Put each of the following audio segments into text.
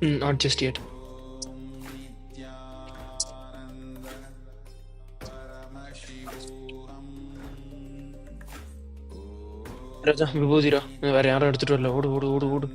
Not just yet. ராஜா விபூதிரா வேற யாரும் எடுத்துட்டு வரல. ஓடு ஓடு ஓடு ஓடு.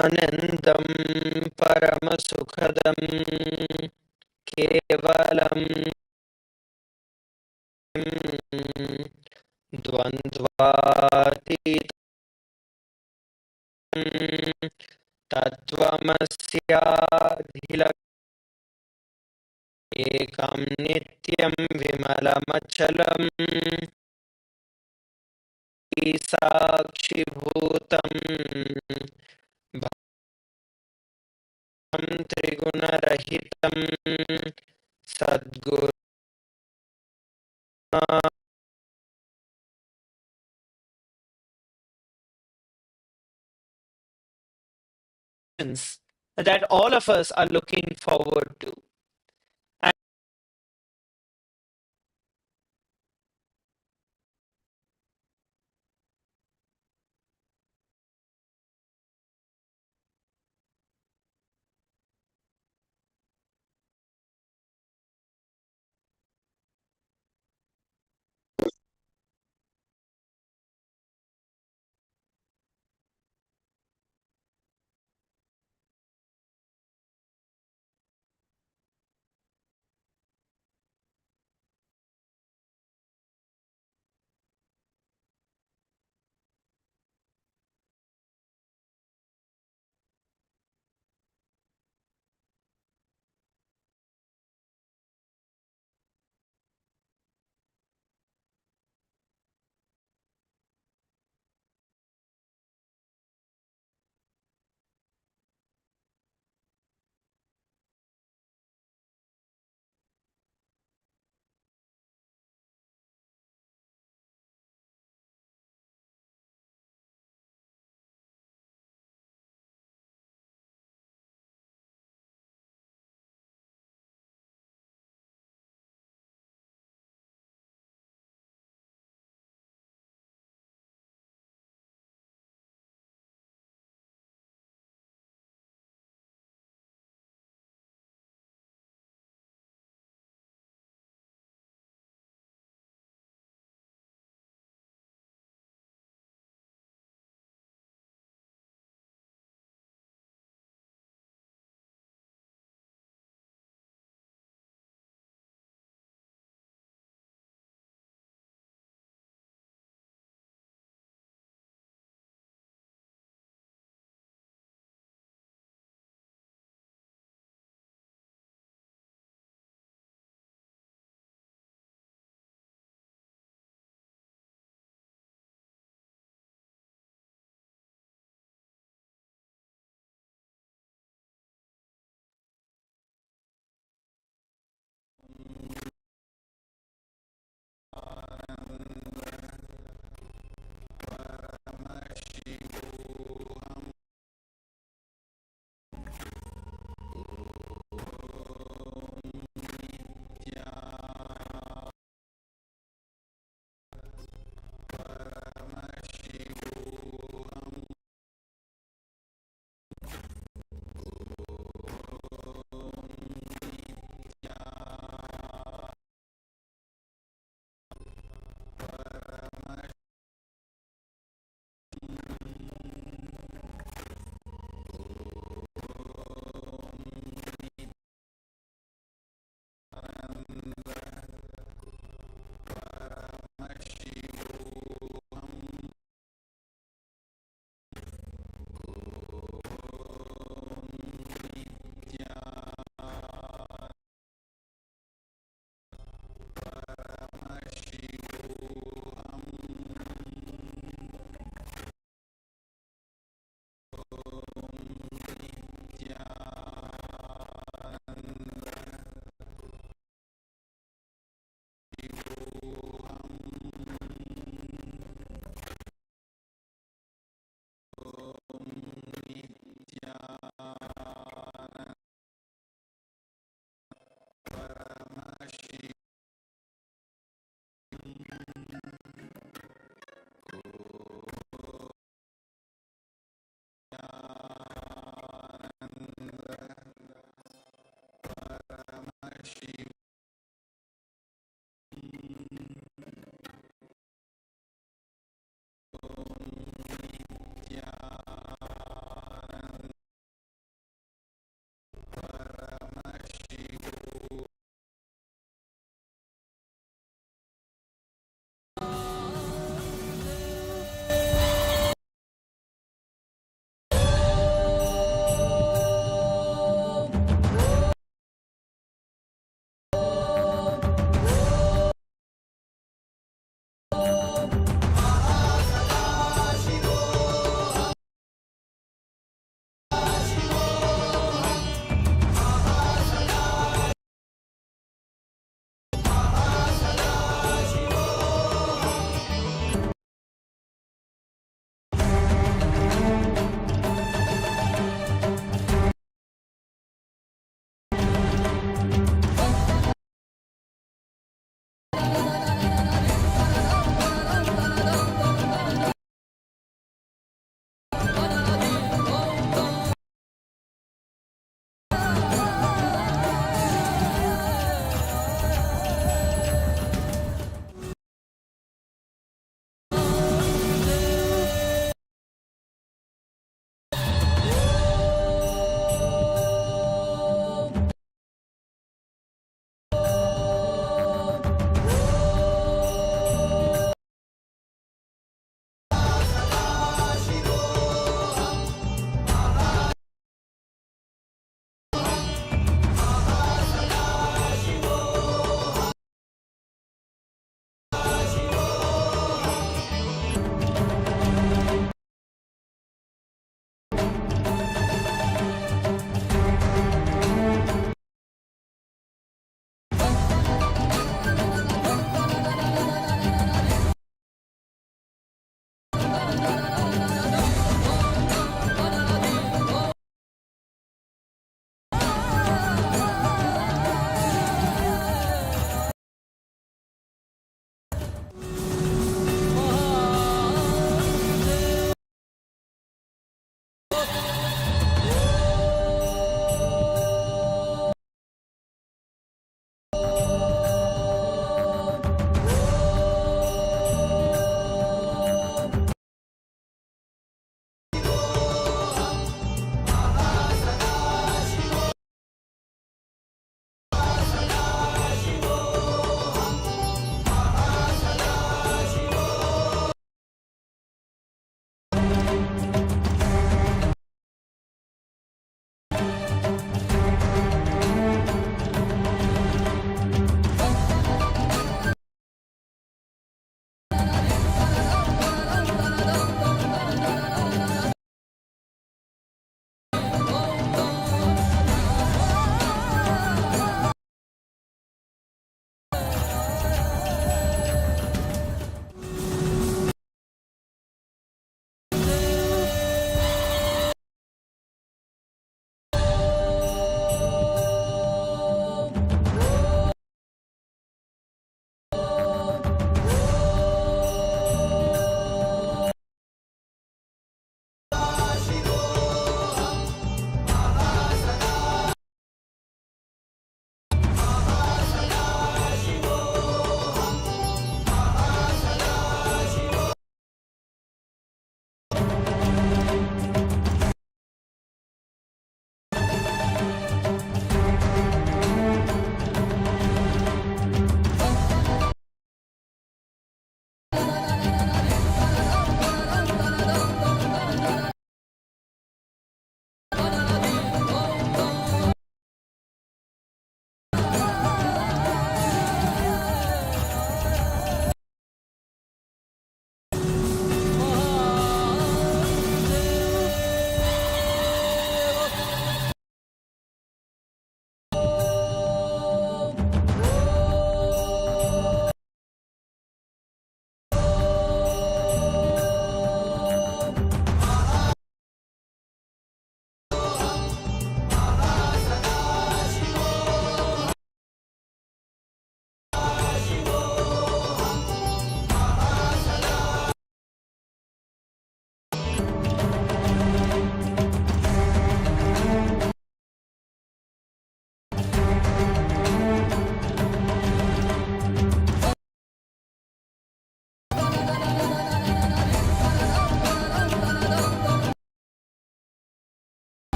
आनन्दं परमसुखदं केवलं द्वन्द्वातीतं तत्त्वमस्याधिलक्ष्यम् एकं नित्यं विमलमचलं साक्षिभूतं भवं त्रिगुणरहितं सद्गुरुं that all of us are looking forward to. And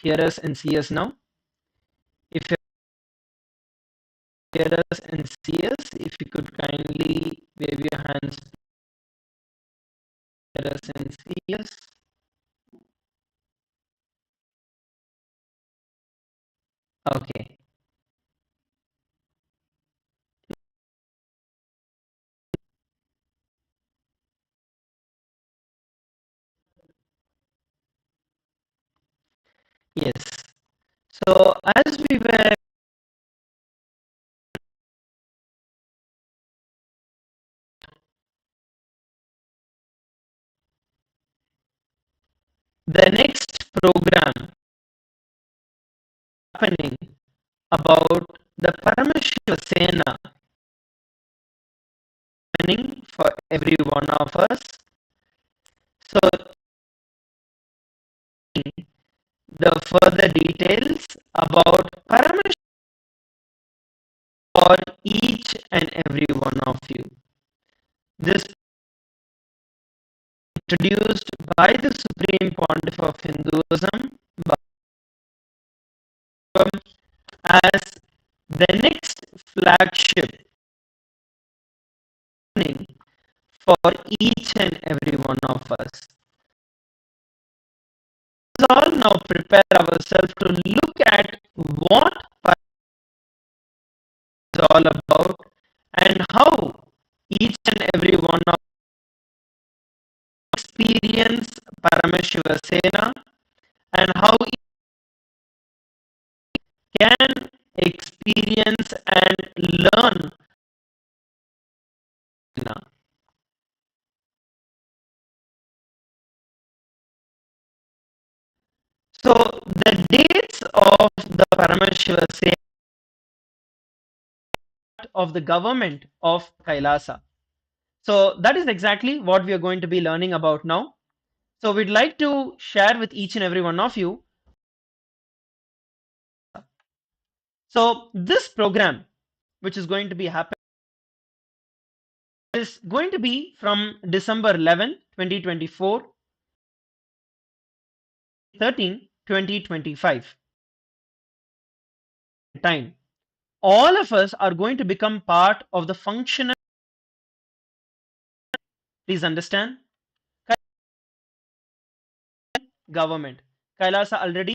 hear us and see us now? If you hear us and see us, if you could kindly wave your hands, hear us and see us. Okay. Yes. So as we were the next program happening about the Parameshwar Sena happening for every one of us. So the further details about Parameshwar for each and every one of you. This introduced by the Supreme Pontiff of Hinduism as the next flagship for each and every one of us. Let's all now prepare ourselves to look at what is all about and how each and every one of us experience Parameshwara Sena and how it can experience and learn. So the dates of the Parameshwara Sena of the government of Kailasa. So that is exactly what we are going to be learning about now. So we'd like to share with each and every one of you. So this program, which is going to be happening, is going to be from December 11, 2024, 13, 2025 time. All of us are going to become part of the functional. Please understand. Government. Kailasa already.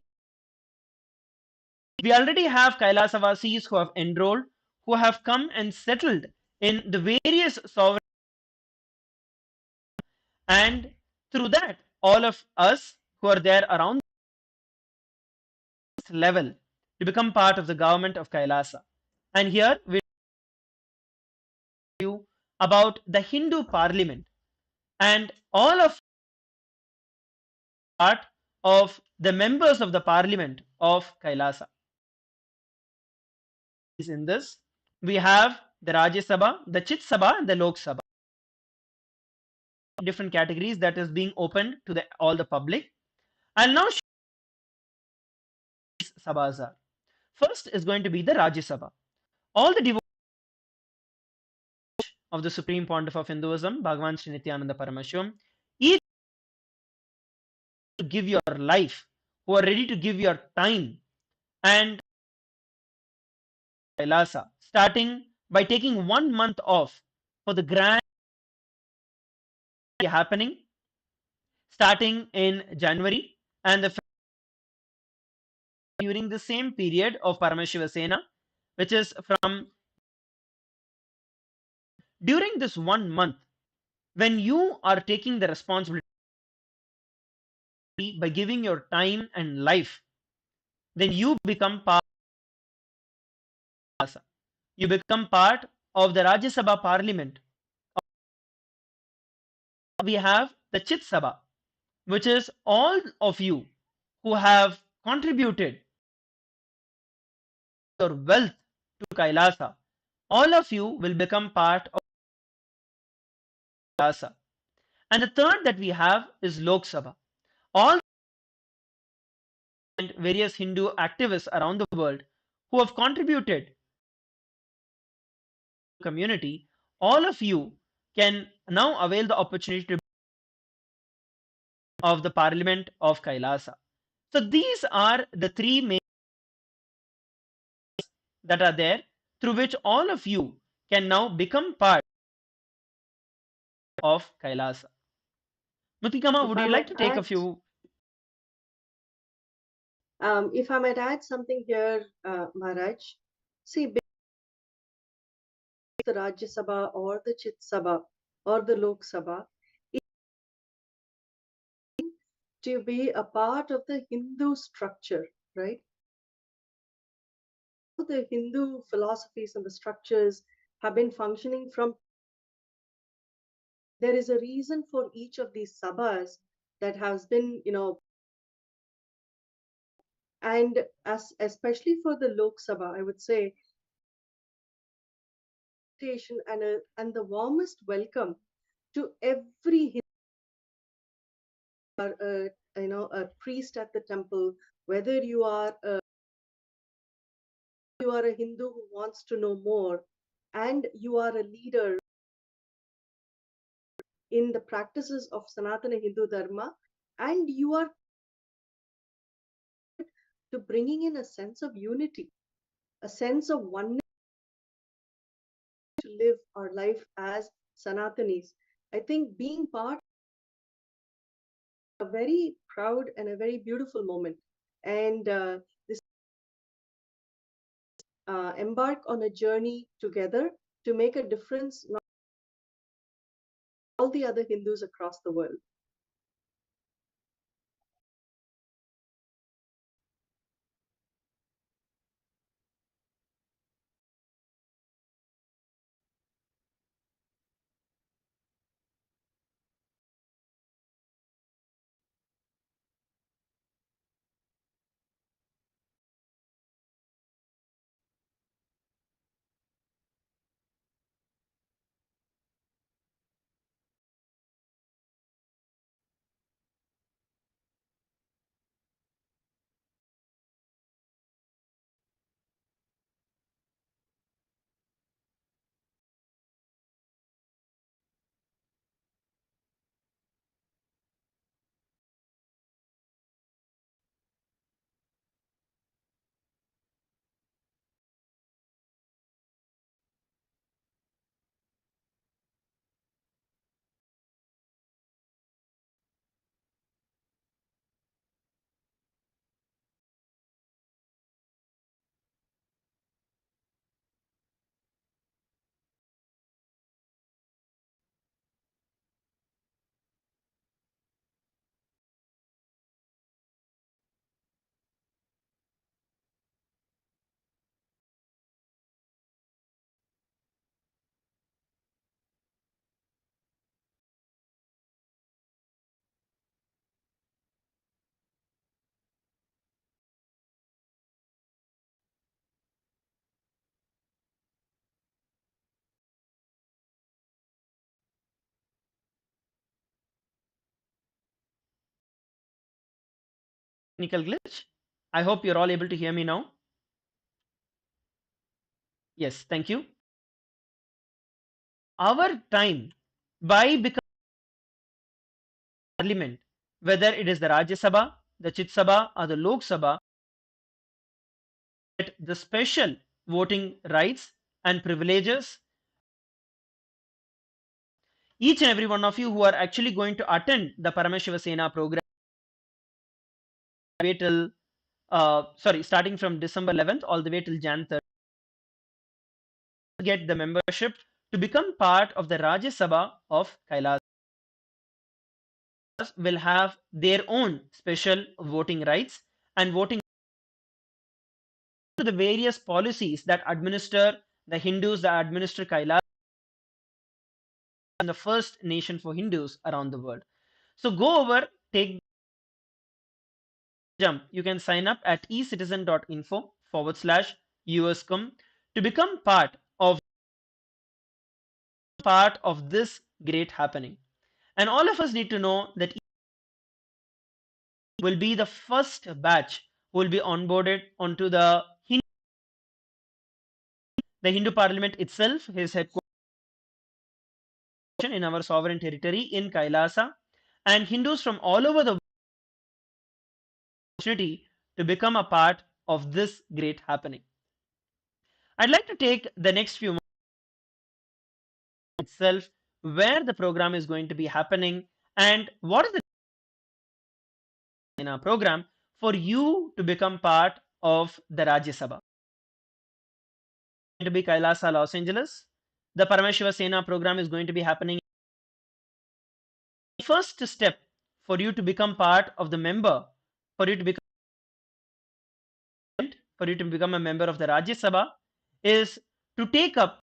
We already have Kailasa who have enrolled, who have come and settled in the various sovereign, and through that, all of us who are there around this level to become part of the government of Kailasa. And here we you about the Hindu parliament and all of part of the members of the parliament of Kailasa. In this, we have the Rajya Sabha, the Chit Sabha, and the Lok Sabha. Different categories that is being opened to all the public. I'll now show these Sabhas are. First is going to be the Rajya Sabha. All the devotees of the Supreme Pontiff of Hinduism, Bhagavan Sri Nityananda Parameshwaram, each to give your life, who are ready to give your time and Kailasa, starting by taking 1 month off for the grand happening starting in January and during the same period of Parameshwara Sena, which is from during this 1 month when you are taking the responsibility by giving your time and life, then you become part. You become part of the Rajya Sabha Parliament. We have the Chit Sabha, which is all of you who have contributed your wealth to Kailasa. All of you will become part of Kailasa. And the third that we have is Lok Sabha. All and various Hindu activists around the world who have contributed to the community, all of you can now avail the opportunity of the Parliament of Kailasa. So these are the three main that are there through which all of you can now become part of Kailasa. Mutikama, would you like to take a few? If I might add something here, Maharaj, see, the Rajya Sabha or the Chit Sabha or the Lok Sabha, to be a part of the Hindu structure, right? The Hindu philosophies and the structures have been functioning from. There is a reason for each of these sabhas that has been, and as especially for the Lok Sabha, I would say, and the warmest welcome to every Hindu, a priest at the temple, whether you are a Hindu who wants to know more, and you are a leader in the practices of Sanatana Hindu Dharma, and you are to bringing in a sense of unity, a sense of oneness to live our life as Sanatanis. I think being part of a very proud and a very beautiful moment, and this embark on a journey together to make a difference, not all the other Hindus across the world. Technical glitch. I hope you're all able to hear me now. Yes, thank you. Our time by becoming parliament, whether it is the Rajya Sabha, the Chit Sabha, or the Lok Sabha, the special voting rights and privileges. Each and every one of you who are actually going to attend the Parameshiva Sena program, till starting from December 11th all the way till Jan 3rd, get the membership to become part of the Rajya Sabha of Kailas. Will have their own special voting rights and voting to the various policies that administer the Hindus, that administer Kailas, and the first nation for Hindus around the world. So go over, take jump. You can sign up at ecitizen.info/USCOM to become part of this great happening. And all of us need to know that will be the first batch who will be onboarded onto the Hindu Parliament itself, his headquarters in our sovereign territory in Kailasa, and Hindus from all over the world opportunity to become a part of this great happening. I'd like to take the next few moments itself where the program is going to be happening and what is the in our program for you to become part of the Rajya Sabha. To be Kailasa, Los Angeles. The Parameshiva Sena program is going to be happening. The first step for you to become part of the member, for you to become a member of the Rajya Sabha is to take up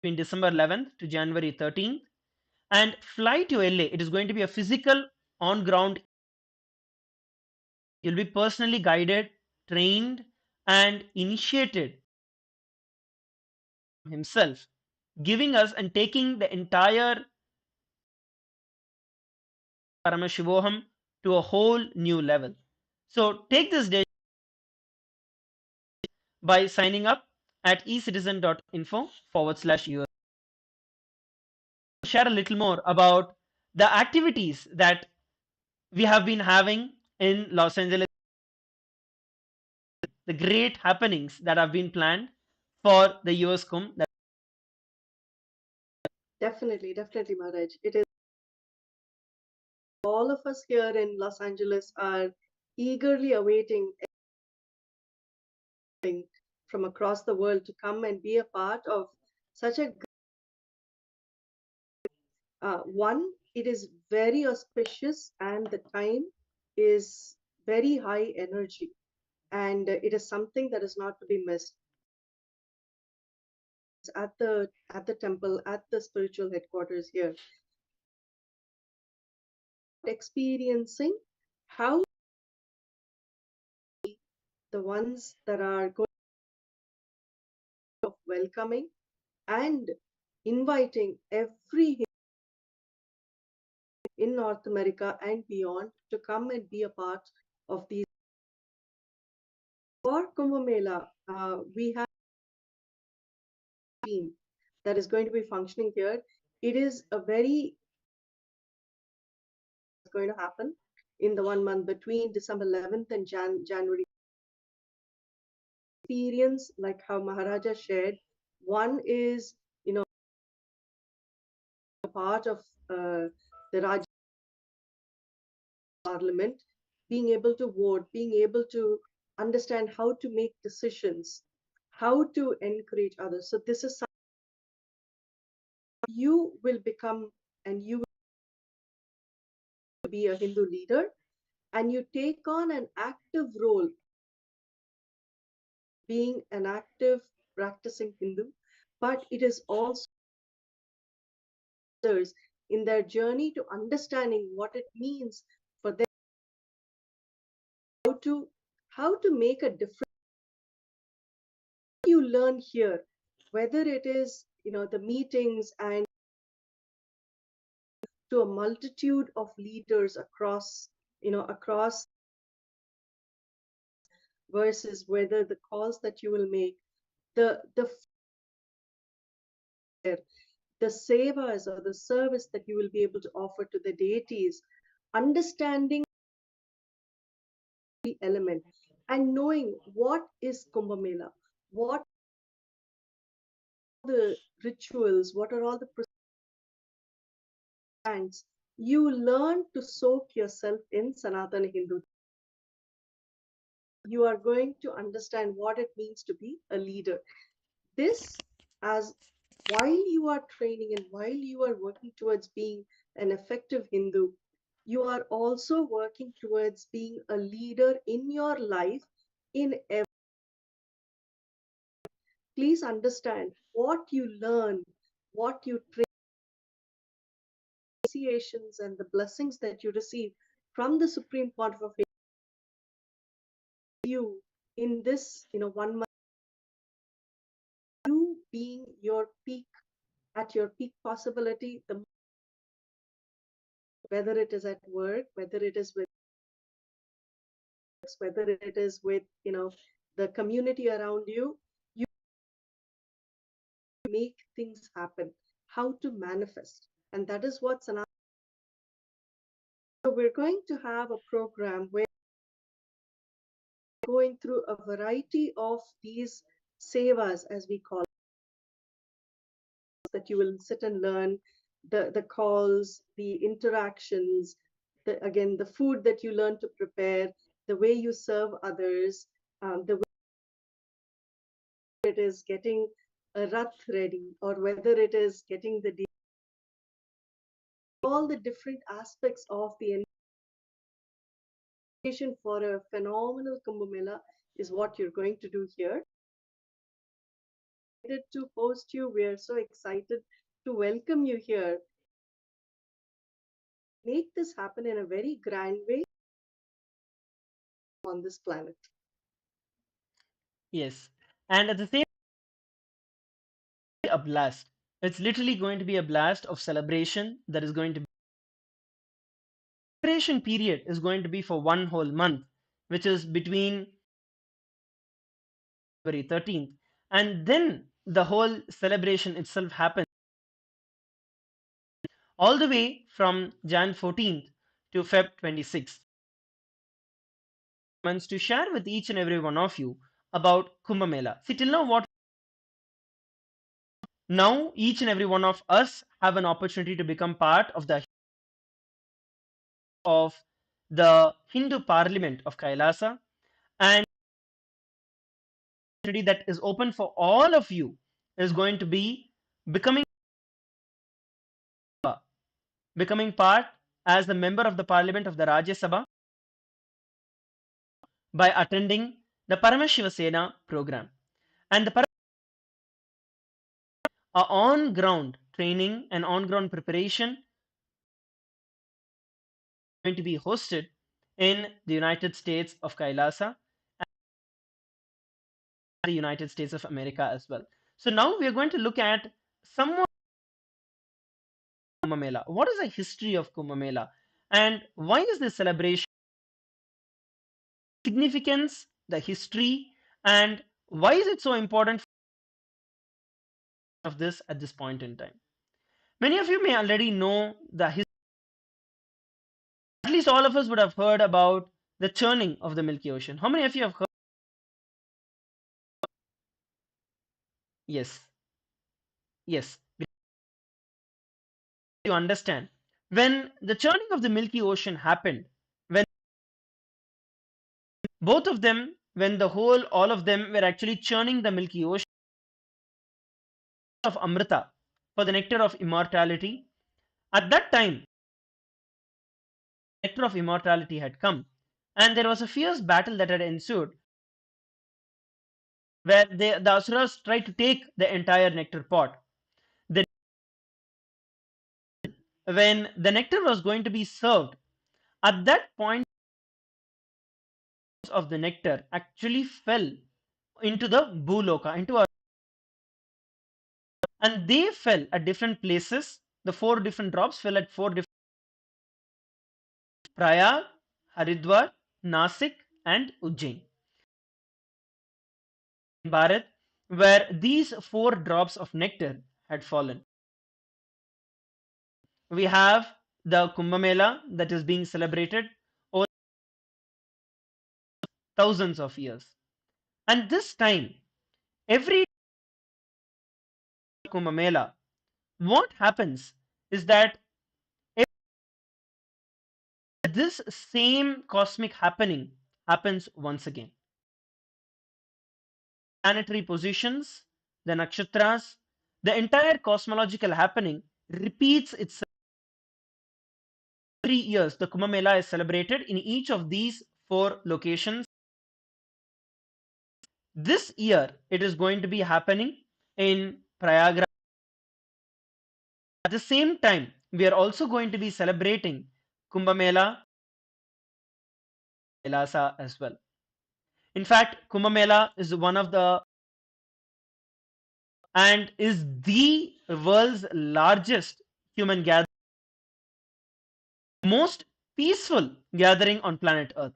between December 11th to January 13th and fly to LA. It is going to be a physical on ground. You'll be personally guided, trained, and initiated himself, giving us and taking the entire Paramashivoham to a whole new level. So take this day by signing up at ecitizen.info/US. Share a little more about the activities that we have been having in Los Angeles, the great happenings that have been planned for the US Kumbh. Definitely, definitely, Maharaj. It is. All of us here in Los Angeles are eagerly awaiting from across the world to come and be a part of such a one. It is very auspicious and the time is very high energy, and it is something that is not to be missed. At the temple, at the spiritual headquarters here, experiencing how the ones that are going of welcoming and inviting every in North America and beyond to come and be a part of these. For Kumbh Mela, we have a team that is going to be functioning here. It is a very going to happen in the 1 month between December 11th and January. Experience like how Maharaja shared. One is, a part of the Raj Parliament, being able to vote, being able to understand how to make decisions, how to encourage others. So this is something you will become, and you will be a Hindu leader, and you take on an active role, being an active practicing Hindu, but it is also others in their journey to understanding what it means for them, how to make a difference. You learn here, whether it is the meetings and to a multitude of leaders across versus whether the calls that you will make, the sevas or the service that you will be able to offer to the deities, understanding the element and knowing what is Kumbh Mela, what are the rituals, what are all the procedures. You learn to soak yourself in Sanatana Hindu. You are going to understand what it means to be a leader. This, as while you are training and while you are working towards being an effective Hindu, you are also working towards being a leader in your life. Please understand what you learn, what you train, initiations and the blessings that you receive from the Supreme Pontiff of you in this 1 month, you being your peak at your peak possibility, whether it is at work, whether it is with the community around you, you make things happen, how to manifest. And that is what Sanatana So we're going to have a program where we're going through a variety of these sevas, as we call it, that you will sit and learn the calls, the interactions, again, the food that you learn to prepare, the way you serve others, the way it is getting a rath ready, or whether it is getting all the different aspects of the invitation for a phenomenal Kumbh Mela is what you're going to do here. To host you, we are so excited to welcome you here. Make this happen in a very grand way on this planet. Yes. And at the same a blast. It's literally going to be a blast of celebration that is going to be celebration period is going to be for one whole month, which is between February 13th, and then the whole celebration itself happens all the way from Jan 14th to Feb 26th. To share with each and every one of you about Kumbh Mela. See, till now, what now each and every one of us have an opportunity to become part of the Hindu Parliament of Kailasa, and that is open for all of you is going to be becoming part as a member of the Parliament of the Rajya Sabha by attending the Paramashiva Sena program. And the on-ground training and on-ground preparation going to be hosted in the United States of Kailasa and the United States of America as well. So now we are going to look at somewhat Kumbh Mela. What is the history of Kumbh Mela, and why is this celebration significance, the history, and why is it so important of this at this point in time? Many of you may already know the history. At least all of us would have heard about the churning of the Milky Ocean. How many of you have heard? Yes, yes. You understand when the churning of the Milky Ocean happened, when both of them, when all of them were actually churning the Milky Ocean of Amrita for the nectar of immortality. At that time, the nectar of immortality had come, and there was a fierce battle that had ensued, where the Asuras tried to take the entire nectar pot. When the nectar was going to be served, at that point of the nectar actually fell into the Bhuloka, and they fell at different places. The 4 different drops fell at 4 different Prayag, Haridwar, Nasik, and Ujjain. Bharat, where these 4 drops of nectar had fallen. We have the Kumbh Mela that is being celebrated over thousands of years. And this time, every Kumbh Mela, what happens is that this same cosmic happening happens once again. Planetary positions, the nakshatras, the entire cosmological happening repeats itself. Every year, the Kumbh Mela is celebrated in each of these 4 locations. This year, it is going to be happening in Prayagraj. At the same time, we are also going to be celebrating Kumbh Mela Kailasa as well. In fact, Kumbh Mela is one of the and is the world's largest human gathering, most peaceful gathering on planet Earth.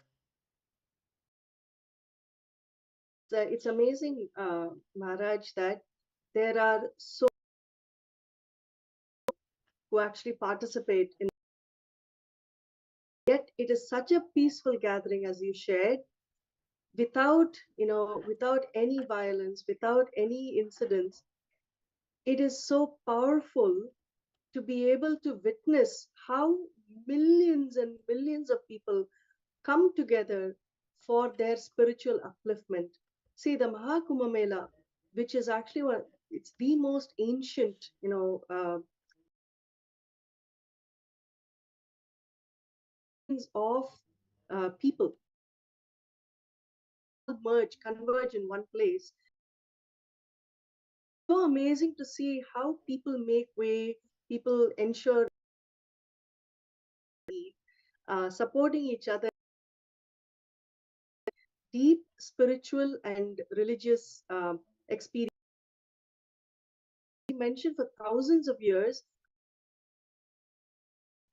It's amazing, Maharaj, that there are so who actually participate in it is such a peaceful gathering, as you shared, without, without any violence, without any incidents. It is so powerful to be able to witness how millions and millions of people come together for their spiritual upliftment. See, the Mahakumbh Mela, which is actually it's the most ancient, of people merge, converge in one place. So amazing to see how people make way, people ensure supporting each other, deep spiritual and religious experience. We mentioned for thousands of years,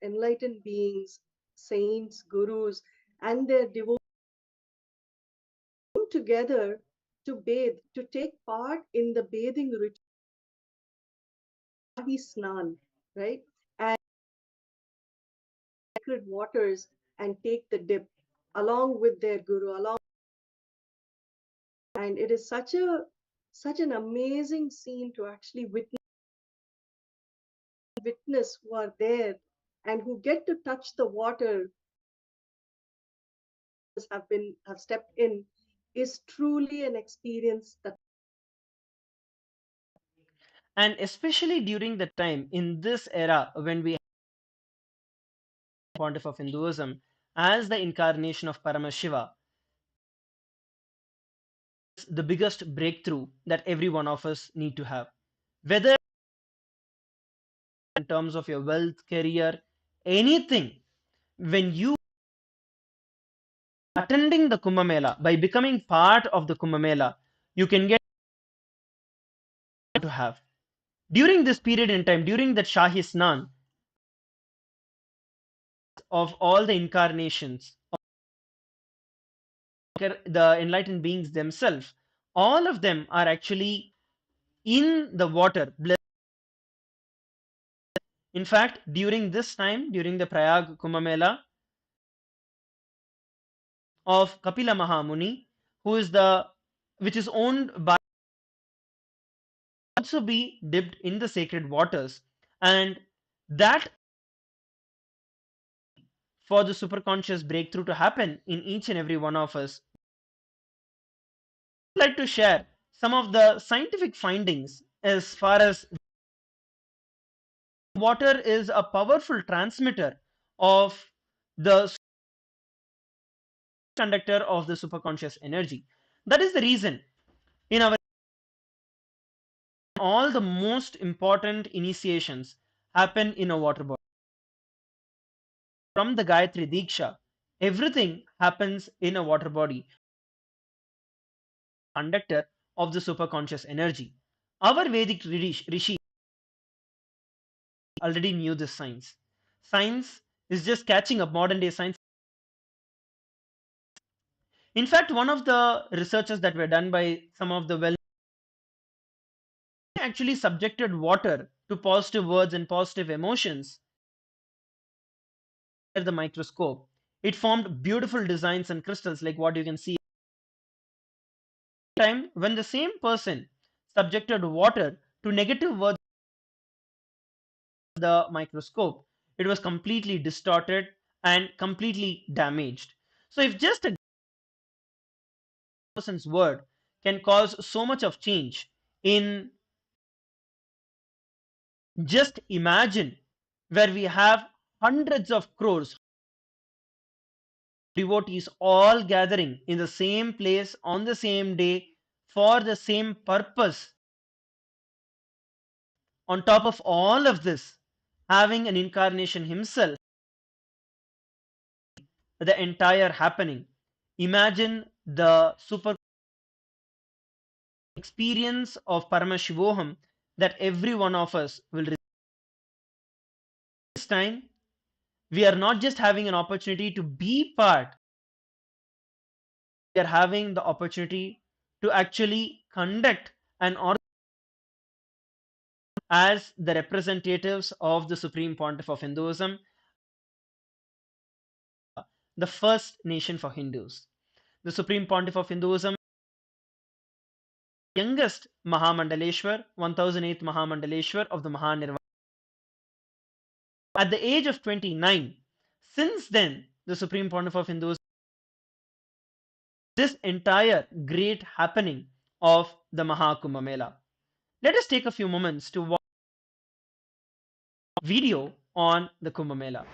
enlightened beings, saints, gurus, and their devotees come together to bathe, to take part in the bathing ritual, Snan, right? And sacred waters and take the dip along with their guru, and it is such an amazing scene to actually witness who are there and who get to touch the water, have stepped in, is truly an experience that. And especially during the time in this era when we pontiff of Hinduism as the incarnation of Paramashiva, the biggest breakthrough that every one of us need to have. Whether in terms of your wealth, career, anything, when you attending the Kumbh Mela, by becoming part of the Kumbh Mela, you can get to have. During this period in time, during that Shahi Snan of all the incarnations, the enlightened beings themselves, all of them are actually in the water. In fact, during this time, during the Prayag Kumbh Mela of Kapila Mahamuni, who is which is owned by, also be dipped in the sacred waters, and that for the superconscious breakthrough to happen in each and every one of us. I'd like to share some of the scientific findings as far as water is a powerful transmitter of the conductor of the superconscious energy. That is the reason in our all the most important initiations happen in a water body. From the Gayatri Diksha, everything happens in a water body, conductor of the superconscious energy. Our Vedic Rishi already knew this science. Science is just catching up, modern day science. In fact, one of the researches that were done by some of the actually subjected water to positive words and positive emotions under the microscope. It formed beautiful designs and crystals like what you can see. Time when the same person subjected water to negative words the microscope, it was completely distorted and completely damaged. So if just a person's word can cause so much of change in, just imagine where we have hundreds of crores devotees all gathering in the same place on the same day for the same purpose. On top of all of this, having an incarnation himself, the entire happening. Imagine the super experience of Paramashivoham that every one of us will receive. This time, we are not just having an opportunity to be part, we are having the opportunity to actually conduct an as the representatives of the Supreme Pontiff of Hinduism, the first nation for Hindus. The Supreme Pontiff of Hinduism, youngest Mahamandaleshwar, 1008th Mahamandaleshwar of the Mahanirvana. At the age of 29, since then, the Supreme Pontiff of Hinduism, this entire great happening of the Mahakumbh Mela. Let us take a few moments to watch a video on the Kumbh Mela.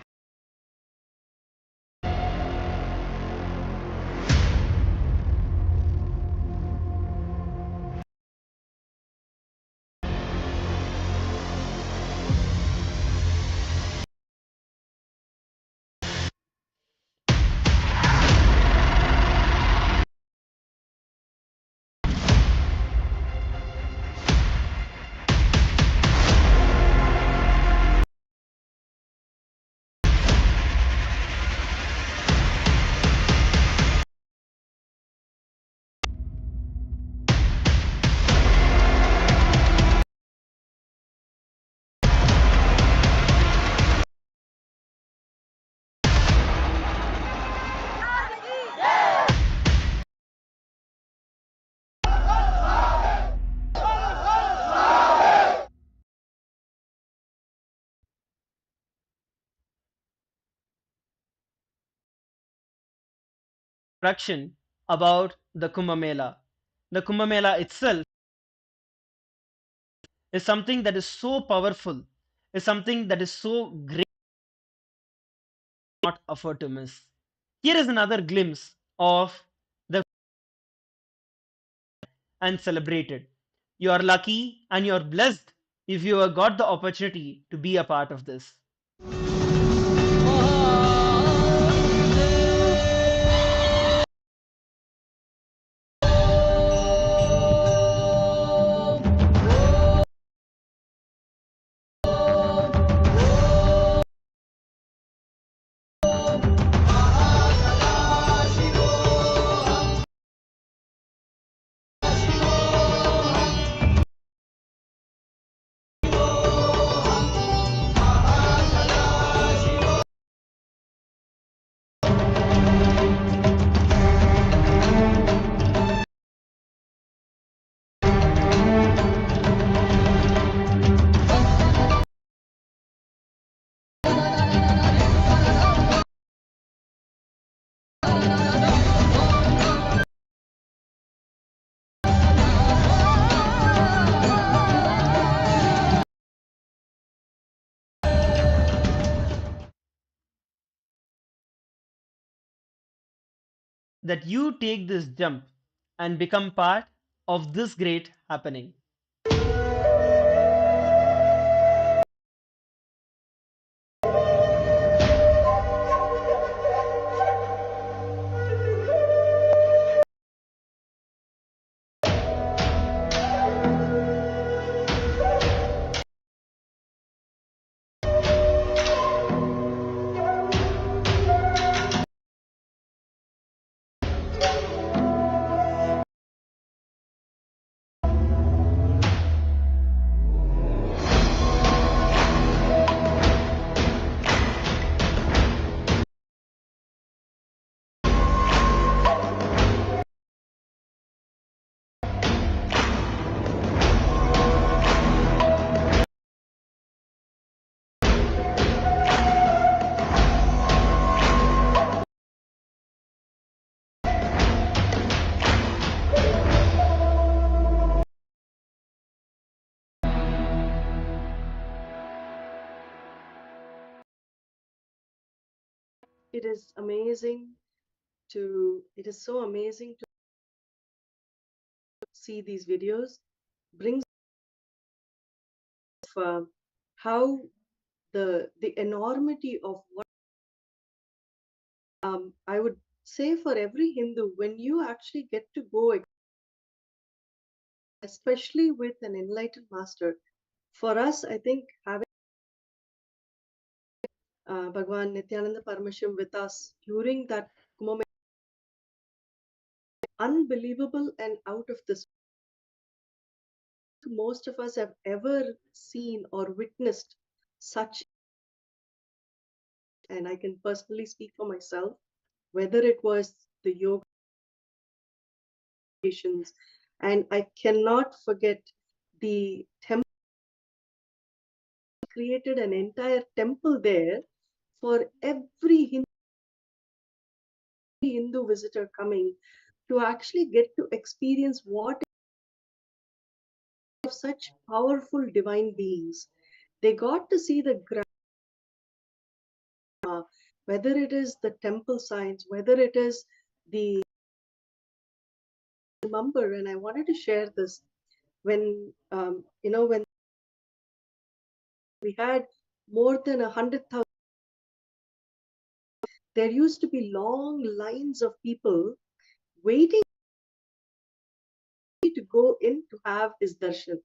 Introduction about the Kumbh Mela. The Kumbh Mela itself is something that is so powerful, is something that is so great, not afford to miss. Here is another glimpse of the and celebrated. You are lucky and you are blessed if you have got the opportunity to be a part of this. That you take this jump and become part of this great happening. It is amazing it is so amazing to see these videos. Brings how the enormity of what I would say for every Hindu, when you actually get to go, especially with an enlightened master, for us, I think having Bhagavan Nityananda Parameshwaram with us during that moment, unbelievable and out of this. Most of us have ever seen or witnessed such, and I can personally speak for myself. whether it was the yoga patients, and I cannot forget the temple. Created an entire temple there for every Hindu visitor coming to actually get to experience what of such powerful divine beings. They got to see the whether it is the temple signs, whether it is the remember, and I wanted to share this when when we had more than 100,000, there used to be long lines of people waiting to go in to have his darshan.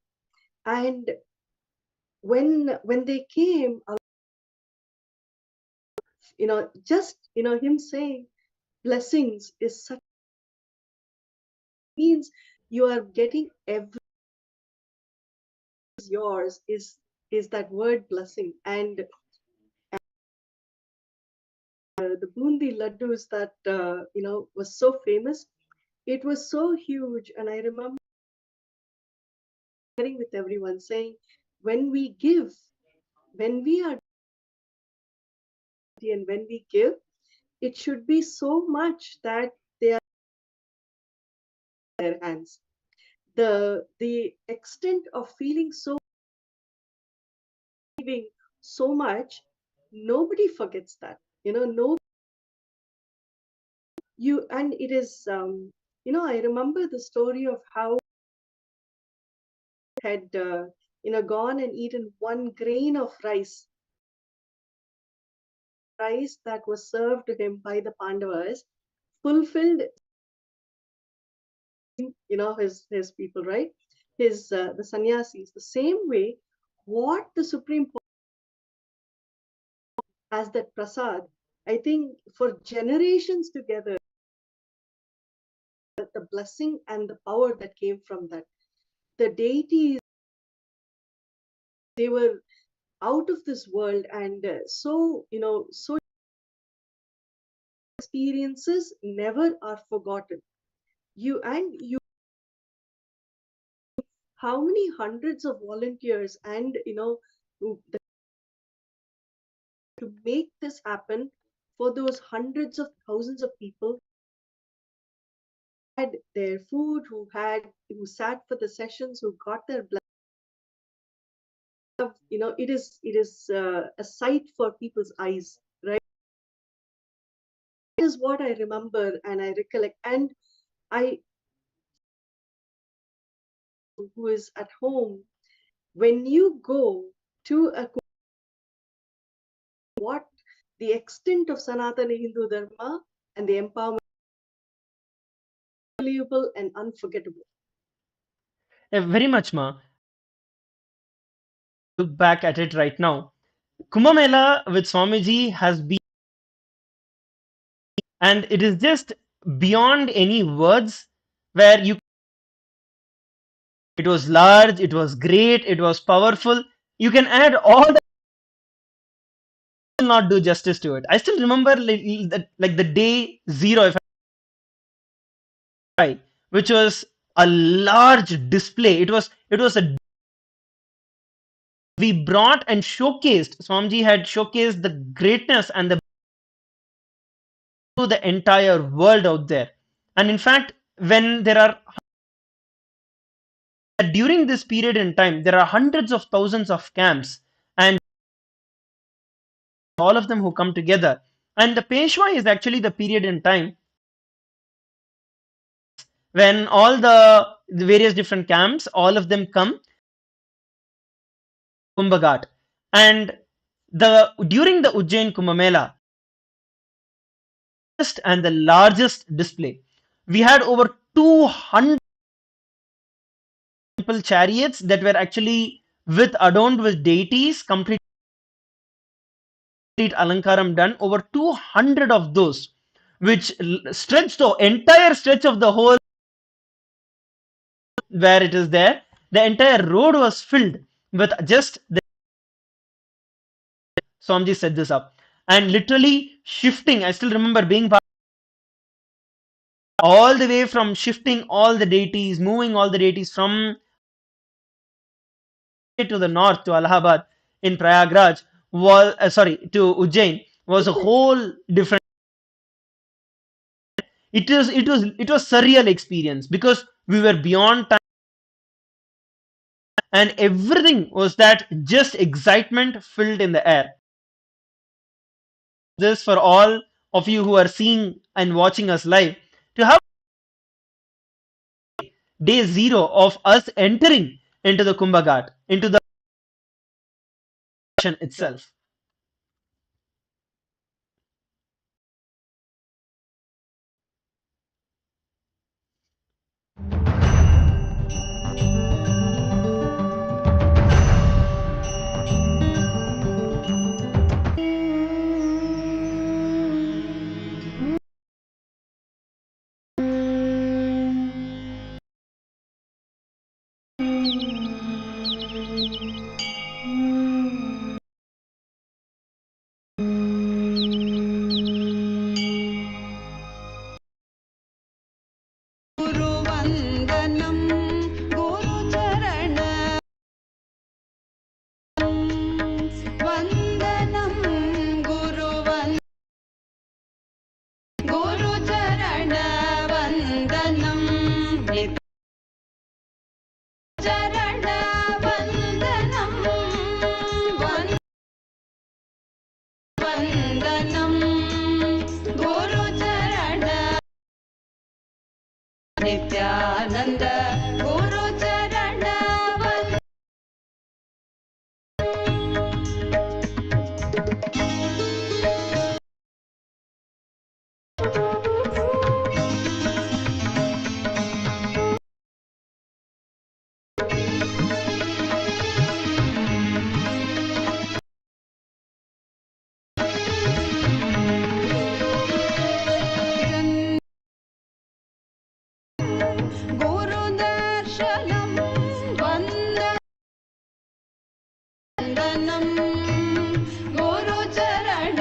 And when they came, just him saying blessings is such means you are getting every yours is that word blessing. And the bundi laddus that was so famous, it was so huge. And I remember sharing with everyone saying, when we give, when we are and when we give, it should be so much that they are in their hands. The extent of feeling so giving so much, nobody forgets that. No, you and it is I remember the story of how he had gone and eaten one grain of rice that was served to him by the Pandavas, fulfilled his people, right? His the sannyasis. The same way, what the Supreme Court as that prasad, I think for generations together, the blessing and the power that came from that. The deities, they were out of this world, and so experiences never are forgotten. You how many hundreds of volunteers and who- to make this happen for those hundreds of thousands of people had their food, who sat for the sessions, who got their blood. It is a sight for people's eyes, right? That is what I remember and I recollect. And I, who is at home, when you go to what the extent of Sanatana Hindu Dharma and the empowerment, unbelievable and unforgettable. Very much, ma. Look back at it right now. Kumbh Mela with Swamiji has been, and it is just beyond any words. Where it was large, it was great, it was powerful. You can add all that, will not do justice to it. I still remember like the day zero, if I, which was a large display. It was a we brought and showcased. Swamiji had showcased the greatness and the entire world out there. And in fact, when there are during this period in time, there are hundreds of thousands of camps, and all of them who come together. And the Peshwa is actually the period in time when all the various different camps, all of them come Kumbhagat. And during the Ujjain Kumbh Mela, and the largest display, we had over 200 temple chariots that were actually adorned with deities, complete alankaram done, over 200 of those, which stretched the entire stretch of the whole where it is there. The entire road was filled with just the Swamiji set this up and literally shifting. I still remember being part all the way from shifting all the deities, moving all the deities from to the north to Allahabad in Prayagraj was to Ujjain was a whole different. It was surreal experience because we were beyond time and everything was that just excitement filled in the air. This for all of you who are seeing and watching us live to have day zero of us entering into the Kumbh Ghat, into the ocean itself. Nityanand गुरु चरण गुरु दर्शनम वंदनम गुरु चरण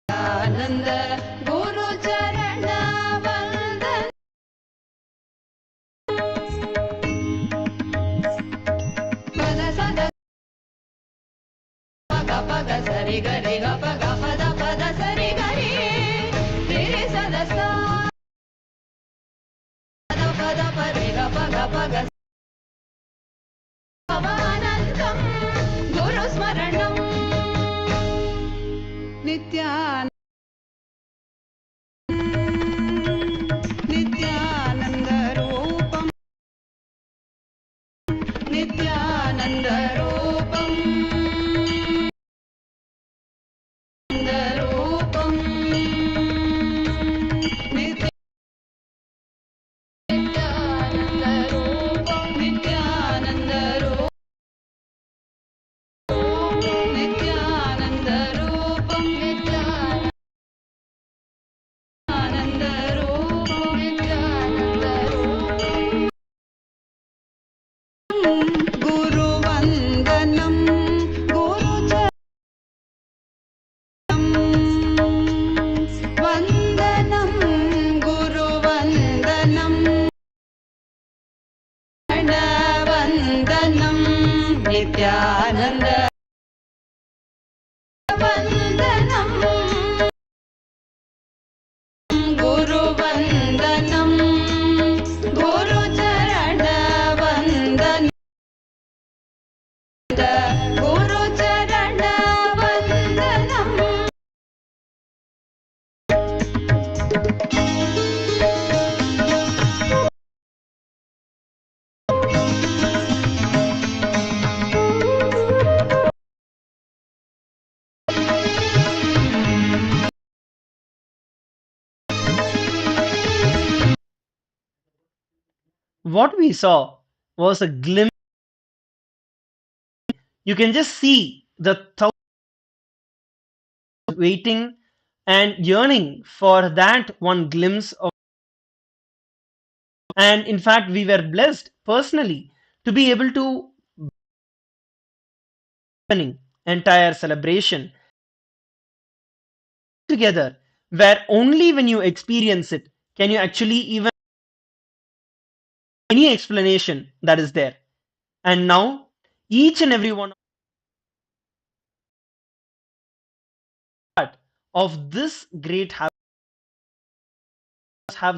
आनंद गुरु चरण वंदन पद सद पग पग सरि गरि ग पग पद पद सरि गरि रे सद सा पद परि ग पग पग भवानन्दं गुरु स्मरणं नित्यानन्द नित्यानन्द रूपं नित्यानन्द रूपं नित्यानन्द रूपं नित्यानन्द रूपं नित्यानन्द रूपं नित्यानन्द रूपं नित्यानन्द रूपं गुरुवन्दनं गुरुचरणं वन्दनं गुरुवन्दनं वन्दनं Nityanand वन्दनं गुरुवन्दनं Gurucharan वन्दनं Gurucharan वन्दनं What we saw was a glimpse. You can just see the thousands waiting and yearning for that one glimpse of. And in fact, we were blessed personally to be able to entire celebration together where only when you experience it can you actually even any explanation that is there. And now each and every one of this great have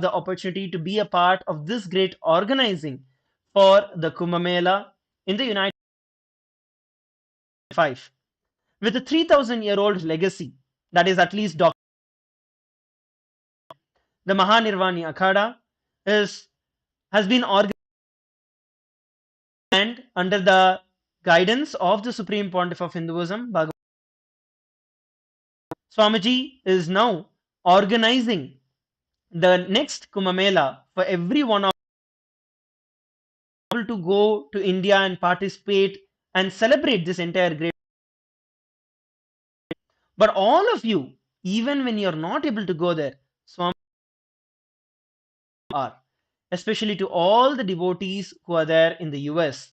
the opportunity to be a part of this great organizing for the Kumbh Mela in the United States. With a 3,000-year-old legacy that is at least the Mahanirvani Akhada has been organized and under the guidance of the Supreme Pontiff of Hinduism, Bhagavan Swamiji is now organizing the next Kumbh Mela for every one of people to go to India and participate and celebrate this entire great. But all of you, even when you're not able to go there, Swami are, especially to all the devotees who are there in the US,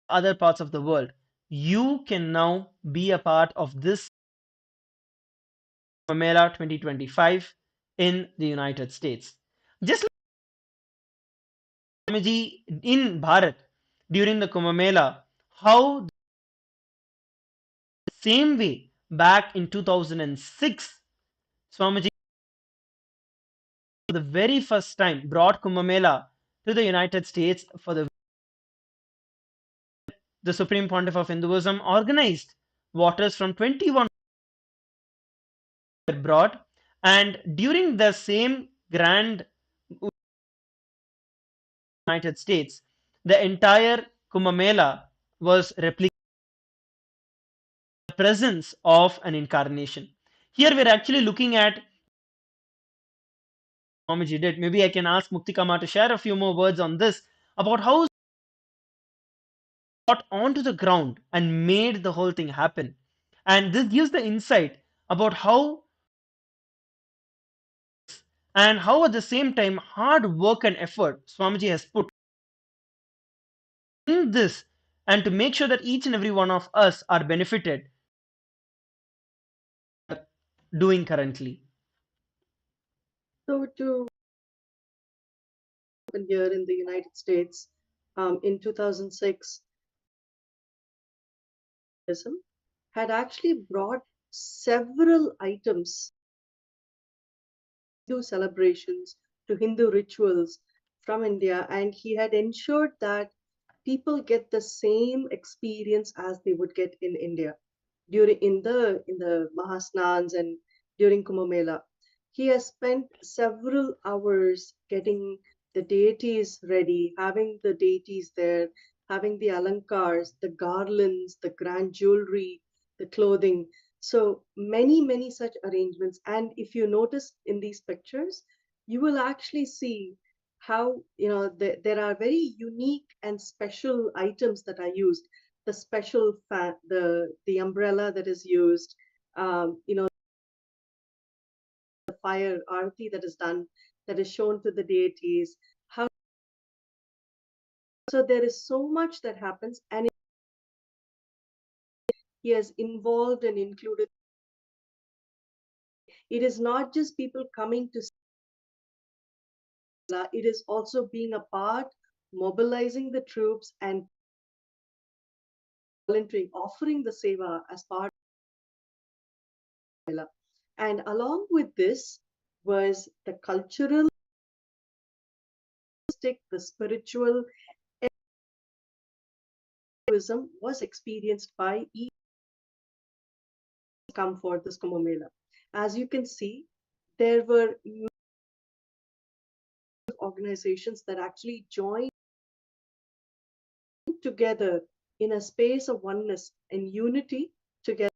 other parts of the world, you can now be a part of this Kumbh Mela 2025 in the United States. Just like Swamiji in Bharat during the Kumbh Mela, how the same way back in 2006, Swamiji for the very first time brought Kumbh Mela to the United States for the Supreme Pontiff of Hinduism organized waters from 21 were brought, and during the same grand United States, the entire Kumbh Mela was replicated the presence of an incarnation. Here we're actually looking at Swamiji did. Maybe I can ask Muktikama to share a few more words on this about how got onto the ground and made the whole thing happen. And this gives the insight about how and how at the same time hard work and effort Swamiji has put in this and to make sure that each and every one of us are benefited doing currently. So to here in the United States in 2006, had actually brought several items, Hindu celebrations to Hindu rituals from India, and he had ensured that people get the same experience as they would get in India during in the Mahasnans and during Kumbh Mela. He has spent several hours getting the deities ready, having the deities there, having the alankars, the garlands, the grand jewelry, the clothing. So many such arrangements. And if you notice in these pictures, you will actually see how there are very unique and special items that are used. The special the umbrella that is used, the fire arati that is done, that is shown to the deities. How so there is so much that happens, and he has involved and included. It is not just people coming to it is also being a part, mobilizing the troops and volunteering, offering the seva as part of Mela. And along with this was the cultural, the spiritual wisdom was experienced by each come for this Kumbh Mela. As you can see, there were organizations that actually joined together in a space of oneness and unity together.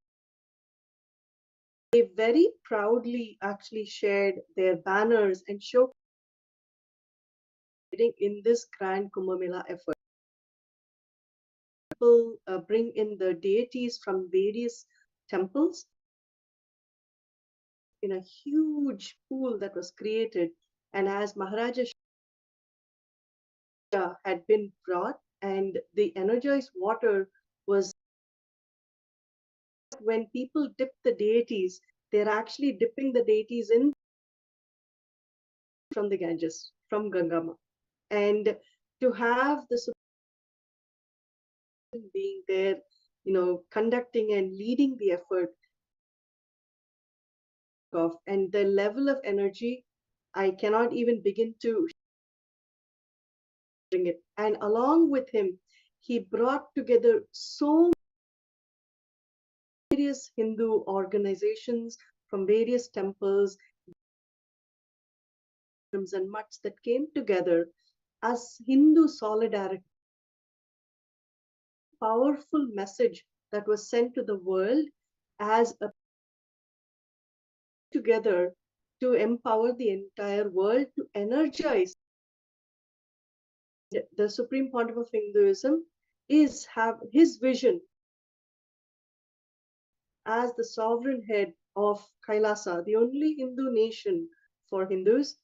They very proudly actually shared their banners and showed in this grand Kumbh Mela effort. People bring in the deities from various temples in a huge pool that was created, and as Maharaja had been brought, and the energized water was when people dipped the deities, they're actually dipping the deities in from the Ganges, from Gangama. And to have the Supreme being there, conducting and leading the effort of, and the level of energy, I cannot even begin to bring it. And along with him, he brought together so various Hindu organizations from various temples and mutts that came together as Hindu solidarity. Powerful message that was sent to the world as a together to empower the entire world, to energize. The Supreme Pontiff of Hinduism is have his vision as the sovereign head of Kailasa, the only Hindu nation for Hindus,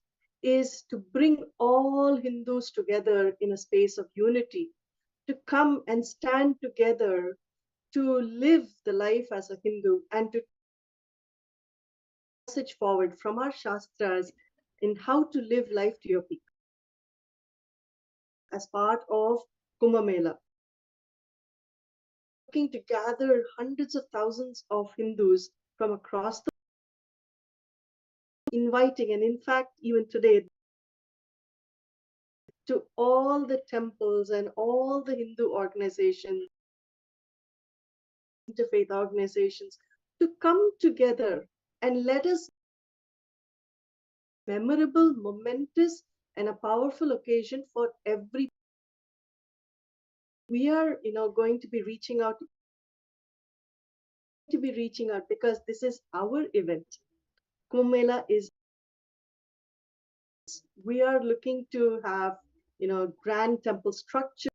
is to bring all Hindus together in a space of unity, to come and stand together, to live the life as a Hindu, and to message forward from our Shastras in how to live life to your people as part of Kumbh Mela. Looking to gather hundreds of thousands of Hindus from across the inviting, and in fact, even today, to all the temples and all the Hindu organizations, interfaith organizations, to come together and let us memorable, momentous, and a powerful occasion for every. We are, going to be reaching out because this is our event. Kumbh Mela is. We are looking to have, grand temple structure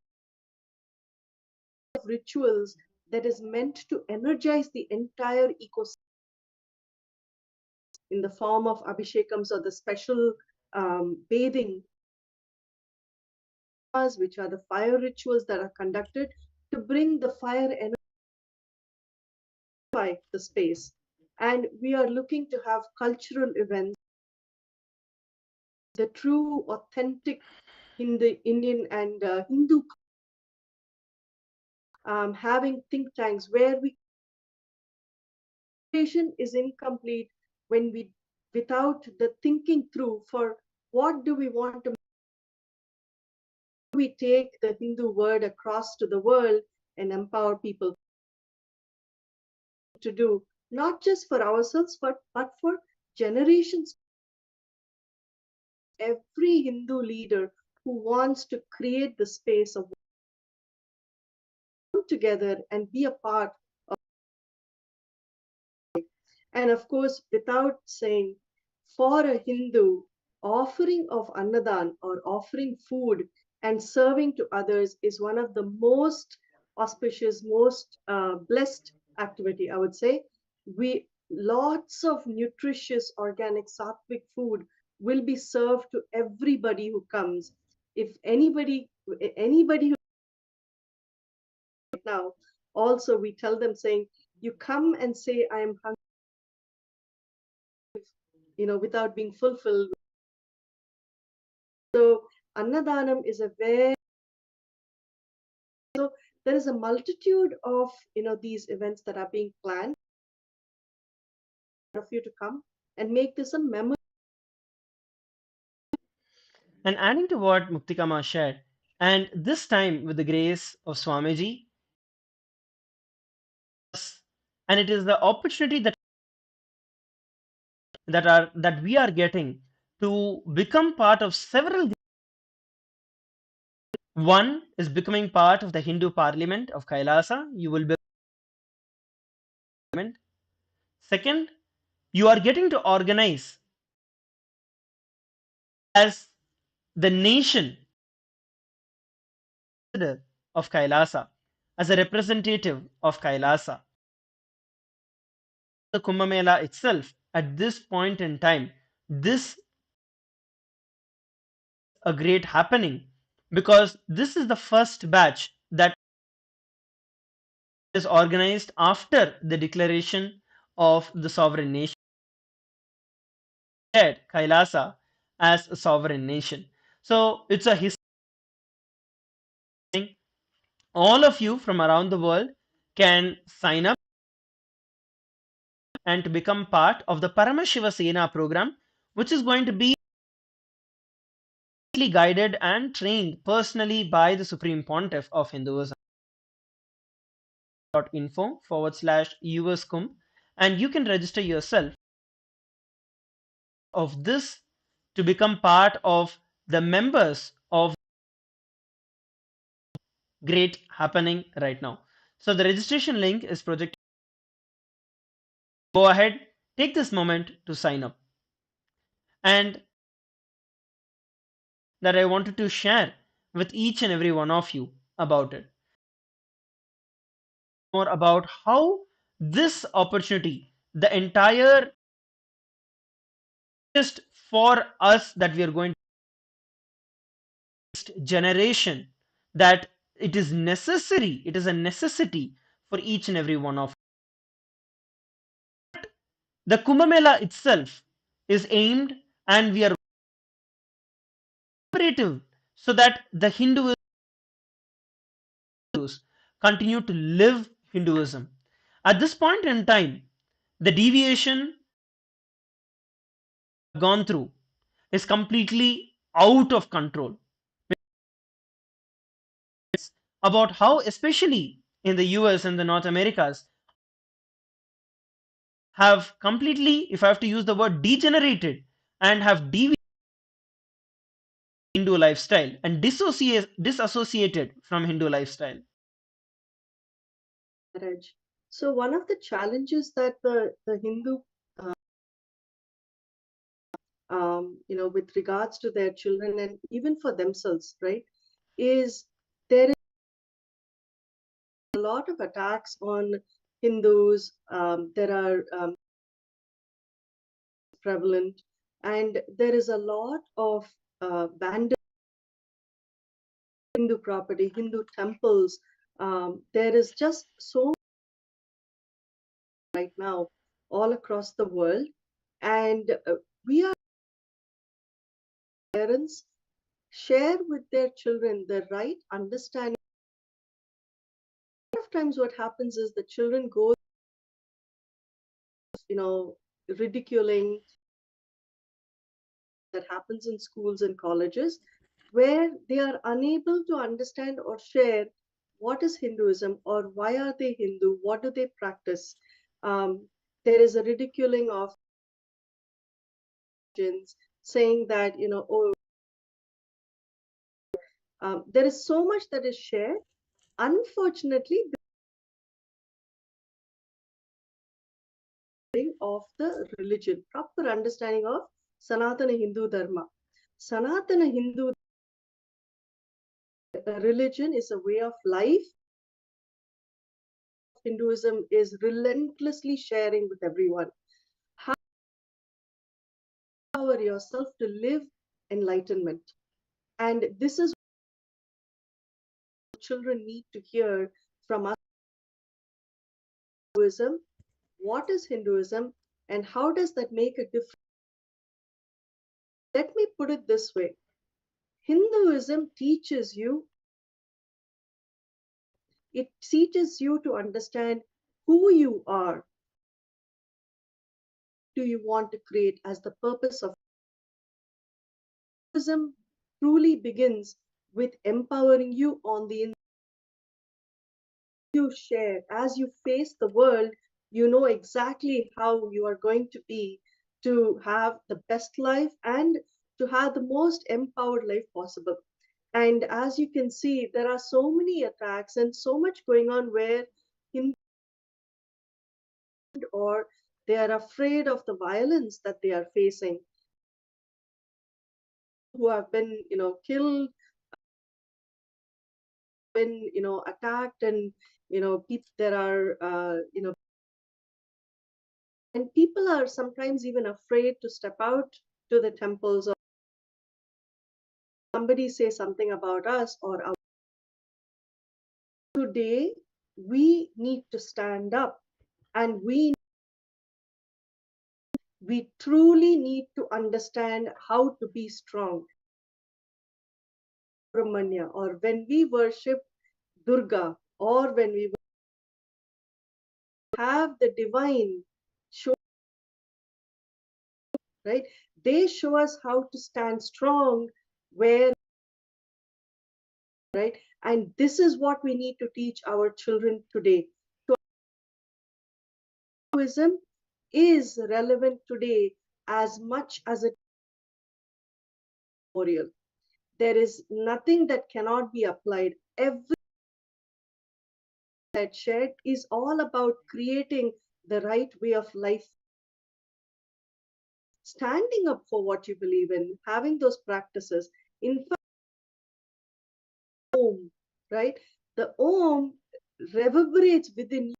of rituals that is meant to energize the entire ecosystem in the form of abhishekams or the special bathing, which are the fire rituals that are conducted to bring the fire energy by the space. And we are looking to have cultural events, the true, authentic Indian and Hindu, having think tanks where is incomplete when without the thinking through for what do we want to. We take the Hindu word across to the world and empower people to do, not just for ourselves, but for generations. Every Hindu leader who wants to create the space of come together and be a part of. And of course, without saying, for a Hindu, offering of Annadan or offering food and serving to others is one of the most auspicious, most blessed activity, I would say. Lots of nutritious, organic, sattvic food will be served to everybody who comes. If anybody who right now, also we tell them saying, you come and say, I am hungry, without being fulfilled. So Annadanam is a very, so there is a multitude of, these events that are being planned for you to come and make this a memory. And adding to what Muktikama shared, and this time with the grace of Swamiji, and it is the opportunity that we are getting to become part of several. One is becoming part of the Hindu Parliament of Kailasa. You will be. Second, you are getting to organize as the nation of Kailasa, as a representative of Kailasa. The Kumbh Mela itself, at this point in time, this a great happening because this is the first batch that is organized after the declaration of the sovereign nation. Kailasa as a sovereign nation. So it's a history. All of you from around the world can sign up and to become part of the Paramashiva Sena program, which is going to be guided and trained personally by the Supreme Pontiff of Hinduism. .info/USCUM, and you can register yourself of this to become part of the members of great happening right now. So the registration link is projected. Go ahead, take this moment to sign up. And that I wanted to share with each and every one of you about it. More about how this opportunity, the entire just for us that we are going to generation, that it is necessary, it is a necessity for each and every one of the Kumbh Mela itself is aimed, and we are cooperative so that the Hindus continue to live Hinduism. At this point in time, the deviation gone through is completely out of control. About how, especially in the US and the North Americas, have completely, if I have to use the word, degenerated and have deviated Hindu lifestyle and disassociated from Hindu lifestyle. Marriage. So one of the challenges that the Hindu, with regards to their children and even for themselves, right, is there is a lot of attacks on Hindus. There are prevalent, and there is a lot of vandalism, Hindu property, Hindu temples. There is just so right now all across the world, and we are parents share with their children the right understanding. A lot of times what happens is the children go, ridiculing that happens in schools and colleges, where they are unable to understand or share what is Hinduism or why are they Hindu, what do they practice. There is a ridiculing of religions, saying that, oh, there is so much that is shared. Unfortunately, of the religion, proper understanding of Sanatana Hindu Dharma. Sanatana Hindu religion is a way of life. Hinduism is relentlessly sharing with everyone. How empower yourself to live enlightenment. And this is what children need to hear from us. Hinduism, what is Hinduism, and how does that make a difference? Let me put it this way. Hinduism teaches you, it teaches you to understand who you are. Do you want to create as the purpose of Hinduism truly begins with empowering you on the inside. You share as you face the world, you know exactly how you are going to be to have the best life and to have the most empowered life possible. And as you can see, there are so many attacks and so much going on where Hindu, or they are afraid of the violence that they are facing, who have been killed, been attacked, and there are and people are sometimes even afraid to step out to the temples, or somebody say something about us or our. Today we need to stand up, and we we truly need to understand how to be strong. Brahmanya, or when we worship Durga, or when we have the divine show, right? They show us how to stand strong where, right? And this is what we need to teach our children today. Hinduism is relevant today as much as it is memorial. There is nothing that cannot be applied. Every that shared is all about creating the right way of life, standing up for what you believe in, having those practices. In fact, Om, right? The Om reverberates within you.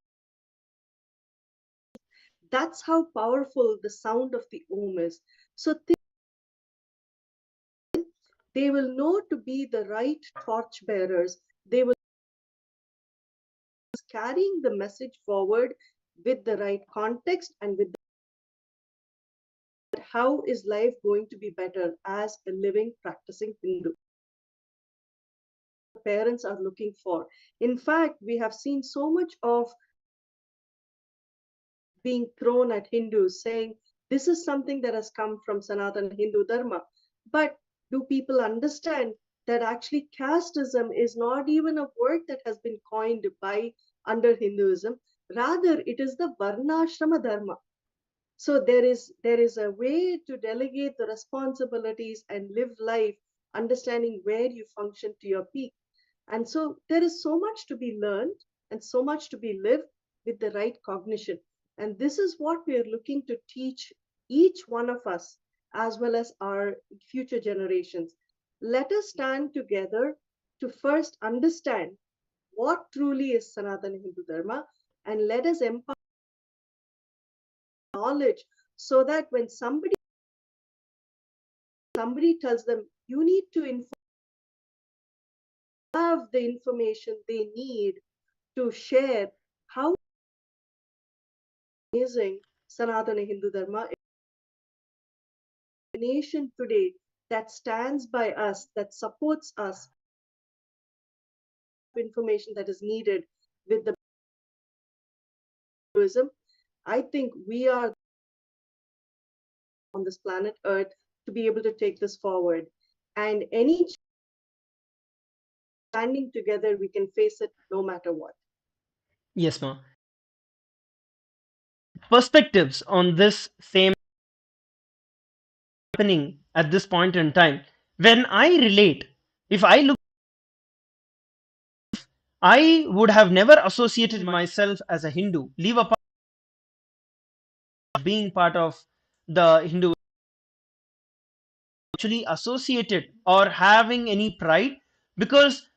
That's how powerful the sound of the Om is. So they will know to be the right torch bearers. They will be carrying the message forward with the right context and with how is life going to be better as a living, practicing Hindu. Parents are looking for. In fact, we have seen so much of being thrown at Hindus, saying this is something that has come from Sanatana Hindu Dharma. But do people understand that actually casteism is not even a word that has been coined by under Hinduism? Rather, it is the Varnashrama Dharma. So there is a way to delegate the responsibilities and live life, understanding where you function to your peak. And so there is so much to be learned and so much to be lived with the right cognition. And this is what we are looking to teach each one of us, as well as our future generations. Let us stand together to first understand what truly is Sanatana Hindu Dharma, and let us empower knowledge so that when somebody tells them you need to have the information they need to share how amazing Sanatana Hindu Dharma is. A nation today that stands by us, that supports us, information that is needed with the Hinduism. I think we are on this planet Earth to be able to take this forward. And any standing together, we can face it no matter what. Yes, ma. Perspectives on this same happening at this point in time. When I relate, if I look, I would have never associated myself as a Hindu, leave apart being part of the Hindu, actually associated or having any pride, because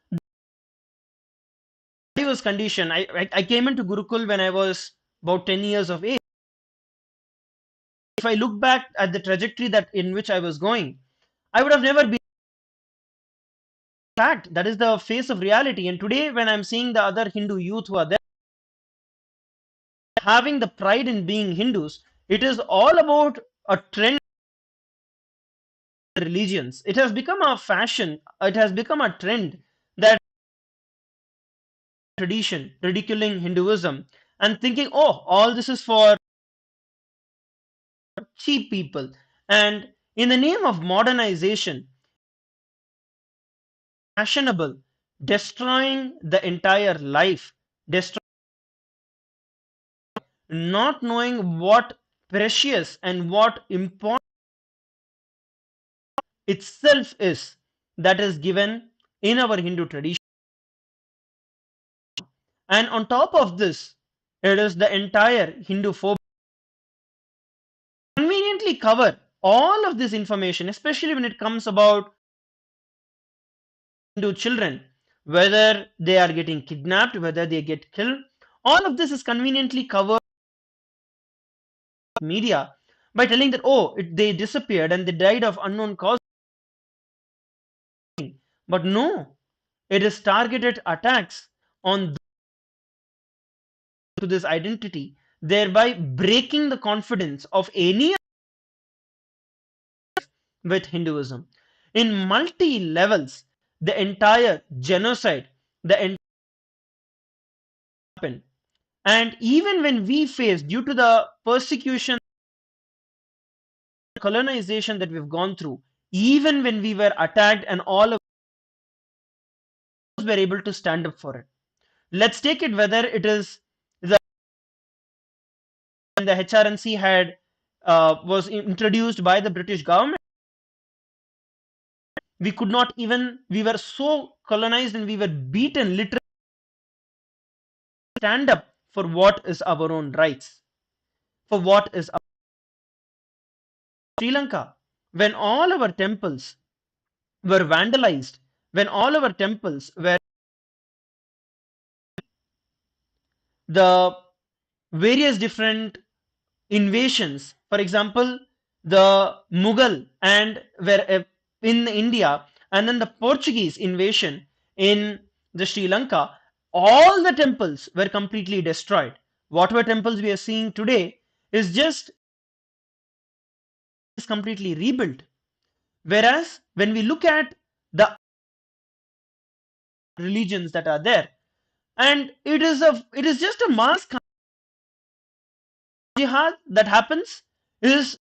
I was conditioned. I came into Gurukul when I was about 10 years of age. If I look back at the trajectory that in which I was going, I would have never been. Fact, that is the face of reality. And today, when I'm seeing the other Hindu youth who are there having the pride in being Hindus, it is all about a trend. Religions, it has become a fashion, it has become a trend, that tradition ridiculing Hinduism and thinking, oh, all this is for cheap people. And in the name of modernization, fashionable, destroying the entire life, destroying, not knowing what precious and what important itself is, that is given in our Hindu tradition. And on top of this, it is the entire Hindu phobia. Conveniently cover all of this information, especially when it comes about Hindu children, whether they are getting kidnapped, whether they get killed. All of this is conveniently covered in media by telling that, oh, they disappeared and they died of unknown causes. But no, it is targeted attacks on to this identity, thereby breaking the confidence of any with Hinduism. In multi levels, the entire genocide, the entire happened. And even when we face, due to the persecution, colonization that we've gone through, even when we were attacked and all of us were able to stand up for it. Let's take it whether it is the when the HRNC had was introduced by the British government. We could not even, we were so colonized and we were beaten literally, stand up for what is our own rights, for what is our Sri Lanka. When all our temples were vandalized, when all our temples were, the various different invasions, for example, the Mughal and were in India, and then the Portuguese invasion in the Sri Lanka, all the temples were completely destroyed. Whatever temples we are seeing today is just completely rebuilt. Whereas when we look at the religions that are there, and it is just a mass jihad that happens, is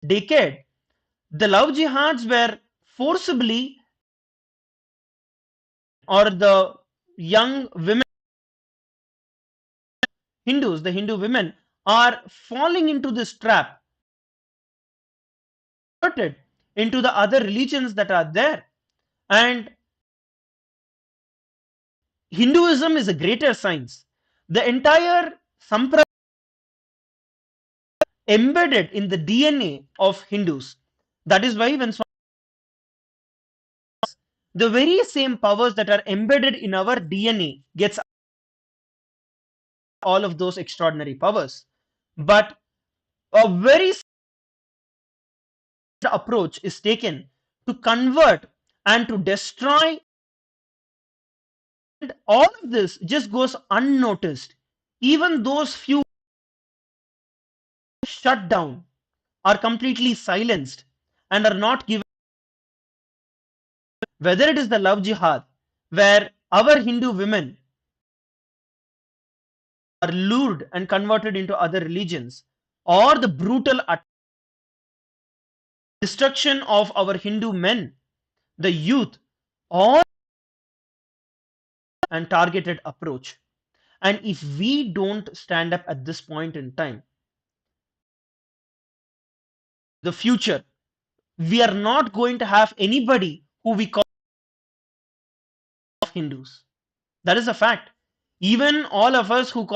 decade. The love jihads were forcibly, or the young women, Hindus, the Hindu women are falling into this trap, converted into the other religions that are there. And Hinduism is a greater science. The entire sampradaya embedded in the DNA of Hindus. That is why when the very same powers that are embedded in our DNA gets all of those extraordinary powers. But a very approach is taken to convert and to destroy, and all of this just goes unnoticed. Even those few shut down, are completely silenced, and are not given, whether it is the love jihad where our Hindu women are lured and converted into other religions, or the brutal destruction of our Hindu men, the youth, or and targeted approach. And if we don't stand up at this point in time, the future, we are not going to have anybody who we call Hindus. That is a fact. Even all of us who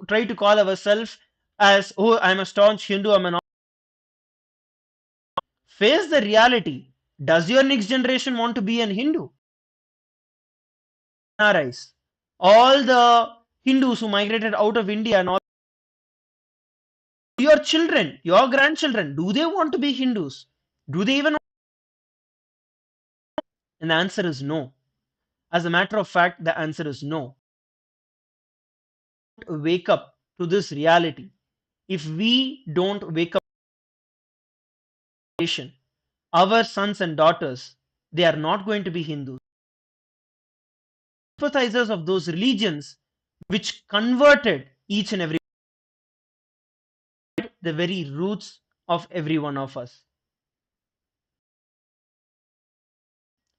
try to call ourselves as, oh, I'm a staunch Hindu, I'm an, face the reality. Does your next generation want to be an Hindu? All the Hindus who migrated out of India, and all your children, your grandchildren, do they want to be Hindus? Do they even? And the answer is no. As a matter of fact, the answer is no. Wake up to this reality. If we don't wake up, our sons and daughters, they are not going to be Hindus. Sympathizers of those religions which converted each and every, the very roots of every one of us.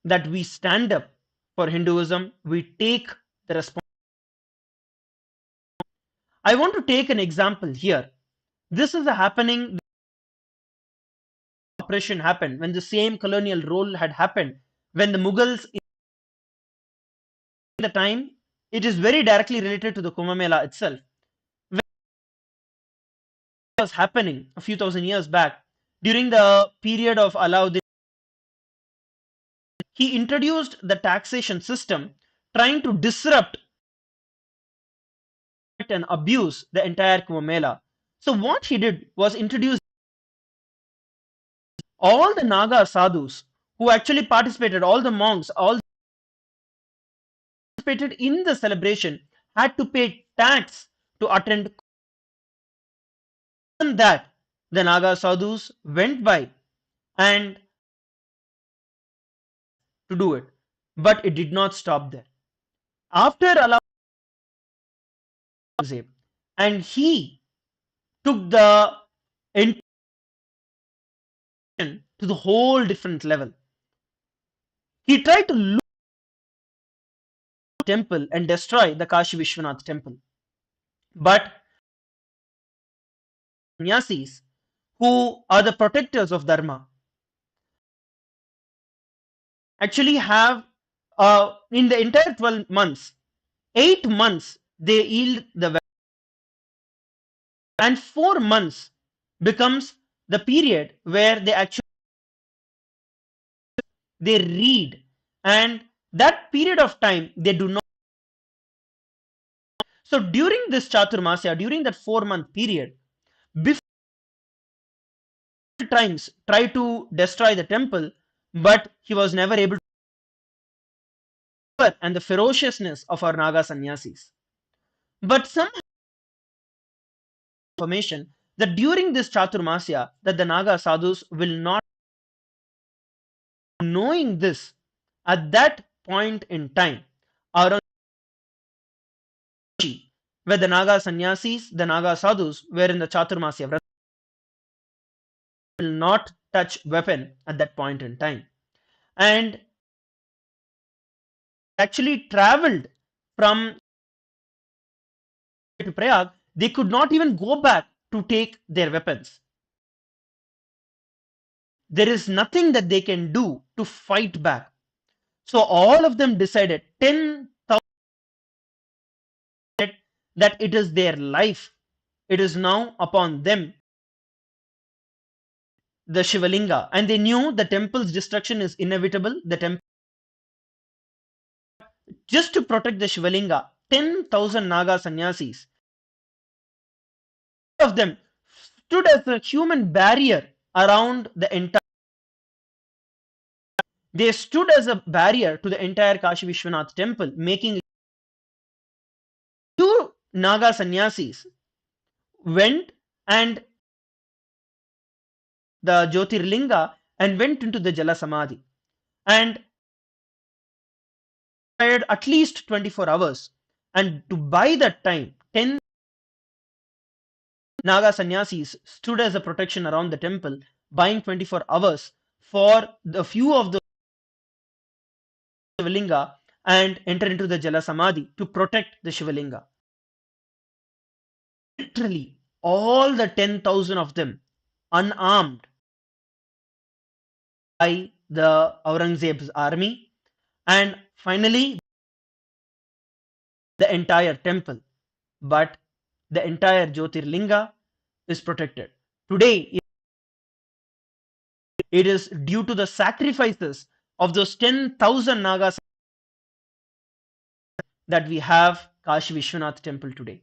That we stand up for Hinduism, we take the responsibility. I want to take an example here. This is a happening, oppression happened when the same colonial role had happened, when the Mughals in the time, it is very directly related to the Kumbh Mela itself. When it was happening a few thousand years back, during the period of Alauddin, he introduced the taxation system, trying to disrupt and abuse the entire Kumbh Mela. So what he did was introduce all the Naga sadhus who actually participated, all the monks, all participated in the celebration, had to pay tax to attend. that, the Naga sadhus went by and to do it, but it did not stop there. After allowing and he took the intention to the whole different level. He tried to loot the temple and destroy the Kashi Vishwanath temple, but sannyasis, who are the protectors of dharma, actually have in the entire 12 months, 8 months they yield the weapon, and 4 months becomes the period where they actually they read, and that period of time they do not. So during this Chaturmasya, during that 4-month period, before times tried to destroy the temple, but he was never able to, and the ferociousness of our Naga sannyasis. But some information that during this Chaturmasya that the Naga sadhus will not, knowing this at that point in time, around where the Naga sannyasis, the Naga sadhus were in the Chaturmasya Vrata, will not touch weapon at that point in time, and actually traveled from to Prayag. They could not even go back to take their weapons. There is nothing that they can do to fight back. So all of them decided 10,000 that it is their life. It is now upon them, the Shivalinga, and they knew the temple's destruction is inevitable. The temple, just to protect the Shivalinga, 10,000 Naga sannyasis, of them stood as a human barrier around the entire. They stood as a barrier to the entire Kashi Vishwanath temple, making two Naga sannyasis went and the Jyotirlinga and went into the Jala Samadhi, and required at least 24 hours, and to buy that time 10 Naga sannyasis stood as a protection around the temple, buying 24 hours for the few of the Shivalinga and enter into the Jala Samadhi to protect the Shivalinga. Literally, all the 10,000 of them, unarmed, by the Aurangzeb's army, and finally the entire temple. But the entire Jyotirlinga is protected. Today, it is due to the sacrifices of those 10,000 Nagas that we have Kashi Vishwanath temple today.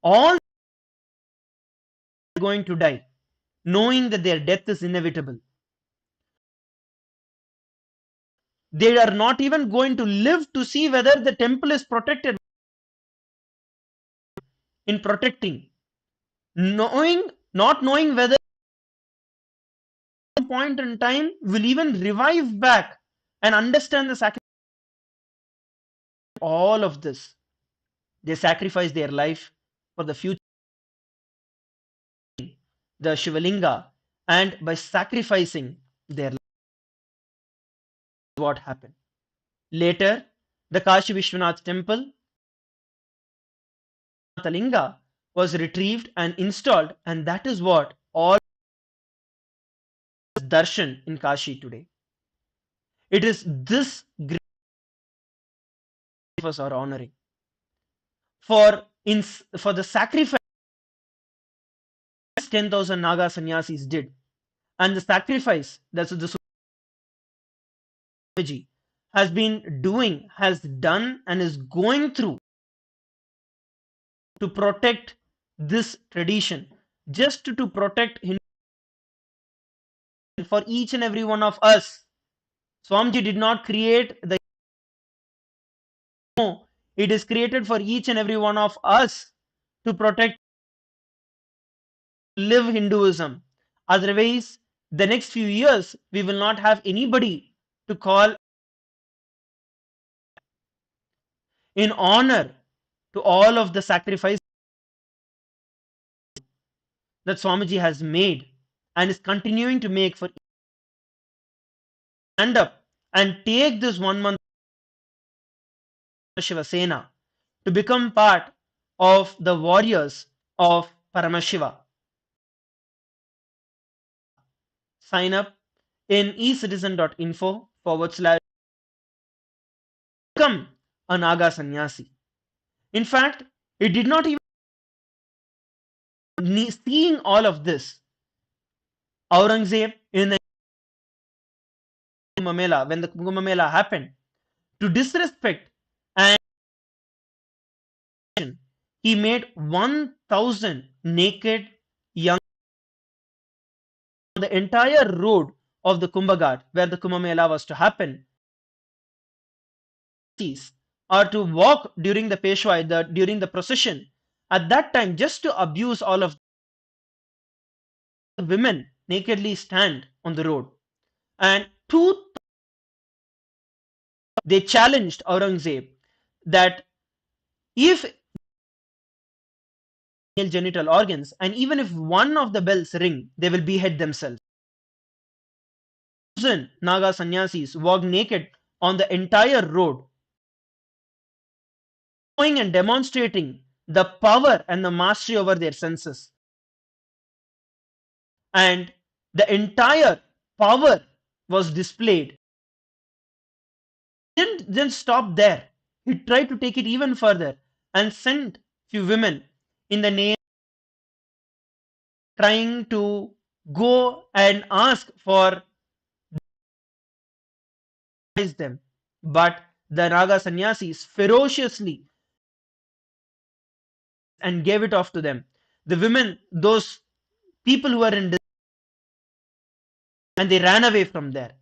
All are going to die, knowing that their death is inevitable. They are not even going to live to see whether the temple is protected. In protecting, not knowing whether at some point in time will even revive back and understand the sacrifice. All of this, they sacrifice their life for the future, the Shivalinga, and by sacrificing their life, what happened later, the Kashi Vishwanath temple Linga was retrieved and installed, and that is what all darshan in Kashi today. It is this great us are honoring for the sacrifice 10,000 Naga sannyasis did, and the sacrifice that the Swamiji has been doing, has done, and is going through to protect this tradition, just to protect Hindu for each and every one of us. Swamiji did not create the, no, it is created for each and every one of us to protect live Hinduism. Otherwise, the next few years, we will not have anybody to call in honor to all of the sacrifice that Swamiji has made and is continuing to make for stand up and take this 1 month Shiva Sena to become part of the warriors of Paramashiva. Sign up in ecitizen.info/become a Naga sannyasi. In fact, it did not even seeing all of this. Aurangzeb in the Kumbh Mela, when the Kumbh Mela happened, to disrespect and he made 1,000 naked young on the entire road of the Kumbh Ghat where the Kumbh Mela was to happen, or to walk during the Peshwai, during the procession. At that time, just to abuse all of the women nakedly stand on the road. And they challenged Aurangzeb that if genital organs and even if one of the bells ring, they will behead themselves. Naga sannyasis walked naked on the entire road, showing and demonstrating the power and the mastery over their senses. And the entire power was displayed. He didn't stop there. He tried to take it even further and sent few women in the name trying to go and ask for them. But the Naga sannyasis ferociously and gave it off to them. The women, those people who were in and they ran away from there.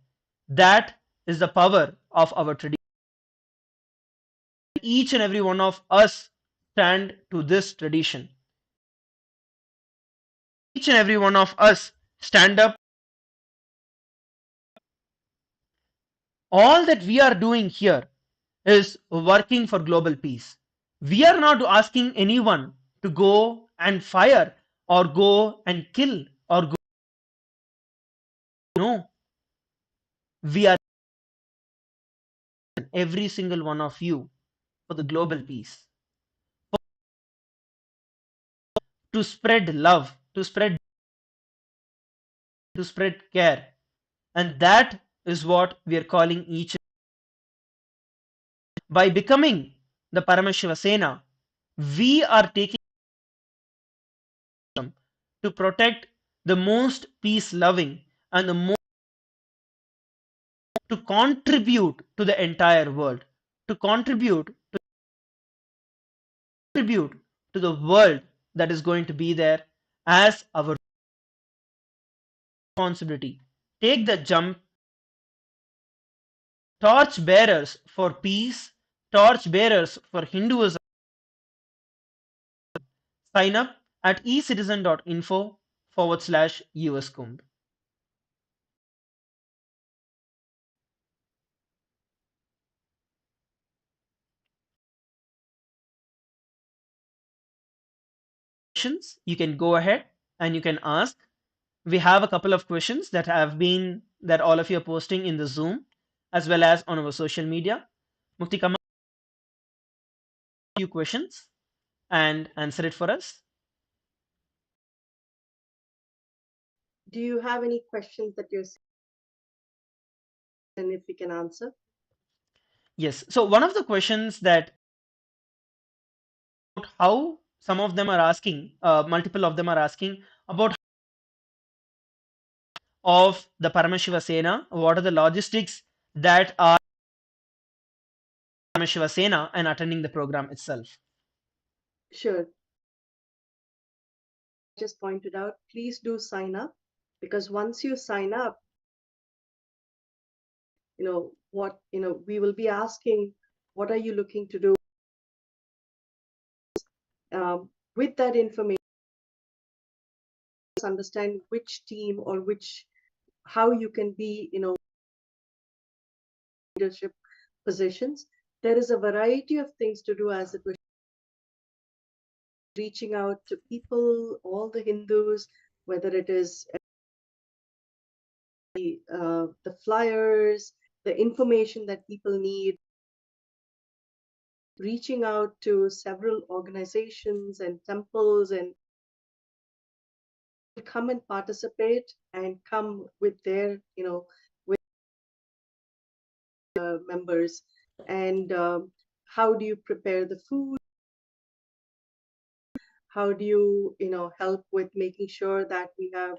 That is the power of our tradition. Each and every one of us stand to this tradition. Each and every one of us stand up. All that we are doing here is working for global peace. We are not asking anyone to go and fire or go and kill or go. No, we are every single one of you for the global peace, to spread love, to spread care, and that is what we are calling each. By becoming the Paramashiva Sena, we are taking to protect the most peace-loving and the most to contribute to the entire world, to contribute to the world that is going to be there as our responsibility. Take the jump, torch bearers for peace, torch bearers for Hinduism. Sign up at ecitizen.info/US Kumbh. Questions, you can go ahead and you can ask. We have a couple of questions that all of you are posting in the Zoom as well as on our social media. Mukti, come up with a few questions and answer it for us. Do you have any questions that you're and if we can answer? Yes. So one of the questions that how some of them are asking, multiple of them are asking about of the Paramashiva Sena. What are the logistics that are Paramashiva Sena and attending the program itself? Sure. Just pointed out, please do sign up, because once you sign up, we will be asking, what are you looking to do? With that information, us understand which team or how you can be, leadership positions. There is a variety of things to do, as it was reaching out to people, all the Hindus, whether it is the flyers, the information that people need, reaching out to several organizations and temples, and come and participate and come with their, with members. And how do you prepare the food? How do you, help with making sure that we have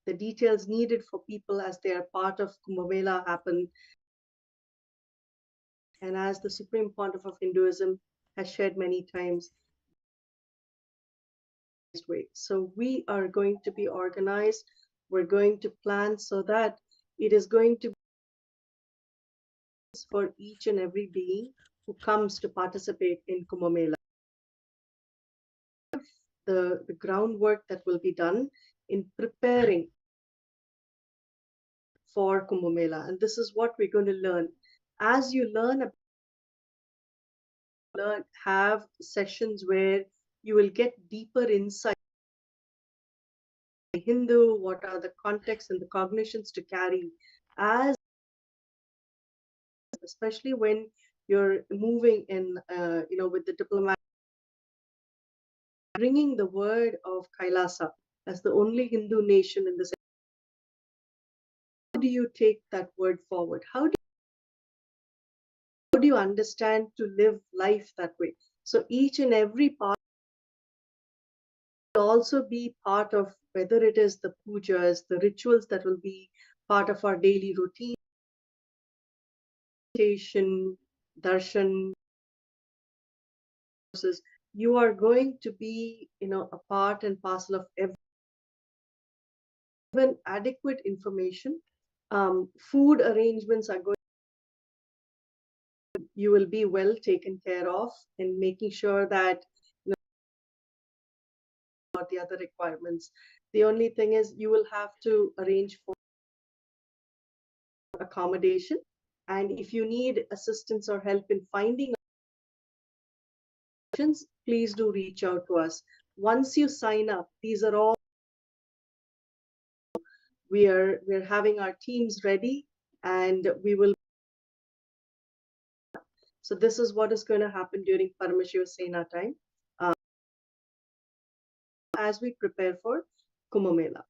the details needed for people as they are part of Kumbh Mela happen? And as the Supreme Pontiff of Hinduism has shared many times, way. So we are going to be organized. We're going to plan so that it is going to be for each and every being who comes to participate in Kumbh Mela. The groundwork that will be done in preparing for Kumbh Mela. And this is what we're going to learn. As you have sessions where you will get deeper insight. Hindu, what are the contexts and the cognitions to carry, as especially when you're moving in, with the diplomat, bringing the word of Kailasa as the only Hindu nation in this. How do you take that word forward? How do you understand to live life that way? So each and every part will also be part of, whether it is the pujas, the rituals that will be part of our daily routine, meditation, darshan. You are going to be, a part and parcel of even adequate information. Food arrangements are going. You will be well taken care of in making sure that not the other requirements. The only thing is you will have to arrange for accommodation, and if you need assistance or help in finding options, please do reach out to us. Once you sign up, these are all we're having our teams ready, and we will. So this is what is going to happen during Paramashiva Sena time, as we prepare for Kumbh Mela.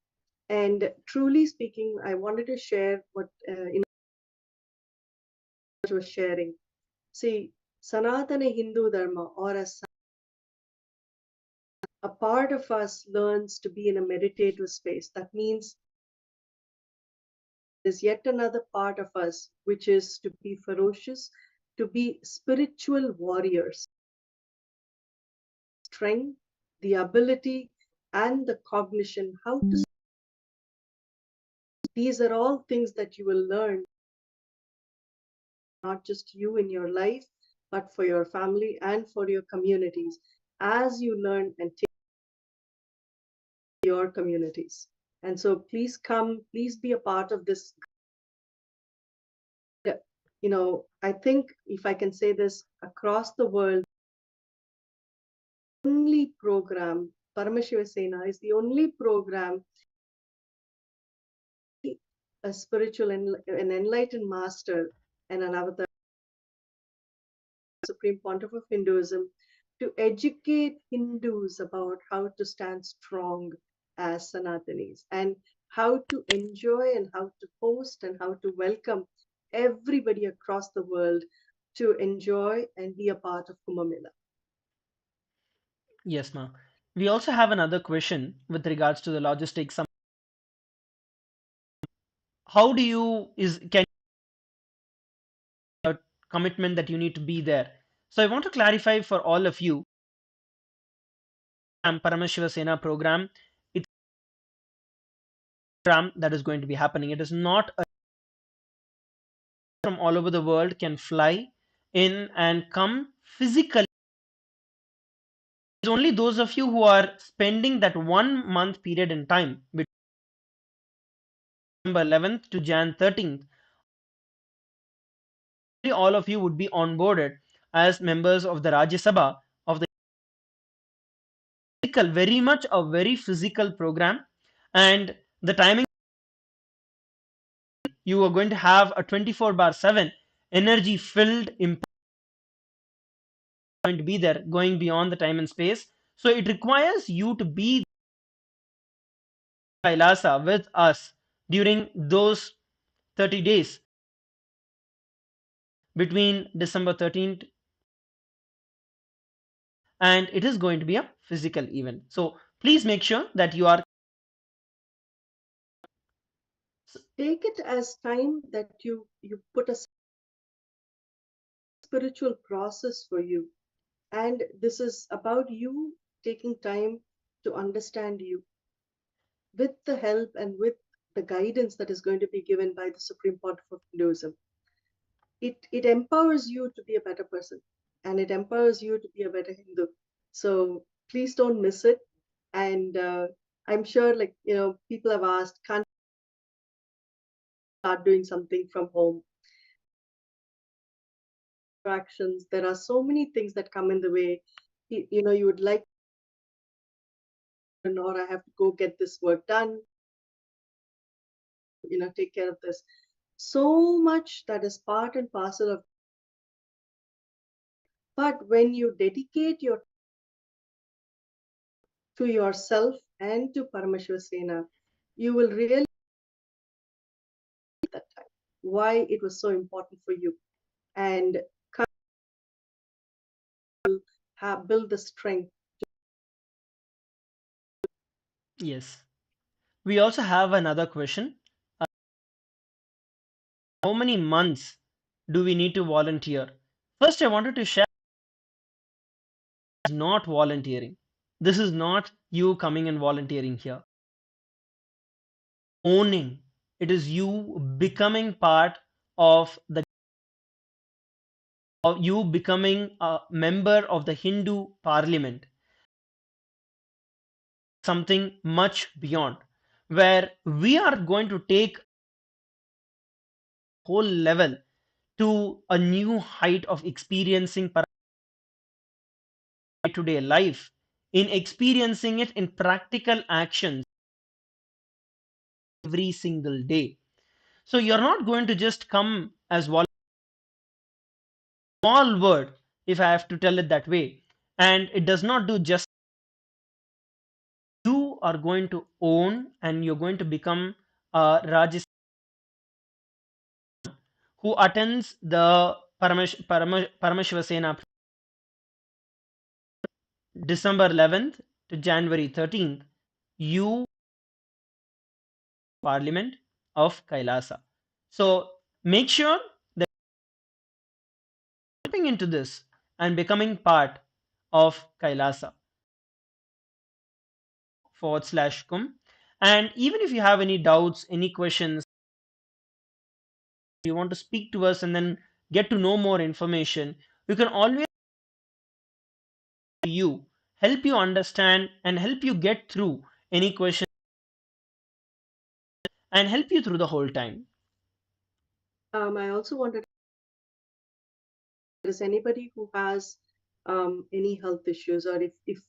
And truly speaking, I wanted to share what was sharing. See, Sanatana Hindu Dharma, or a part of us learns to be in a meditative space. That means there's yet another part of us which is to be ferocious, to be spiritual warriors. Strength, the ability, and the cognition, how to. These are all things that you will learn, not just you in your life, but for your family and for your communities, as you learn and take your communities. And so please come, please be a part of this. I think, if I can say this, across the world, only program, Paramashiva Sena is the only program, a spiritual and an enlightened master and an avatar, Supreme Pontiff of Hinduism, to educate Hindus about how to stand strong as Sanatanis, and how to enjoy and how to host and how to welcome everybody across the world to enjoy and be a part of Kumbh Mela. Yes, ma'am. We also have another question with regards to the logistics. How do you can a commitment that you need to be there? So I want to clarify for all of you. Paramashiva Sena program, it's a program that is going to be happening. It is not a from all over the world can fly in and come physically It's only those of you who are spending that 1 month period in time between December 11th to Jan 13th. All of you would be onboarded as members of the Rajya Sabha of the physical, very much a very physical program, and the timing you are going to have a 24/7 energy filled impact going to be there, going beyond the time and space. So it requires you to be Kailasa with us during those 30 days between December 13th, and it is going to be a physical event. So please make sure that you are Take it as time that you put a spiritual process for you, and this is about you taking time to understand you with the help and with the guidance that is going to be given by the Supreme Pontiff of Hinduism. It empowers you to be a better person, and it empowers you to be a better Hindu. So please don't miss it. And I'm sure, like, people have asked, can't start doing something from home? Distractions. There are so many things that come in the way. You would like, or I have to go get this work done. Take care of this. So much that is part and parcel of. But when you dedicate to yourself and to Parameshwar, you will really that time why it was so important for you, and build the strength. yes. We also have another question. How many months do we need to volunteer? First, I wanted to share is not volunteering. This is not you coming and volunteering here. Owning. It is you becoming part of you becoming a member of the Hindu parliament. Something much beyond, where we are going to take whole level to a new height of experiencing day-to-day life, in experiencing it in practical actions every single day. So you're not going to just come as one small word, if I have to tell it that way, and it does not do just. You are going to own and you're going to become a Rajya who attends the Parameshwar Sena December 11th to January 13th. You Parliament of Kailasa. So make sure that jumping into this and becoming part of Kailasa /kum. And even if you have any doubts, any questions, you want to speak to us and then get to know more information, you can always you help you understand and help you get through any question and help you through the whole time. I also wanted, is anybody who has any health issues, or if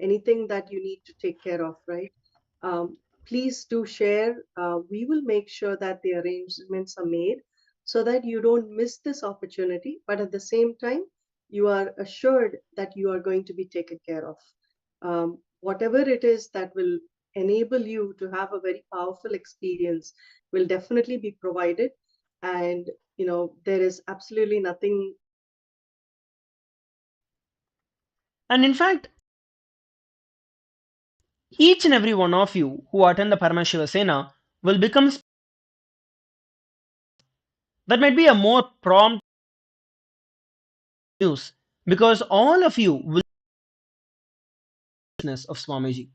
anything that you need to take care of, right? Please do share. We will make sure that the arrangements are made so that you don't miss this opportunity, but at the same time, you are assured that you are going to be taken care of. Whatever it is that will enable you to have a very powerful experience will definitely be provided. And, there is absolutely nothing. And in fact, each and every one of you who attend the Parameshwar Sena will become that might be a more prompt news, because all of you will business of Swamiji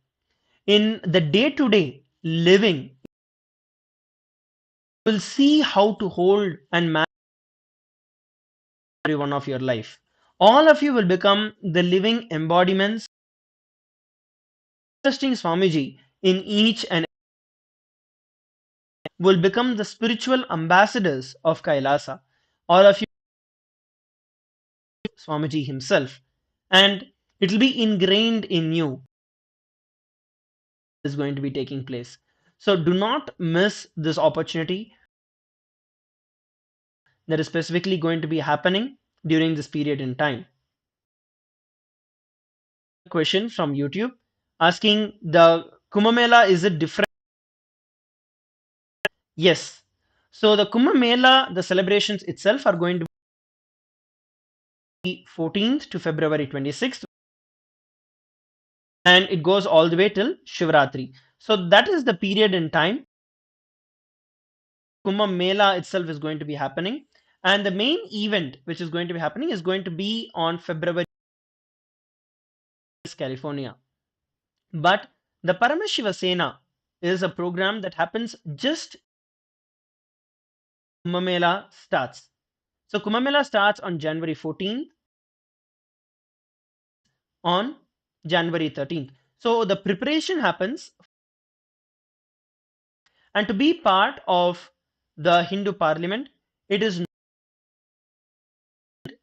in the day-to-day living will see how to hold and manage every one of your life. All of you will become the living embodiments, trusting Swamiji in each and will become the spiritual ambassadors of Kailasa. All of you, Swamiji himself, and it will be ingrained in you is going to be taking place. So do not miss this opportunity that is specifically going to be happening during this period in time. Question from YouTube asking the Kumbh Mela, is it different? Yes. So the Kumbh Mela, the celebrations itself are going to be 14th to February 26th, and it goes all the way till Shivratri. So that is the period in time Kumbh Mela itself is going to be happening, and the main event which is going to be happening is going to be on February, California. But the Paramashiva Sena is a program that happens just Kumbh Mela starts. So Kumbh Mela starts on January 14th, on January 13th. So the preparation happens, and to be part of the Hindu Parliament, it is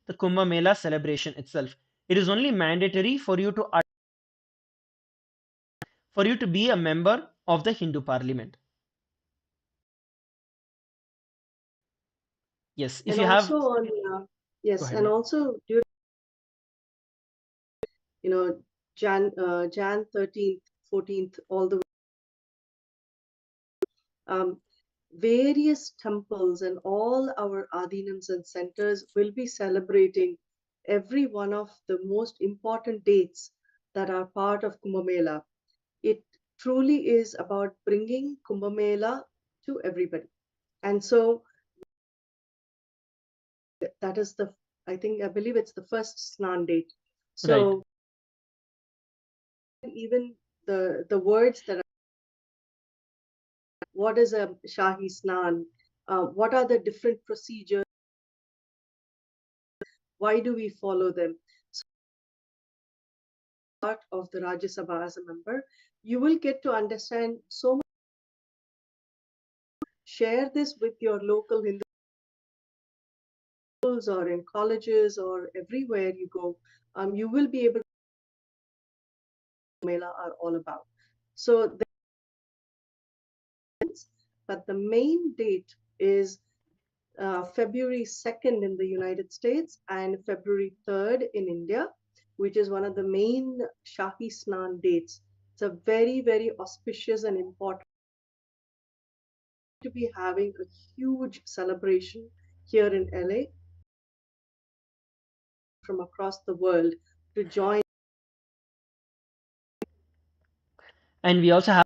the Kumbh Mela celebration itself. It is only mandatory for you to be a member of the Hindu Parliament. Yes, if And you have, also on go yes, ahead, and ma'am. also during Jan 13th, 14th, all the way, um, various temples and all our adinams and centers will be celebrating every one of the most important dates that are part of Kumbh Mela. It truly is about bringing Kumbh Mela to everybody. And so that is I believe it's the first Snan date. Right. So even the words that are, what is a Shahi Snan? What are the different procedures? Why do we follow them? So part of the Rajya Sabha as a member, you will get to understand so much. Share this with your local Hindu schools or in colleges or everywhere you go. You will be able to Mela are all about. So, but the main date is February 2nd in the United States and February 3rd in India, which is one of the main Shahi Snan dates. It's a very, very auspicious and important to be having a huge celebration here in LA from across the world to join. And we also have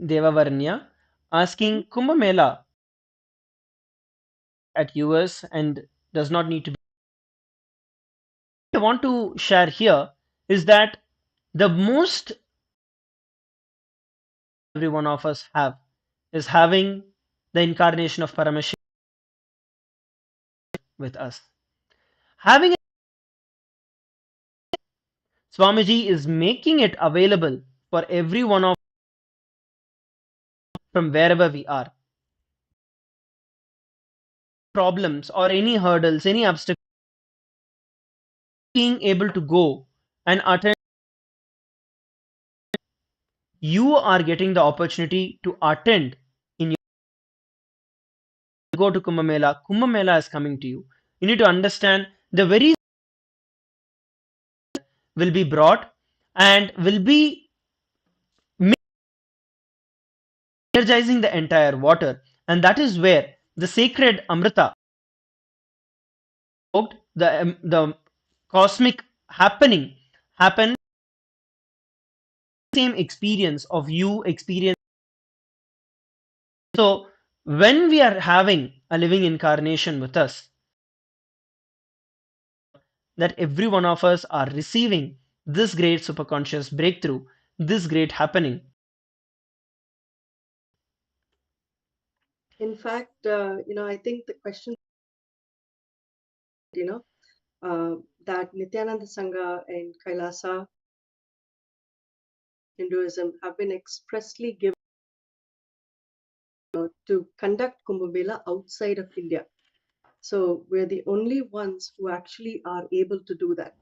Devavarnya asking Kumbh Mela at US and does not need to be. What I want to share here is that the most every one of us have is having the incarnation of Paramashiva with us. Having Swamiji is making it available for every one of from wherever we are. Problems or any hurdles, any obstacles, being able to go and attend, you are getting the opportunity to attend in your go to Kumbh Mela. Kumbh Mela is coming to you. You need to understand the very will be brought and will be energizing the entire water, and that is where the sacred Amrita, the cosmic happening happen. Same experience of you experience. So when we are having a living incarnation with us, that every one of us are receiving this great superconscious breakthrough, this great happening. In fact, I think the question that Nityananda Sangha and Kailasa Hinduism have been expressly given to conduct Kumbh Mela outside of India. So we're the only ones who actually are able to do that,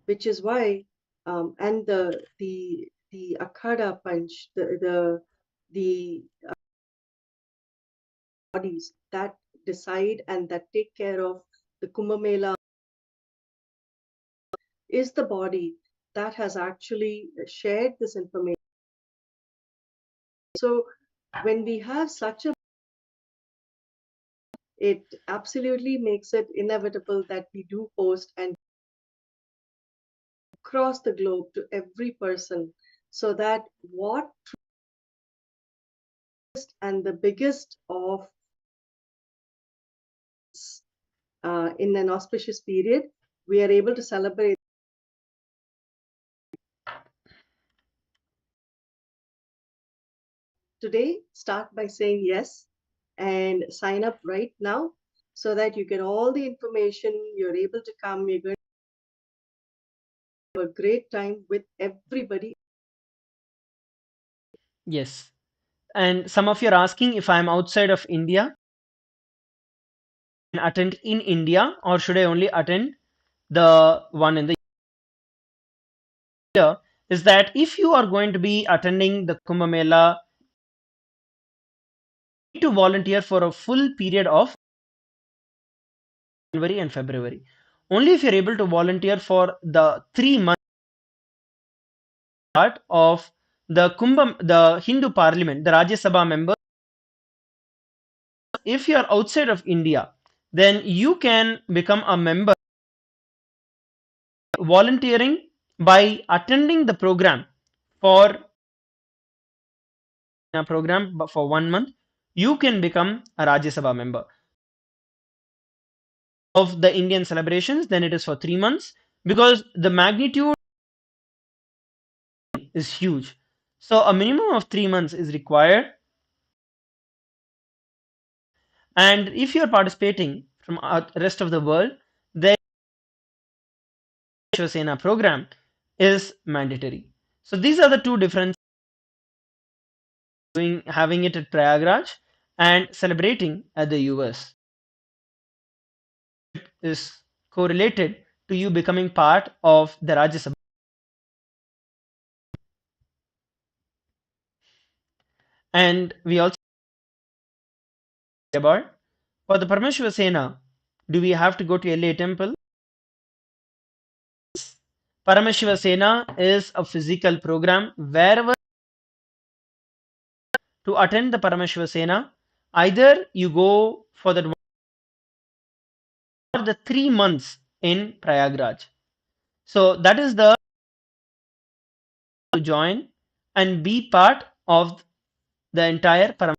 which is why, and the Akhada Panch, the bodies that decide and that take care of the Kumbh Mela is the body that has actually shared this information. So when we have such a, it absolutely makes it inevitable that we do post and across the globe to every person, so that what and the biggest of in an auspicious period, we are able to celebrate. Today, start by saying yes and sign up right now so that you get all the information. You're able to come. You're going to have a great time with everybody. Yes. And some of you are asking if I'm outside of India and attend in India, or should I only attend the one in the year? Is that if you are going to be attending the Kumbh Mela, you need to volunteer for a full period of January and February. Only if you're able to volunteer for the 3 month part of the Hindu Parliament, the Rajya Sabha members. If you are outside of India, then you can become a member volunteering by attending the program for a program for 1 month. You can become a Rajya Sabha member of the Indian celebrations. Then it is for 3 months, because the magnitude is huge. So a minimum of 3 months is required. And if you are participating from the rest of the world, then Shiva Sena program is mandatory. So these are the two differences, having it at Prayagraj and celebrating at the US. It is correlated to you becoming part of the Rajya Sabha. And we also about for the Parameshwara Sena, do we have to go to LA temple? Parameshwara Sena is a physical program. Wherever to attend the Parameshwara Sena, either you go for that or the 3 months in Prayagraj. So that is the to join and be part of the entire Parameshwara.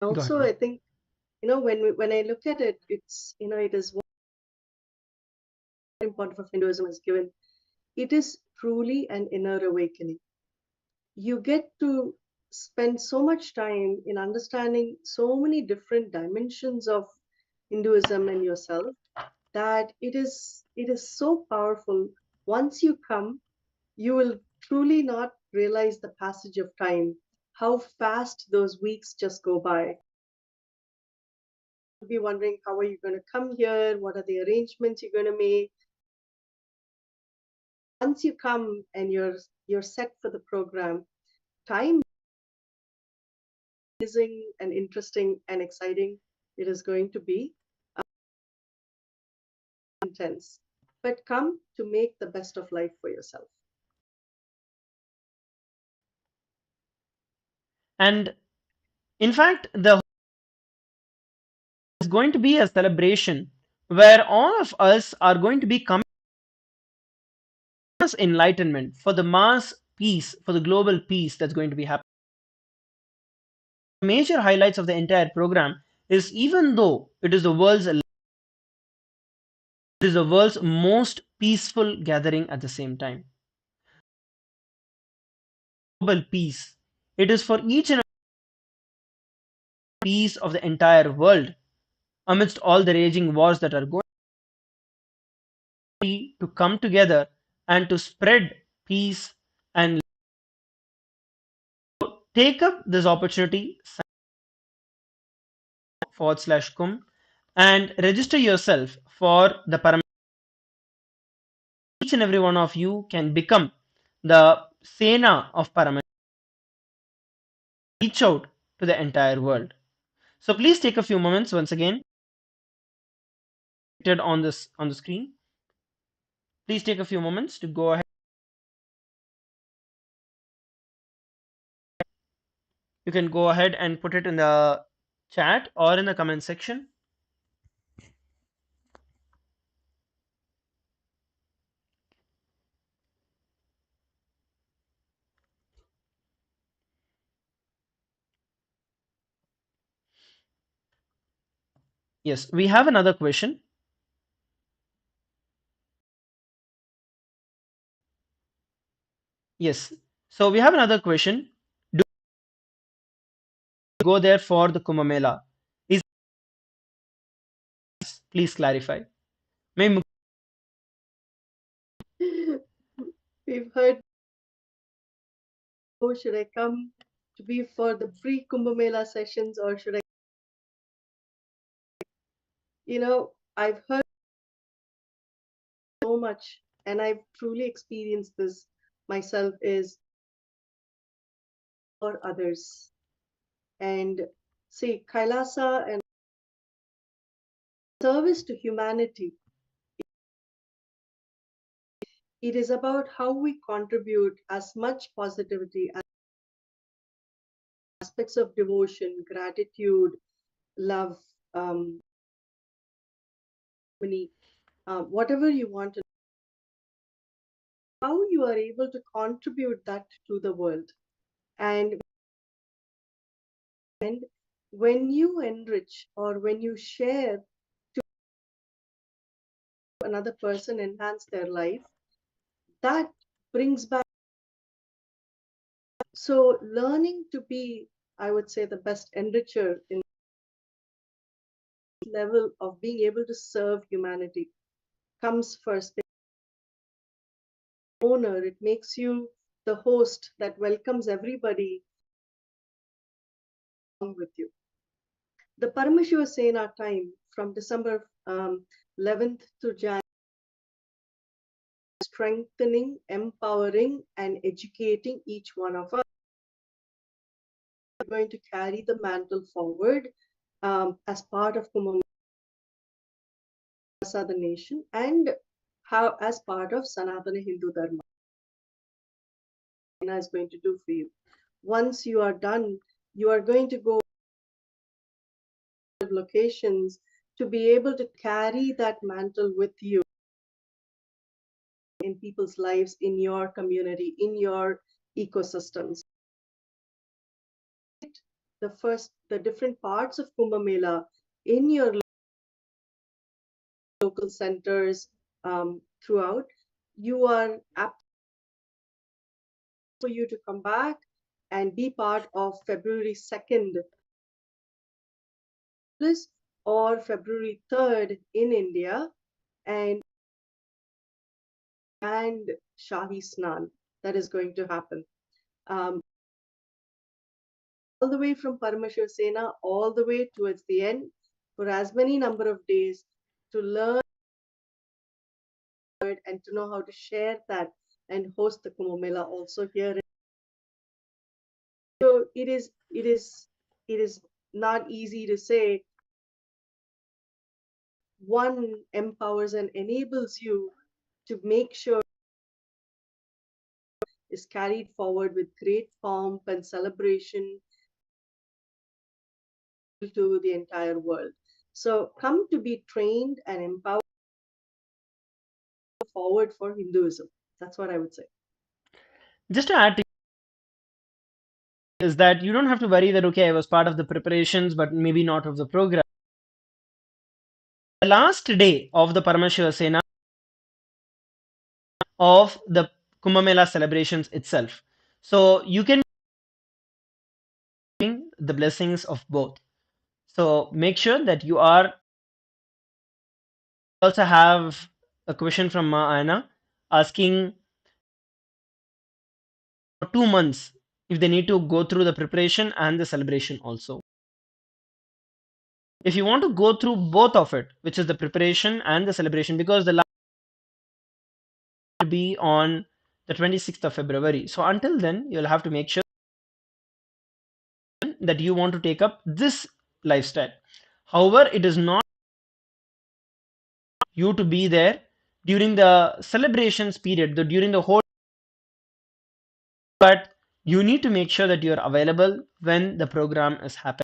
Also, I think, when I look at it, it's, it is what important of Hinduism is given. It is truly an inner awakening. You get to spend so much time in understanding so many different dimensions of Hinduism and yourself, that it is so powerful. Once you come, you will truly not realize the passage of time, how fast those weeks just go by. You'll be wondering, how are you going to come here? What are the arrangements you're going to make? Once you come and you're set for the program, time is amazing and interesting and exciting. It is going to be intense. But come to make the best of life for yourself. And in fact, the is going to be a celebration where all of us are going to be coming mass enlightenment, for the mass peace, for the global peace that's going to be happening. Major highlights of the entire program is, even though it is the world's most peaceful gathering at the same time. Global peace It is for each and peace of the entire world amidst all the raging wars that are going to come together and to spread peace and take up this opportunity /kum and register yourself for the Param. Each and every one of you can become the Sena of Param. Reach out to the entire world. So please take a few moments once again on the screen. Please take a few moments to go ahead. You can go ahead and put it in the chat or in the comment section. Yes, we have another question. Yes, so we have another question. Do you go there for the Kumbh Mela? Is please clarify. May We've heard, oh, should I come to be for the pre-Kumbh Mela sessions, or should I? I've heard so much, and I've truly experienced this myself, is for others. And see, Kailasa and service to humanity, it is about how we contribute as much positivity as aspects of devotion, gratitude, love, whatever you want to, how you are able to contribute that to the world. And when you enrich or when you share to another person, enhance their life, that brings back. So learning to be, I would say, the best enricher in level of being able to serve humanity comes first. Owner, it makes you the host that welcomes everybody along with you. The Paramashiva Sena time from December 11th to January, strengthening, empowering, and educating each one of us. We're going to carry the mantle forward as part of Kumbh Mela, the nation, and how as part of Sanatana Hindu Dharma is going to do for you. Once you are done, you are going to go to locations to be able to carry that mantle with you in people's lives, in your community, in your ecosystems. The different parts of Kumbh Mela in your local centers throughout, you are apt for you to come back and be part of February 2nd or February 3rd in India, and Shahi Snan that is going to happen. All the way from Paramashiva Sena all the way towards the end for as many number of days to learn and to know how to share that and host the Kumbh Mela also here. So it is not easy to say. One empowers and enables you to make sure is carried forward with great pomp and celebration to the entire world. So come to be trained and empowered forward for Hinduism. That's what I would say. just to add to is that you don't have to worry that okay, I was part of the preparations but maybe not of the program. The last day of the Paramashiva Sena of the Kumbh Mela celebrations itself. So you can the blessings of both. So make sure that you are. Also have a question from Ma Anna asking for 2 months if they need to go through the preparation and the celebration also. If you want to go through both of it, which is the preparation and the celebration, because the last will be on the 26th of February. So until then, you'll have to make sure that you want to take up this lifestyle. However, it is not you to be there during the celebrations period, during the whole, but you need to make sure that you're available when the program is happening,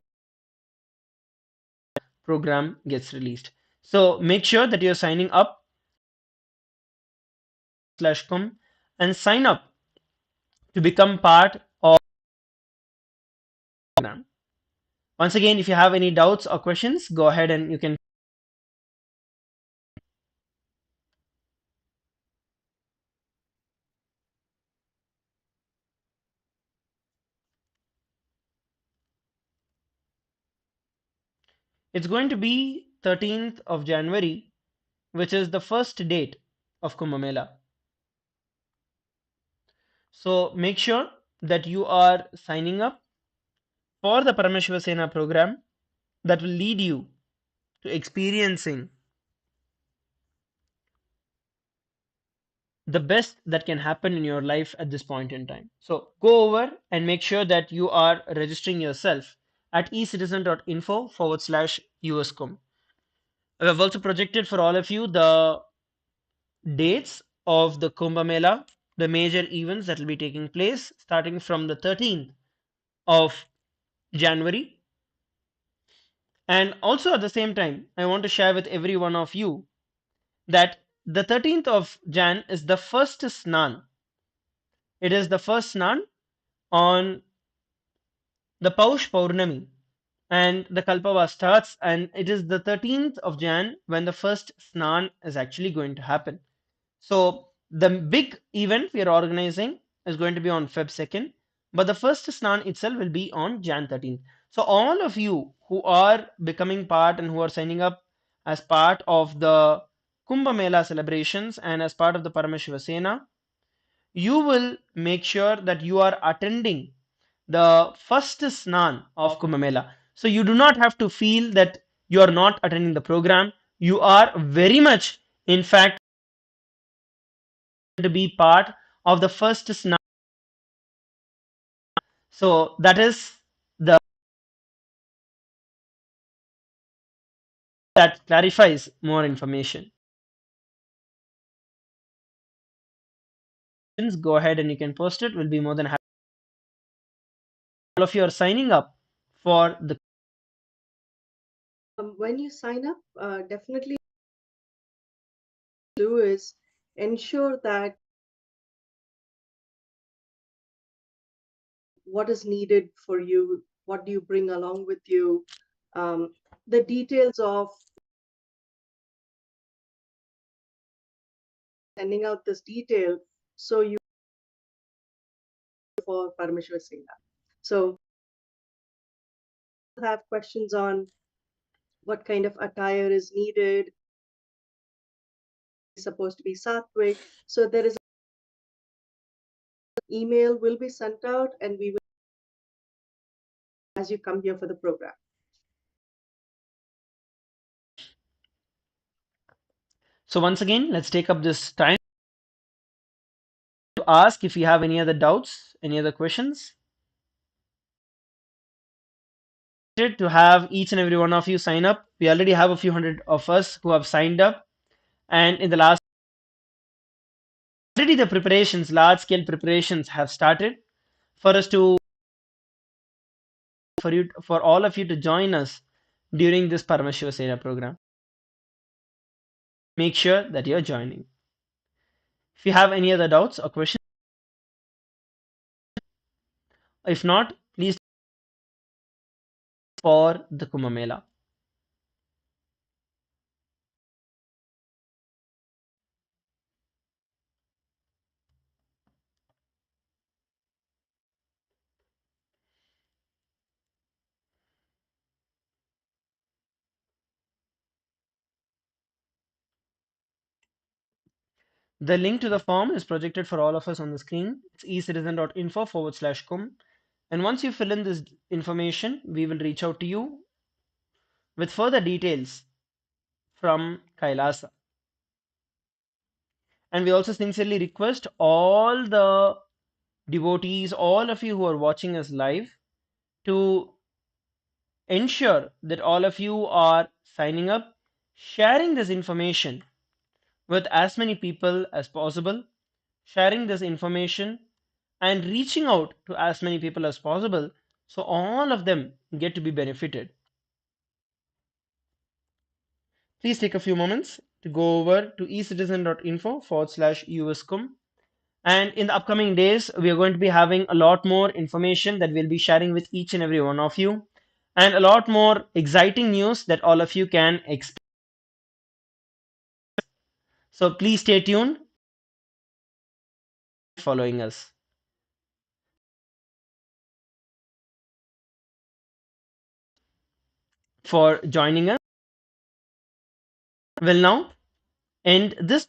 program gets released. So make sure that you're signing up /com and sign up to become part of the program. Once again, if you have any doubts or questions, go ahead and you can. It's going to be 13th of January, which is the first date of Kumbh Mela. So make sure that you are signing up for the Parameshwar Sena program that will lead you to experiencing the best that can happen in your life at this point in time. So go over and make sure that you are registering yourself at ecitizen.info/USCOM. We have also projected for all of you the dates of the Kumbh Mela, the major events that will be taking place starting from the 13th of January. And also at the same time, I want to share with every one of you that the 13th of Jan is the first Snan. It is the first Snan on the Paush Paurnami, and the Kalpava starts, and it is the 13th of Jan when the first Snan is actually going to happen. So the big event we are organizing is going to be on Feb 2nd, but the first Snan itself will be on Jan 13th. So all of you who are becoming part and who are signing up as part of the Kumbh Mela celebrations and as part of the Parameshwar Sena, you will make sure that you are attending the first Snan of Kumbh Mela. So you do not have to feel that you are not attending the program. You are very much, in fact, to be part of the first Snan. So that is the that clarifies more information. Go ahead and you can post it. We'll be more than happy. All of you are signing up for the. When you sign up, definitely do is ensure that what is needed for you, what do you bring along with you, the details of sending out this detail so you for Parameshwar Singha. So have questions on what kind of attire is needed, it's supposed to be Sattvic. So there is an email will be sent out and we will as you come here for the program. So once again, let's take up this time to ask if you have any other doubts, any other questions. To have each and every one of you sign up. We already have a few hundred of us who have signed up, and in the last already the preparations, large scale preparations have started for us to for all of you to join us during this Parameshwar Sena program. Make sure that you're joining. If you have any other doubts or questions, if not, please for the Kumbh Mela. The link to the form is projected for all of us on the screen. It's ecitizen.info/cum. And once you fill in this information, we will reach out to you with further details from Kailasa. And we also sincerely request all the devotees, all of you who are watching us live, to ensure that all of you are signing up, sharing this information with as many people as possible, sharing this information and reaching out to as many people as possible so all of them get to be benefited. Please take a few moments to go over to ecitizen.info/uscum. And in the upcoming days, we are going to be having a lot more information that we'll be sharing with each and every one of you, and a lot more exciting news that all of you can expect. So please stay tuned, following us. For joining us. Will now end this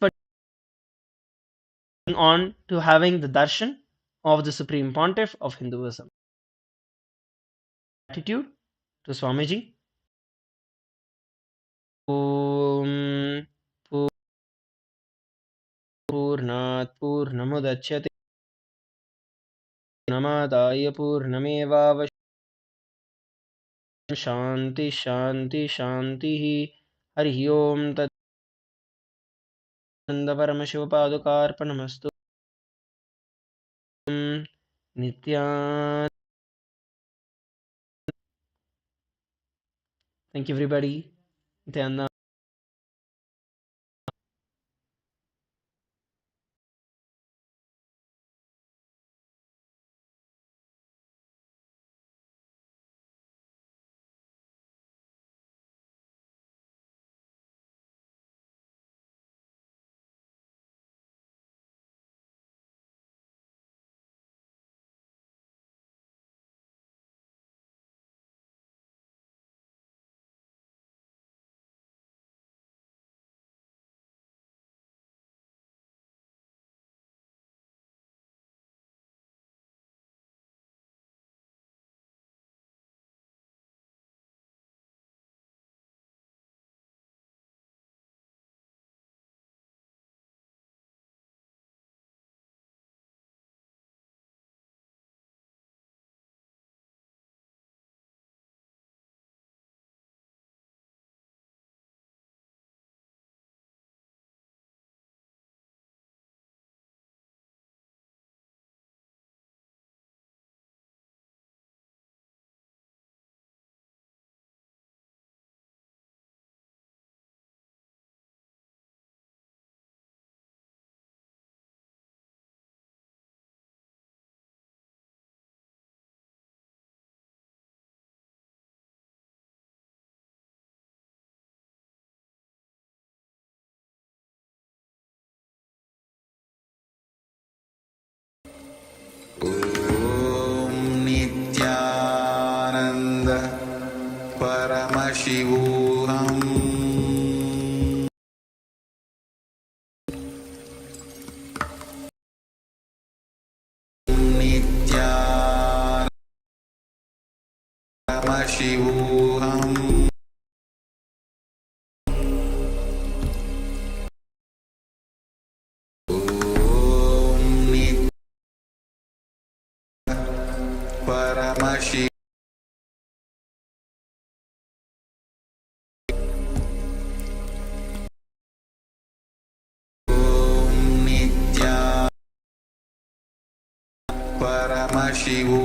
on to having the darshan of the Supreme Pontiff of Hinduism. Gratitude to Swamiji. Om Purnat Purnamudachyate Namadaya Purnamevavashyate Shanti Shanti Shanti Hari Om Tat Paramashivapadukarpanamastu Nityan. Thank you, everybody. Nityananda. Nityanand परमशिवोऽहम् नित्यानन्द परमशिवोऽहम् परमशिव नित्या परमशिवो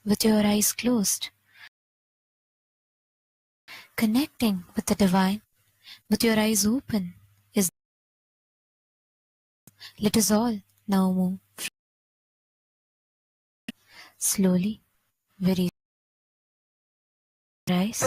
with your eyes closed, connecting with the divine, with your eyes open, is let us all now move slowly, very rise.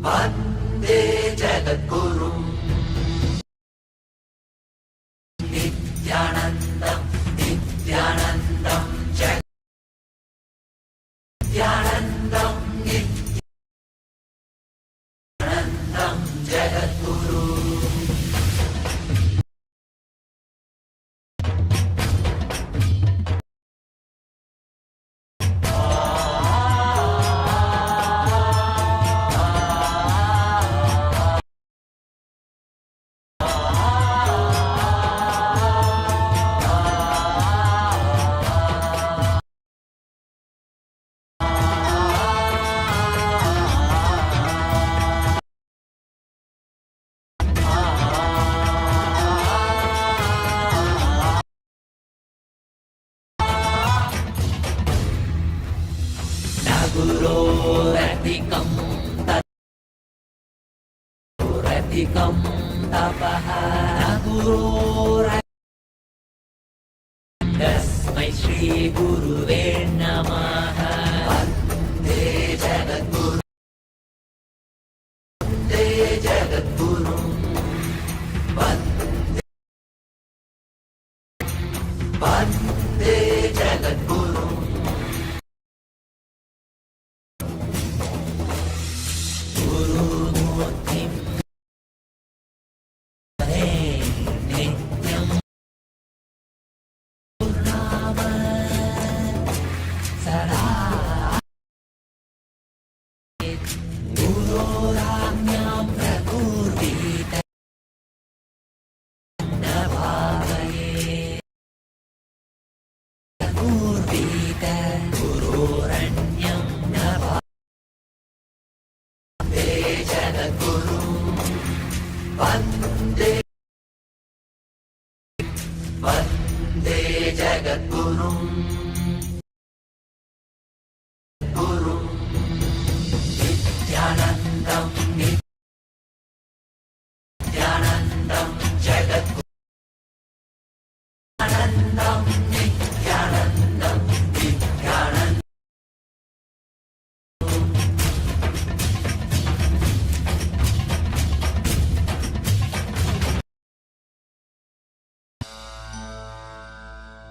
Vande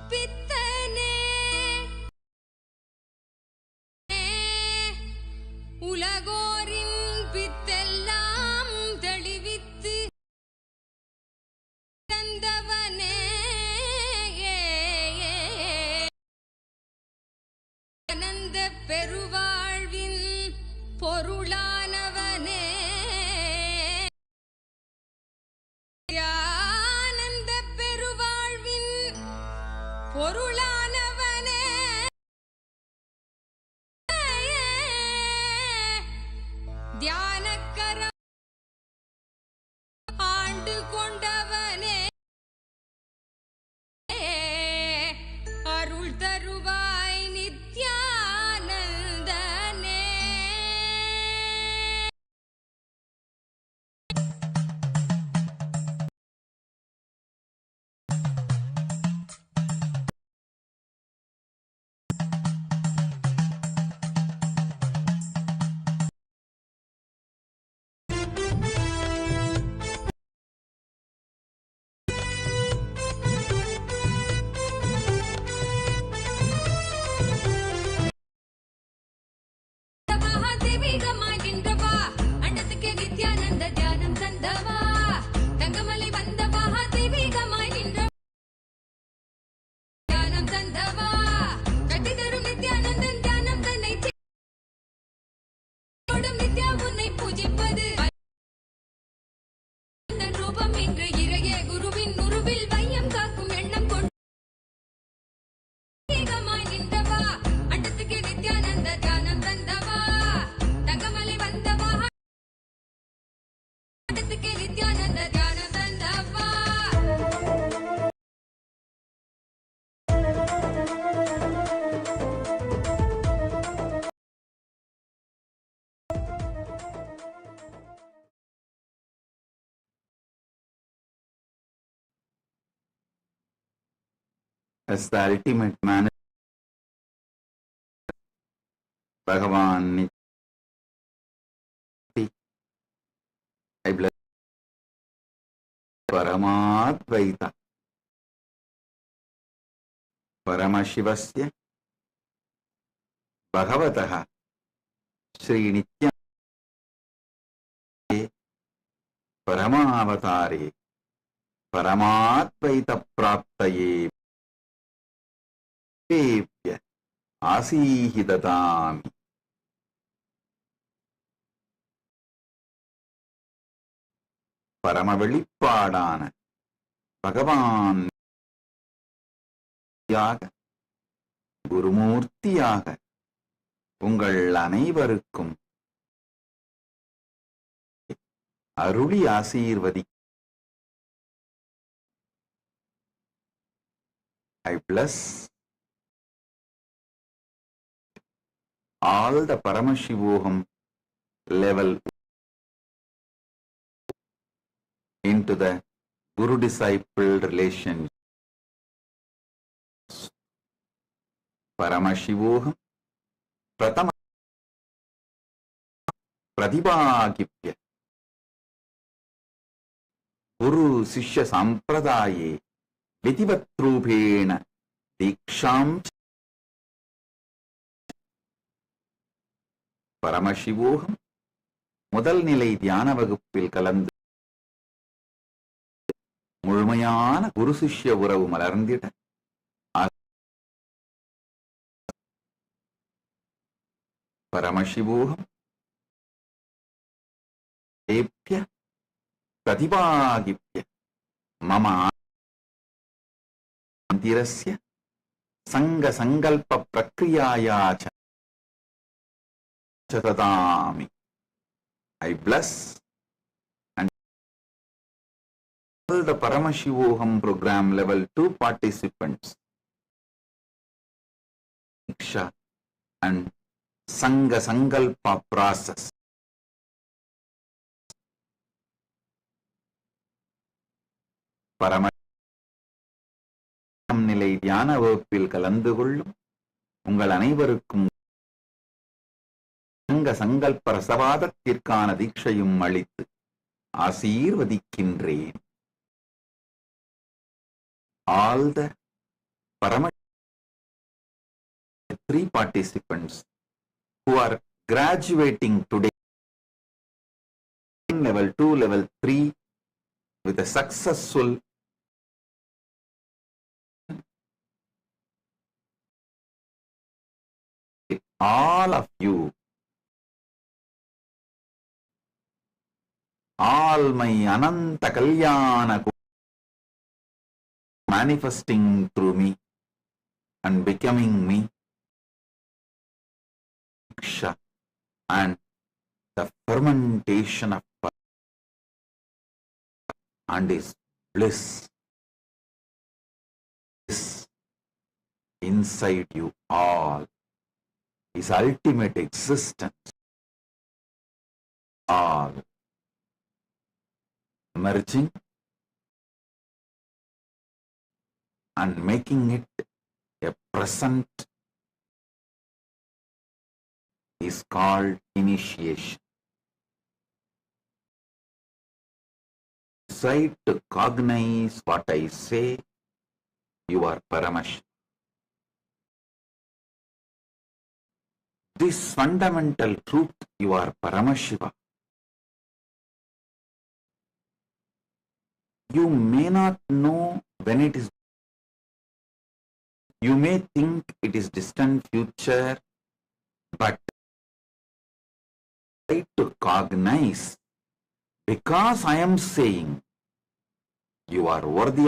பித்தனே உலகோரின் பித்தெல்லாம் தெளிவித்து தந்தவனே ஆனந்த பெருவாழ்வின் பொருளானவனே ஆனந்த பெருவாழ்வின் பொருளானவனே தியானக்கரம் ஆண்டு கொண்டவனே அருள் தருவாய் நித்யானந்தனே. தெய்வீகமாகின்றவா அண்டத்துக்கு நித்யானந்த தியானம் தந்தவா தங்கமலை வந்தவா தெய்வீகமாகின்ற தியானம் தந்தவா கட்டி தரும் நித்யானந்தன் தியானம் தன்னை நித்யா உன்னை பூஜிப்பது ரூபம் இன்று இறைய குருவின் உருவில் வையம் காக்கும் எண்ணம் கொண்டு நின்றவா அண்டத்துக்கு நித்யானந்த தியானம் தந்தவா தங்கமலை வந்தவா அண்டத்துக்கு நித்யானந்த தியானம் தந்தவா. As the ultimate man, Bhagavan, I bless Paramadvaita, Paramashivasya, Bhagavataha, Sri Nitya, Paramavatare, Paramadvaita Praptaye, Pevya, Asihidadami. பரம வெளிப்பாடான பகவான் குருமூர்த்தியாக உங்கள் அனைவருக்கும் அருளி ஆசீர்வதி. I bless all the Paramashivoham level into the Guru-disciple relation. Paramashivoham Pratama Pradibhagipya Guru Sishya Sampradaye Vidivatrupena Diksham Paramashivoham முதல் நிலை தியான வகுப்பில் கலந்து முழுமையான குரு சிஷ்ய உறவு மலர்ந்திட பரமசிவோகம் ஏப்ய பிரதிபாகிப்ய மம மந்திரஸ்ய சங்க சங்கல்ப பிரக்ரியாயா சததாமி. I bless and all the Paramashivoham program level 2 participants Diksha and Sangha Sankalpa process. Paramashivoham நிலை தியான வகுப்பில் கலந்து கொள்ளும் உங்கள் அனைவருக்கும் சங்க சங்கல்ப ரசவாதத்திற்கான தீட்சையும் அளித்து ஆசீர்வதிக்கின்றேன். All the Paramashivoham 3 participants who are graduating today in level 2, level 3 with a successful all of you, all my Ananta Kalyana manifesting through me and becoming me, and the fermentation of and his bliss is inside you all, his ultimate existence, all merging and making it a present is called initiation. Decide to cognize what I say, you are Paramashiva. This fundamental truth, you are Paramashiva. You may not know when it is. You may think it is distant future, but try to cognize, because I am saying you are worthy.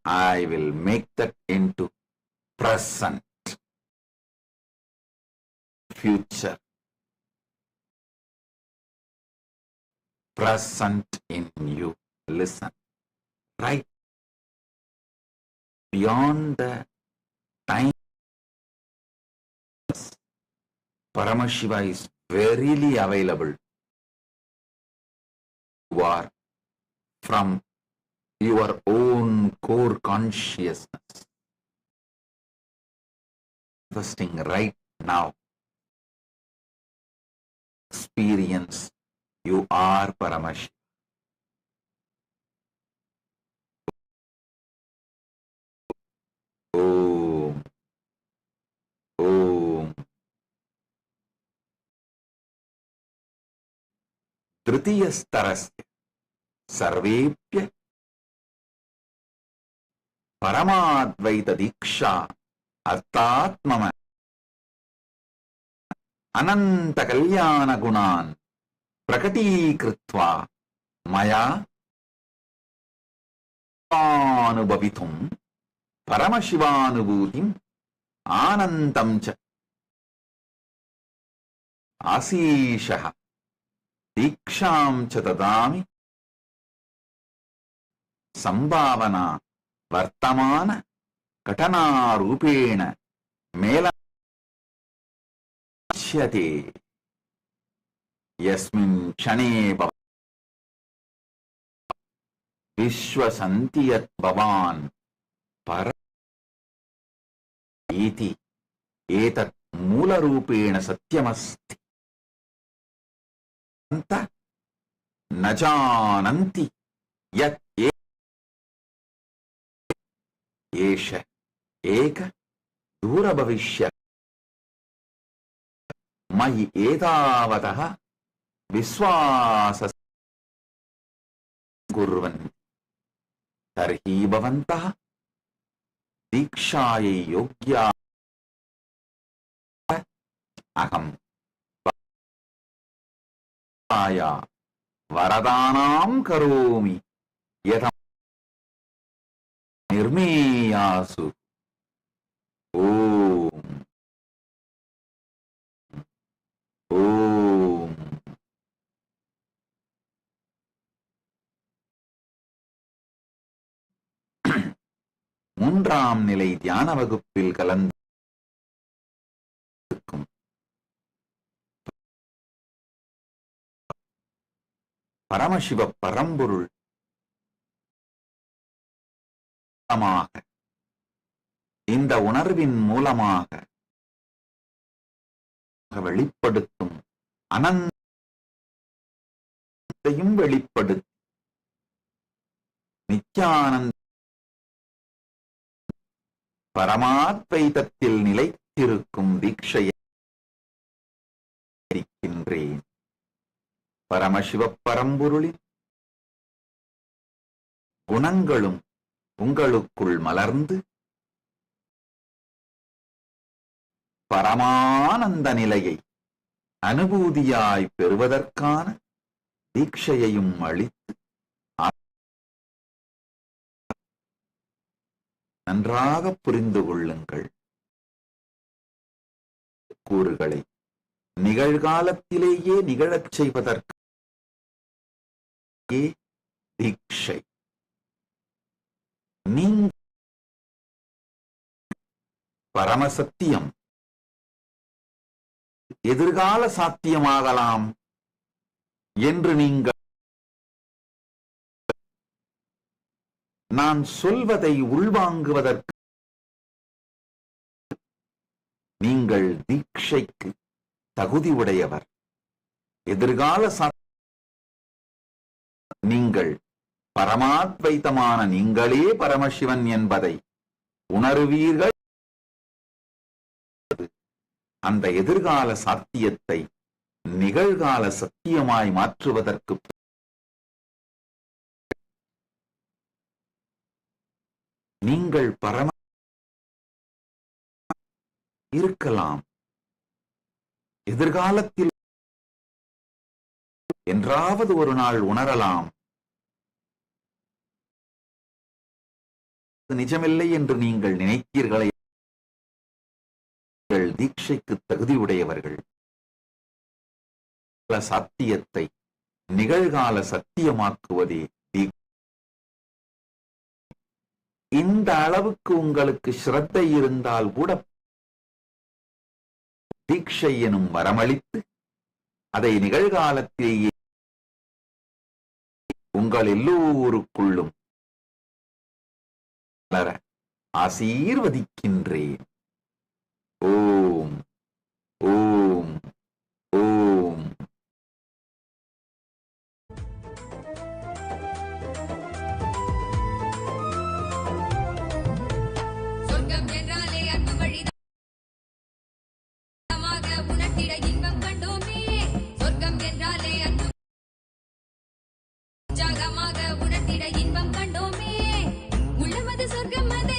I will make that into present, future, present in you. Listen, right beyond the time, Paramashiva is verily available. You are from your own core consciousness, manifesting right now. Experience, you are Paramashiva. Om. Om. Tritiyasterasya sarvepya Paramadvaita Diksha Artatmama Ananta Kalyana Gunan Prakatikritva Maya Anubhavitum Paramashivanubhutim Anantam cha Asishaha Diksham cha tadami Sambhavana Vartamana Katana Rupena Mela भविष्यते यस्मिन् क्षणे विश्वसन्ति यत् भवान् पर इति एतत् मूलरूपेण सत्यमस्ति न जानन्ति यत् एष एक दूरभविष्यत् मयि एतावतः विश्वासं कुर्वन्ति तर्हि भवन्तः दीक्षायै योग्या अहम् वरदानां करोमि यथा निर्मेयासु ओम ஓம். மூன்றாம் நிலை தியான வகுப்பில் கலந்திருக்கும் பரமசிவ பரம்பொருள் இந்த உணர்வின் மூலமாக வெளிப்படுத்தும் அனந்தையும் வெளிப்படுத்தி நித்யானந்த பரமாத்வைதத்தில் நிலைத்திருக்கும் தீட்சையை இருக்கின்றேன். பரமசிவ பரம்பொருளின் குணங்களும் உங்களுக்குள் மலர்ந்து பரமானந்த நிலையை அனுபூதியாய் பெறுவதற்கான தீட்சையையும் அளித்து நன்றாக புரிந்து கொள்ளுங்கள். கூறுகளை நிகழ்காலத்திலேயே நிகழச் செய்வதற்கு தீட்சை. நீங்க பரமசத்தியம் எதிர்கால சாத்தியமாகலாம் என்று நீங்கள் நான் சொல்வதை உள்வாங்குவதற்கு நீங்கள் தீட்சைக்கு தகுதி உடையவர். எதிர்கால நீங்கள் பரமாத்வைதமான நீங்களே பரமசிவன் என்பதை உணர்வீர்கள். அந்த எதிர்கால சாத்தியத்தை நிகழ்கால சத்தியமாய் மாற்றுவதற்கு நீங்கள் பரம இருக்கலாம். எதிர்காலத்தில் என்றாவது ஒரு நாள் உணரலாம். நிஜமில்லை என்று நீங்கள் நினைத்தீர்களே, தீட்சைக்கு தகுதியுடையவர்கள். சாத்தியத்தை நிகழ்கால சத்தியமாக்குவதே இந்த அளவுக்கு உங்களுக்கு ஸ்ரத்தை இருந்தால் கூட தீட்சை எனும் வரமளித்து அதை நிகழ்காலத்திலேயே உங்கள் எல்லோருக்குள்ளும் வளர ஆசீர்வதிக்கின்றேன். ஓம் ஓம் ஓம். சொர்க்கம் என்றாலே அன்பு வழிதாக உணர்த்திட இன்பம் கண்டோமே. சொர்க்கம் என்றாலே அன்பு உற்சாகமாக உணர்த்திட இன்பம் கண்டோமே. உள்ளமது சொர்க்கம் அதை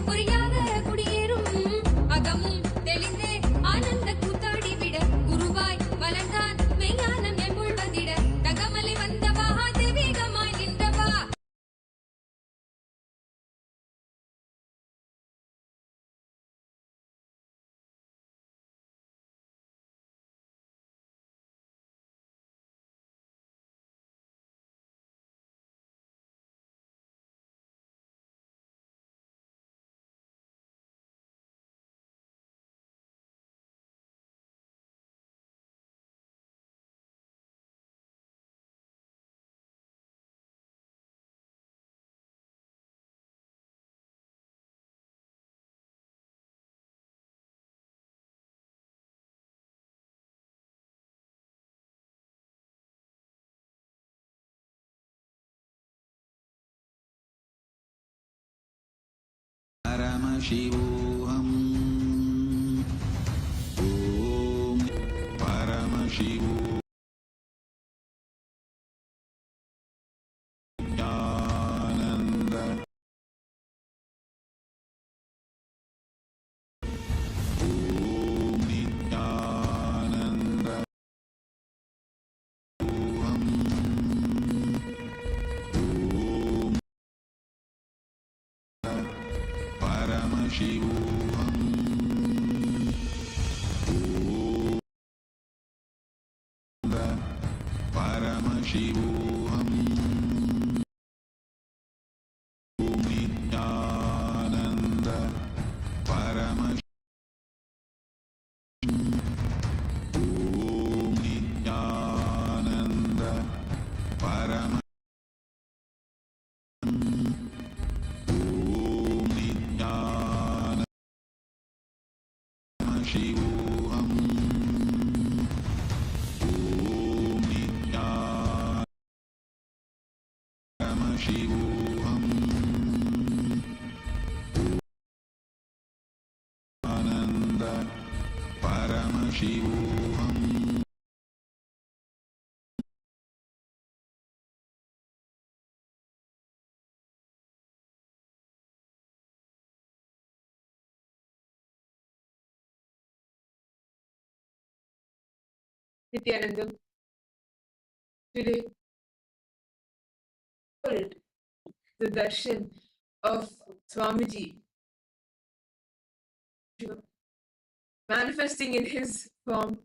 பொறியாக குடியேறும் அகமும் தெளிந்தே ஆனந்த கூத்தாடி விட குருவாய் வளர்ந்தான் மெய்ஞானம் எம்புள்வதிட தகமலை வந்தவா தெய்வீகமாய் நின்றவா परमशिवोऽहम् ॐ परमशिवो ज्ञानन्द ॐ नित्यानन्द ॐ परमशिवोऽहम् परमशिवोऽहम् ॐ नित्यानन्द परम ॐ नित्यानन्द परम शिवोऽहम् ॐ नित्यानन्दशिवोऽहम् आनन्द परमशिवोऽहम् Nityanandam. Today, the darshan of Swamiji manifesting in his form,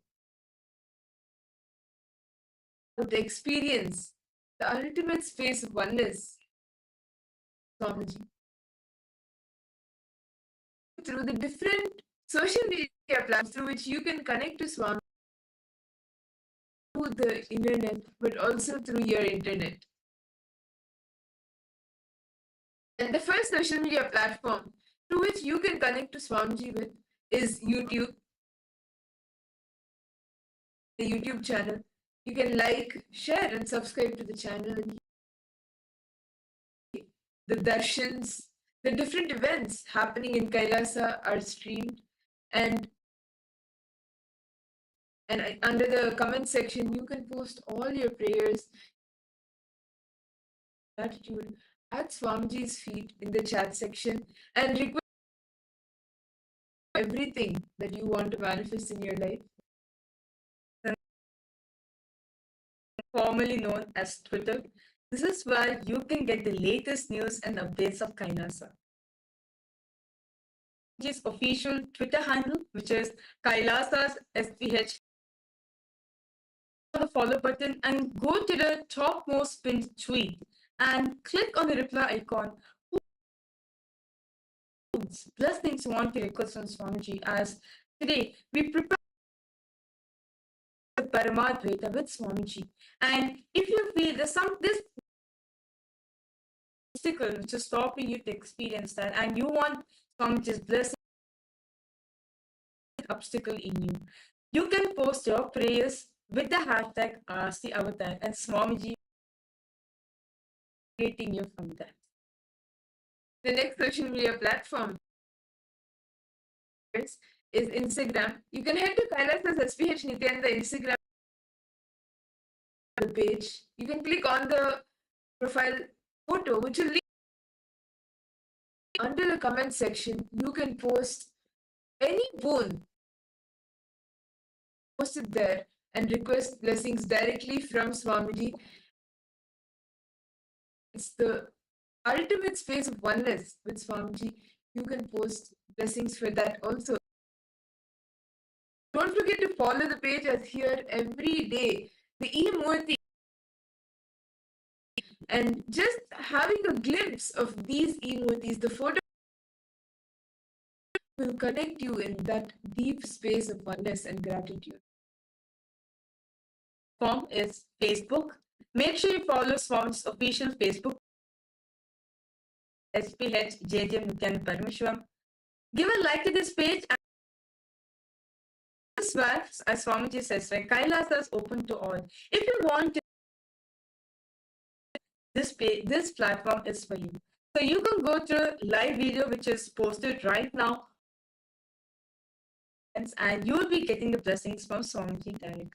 the experience, the ultimate space of oneness, Swamiji. Through the different social media platforms through which you can connect to Swami, through the internet, but also through your internet. And the first social media platform through which you can connect to Swamiji with is YouTube. The YouTube channel. You can like, share, and subscribe to the channel. And the darshans, the different events happening in Kailasa are streamed, and under the comment section, you can post all your prayers, gratitude at Swamiji's feet in the chat section, and request everything that you want to manifest in your life. Formerly known as Twitter. This is where you can get the latest news and updates of Kailasa. His official Twitter handle, which is Kailasa's SPH. The follow button and go to the topmost pinned tweet and click on the reply icon. Blessings you want to request from Swamiji, as today we prepare the Paramadvaita with Swamiji. And if you feel there's this obstacle which is stopping you to experience that, and you want Swamiji's blessing obstacle in you, you can post your prayers with the hashtag Ask the Avatar, and Swamiji creating you from that. The next social media platform is Instagram. You can head to Kailasa's SPH Nityananda Instagram page. You can click on the profile photo, which will lead under the comment section, you can post any boon, post it there and request blessings directly from Swamiji. It's the ultimate space of oneness with Swamiji. You can post blessings for that also. Don't forget to follow the page, as here every day the Murthy, and just having a glimpse of these Murthys, the photo will connect you in that deep space of oneness and gratitude. Form is Facebook. Make sure you follow Swami's official Facebook, SPH Nityananda Parameshwaram. Give a like to this page. And as well, as Swamiji says, right, Kailasa is open to all. If you want to, this platform is for you. So you can go to live video which is posted right now, and you will be getting the blessings from Swamiji directly.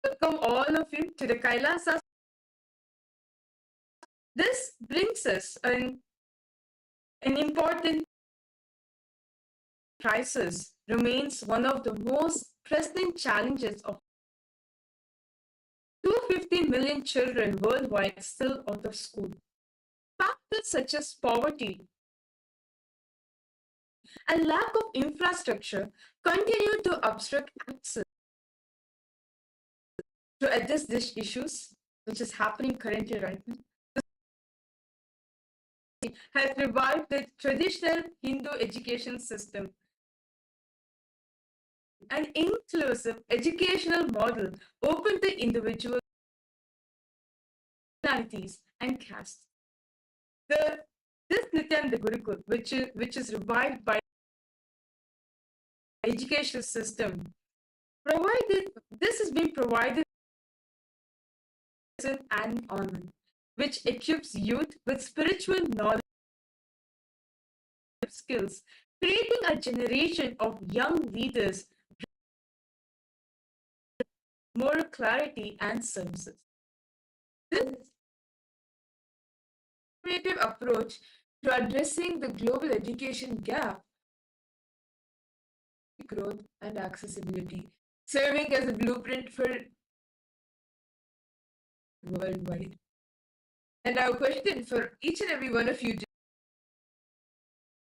Welcome all of you to the Kailasa. This brings us an important crisis remains one of the most pressing challenges of 250 million children worldwide still out of school. Factors such as poverty and lack of infrastructure continue to obstruct access. To address these issues, which is happening currently right now, has revived the traditional Hindu education system. An inclusive educational model open to individual nationalities and castes. This Nityananda Gurukul, which is revived by the education system, this has been provided and online, which equips youth with spiritual knowledge skills, creating a generation of young leaders, moral clarity and services. This innovative approach to addressing the global education gap, growth and accessibility, serving as a blueprint for worldwide. And our question for each and every one of you: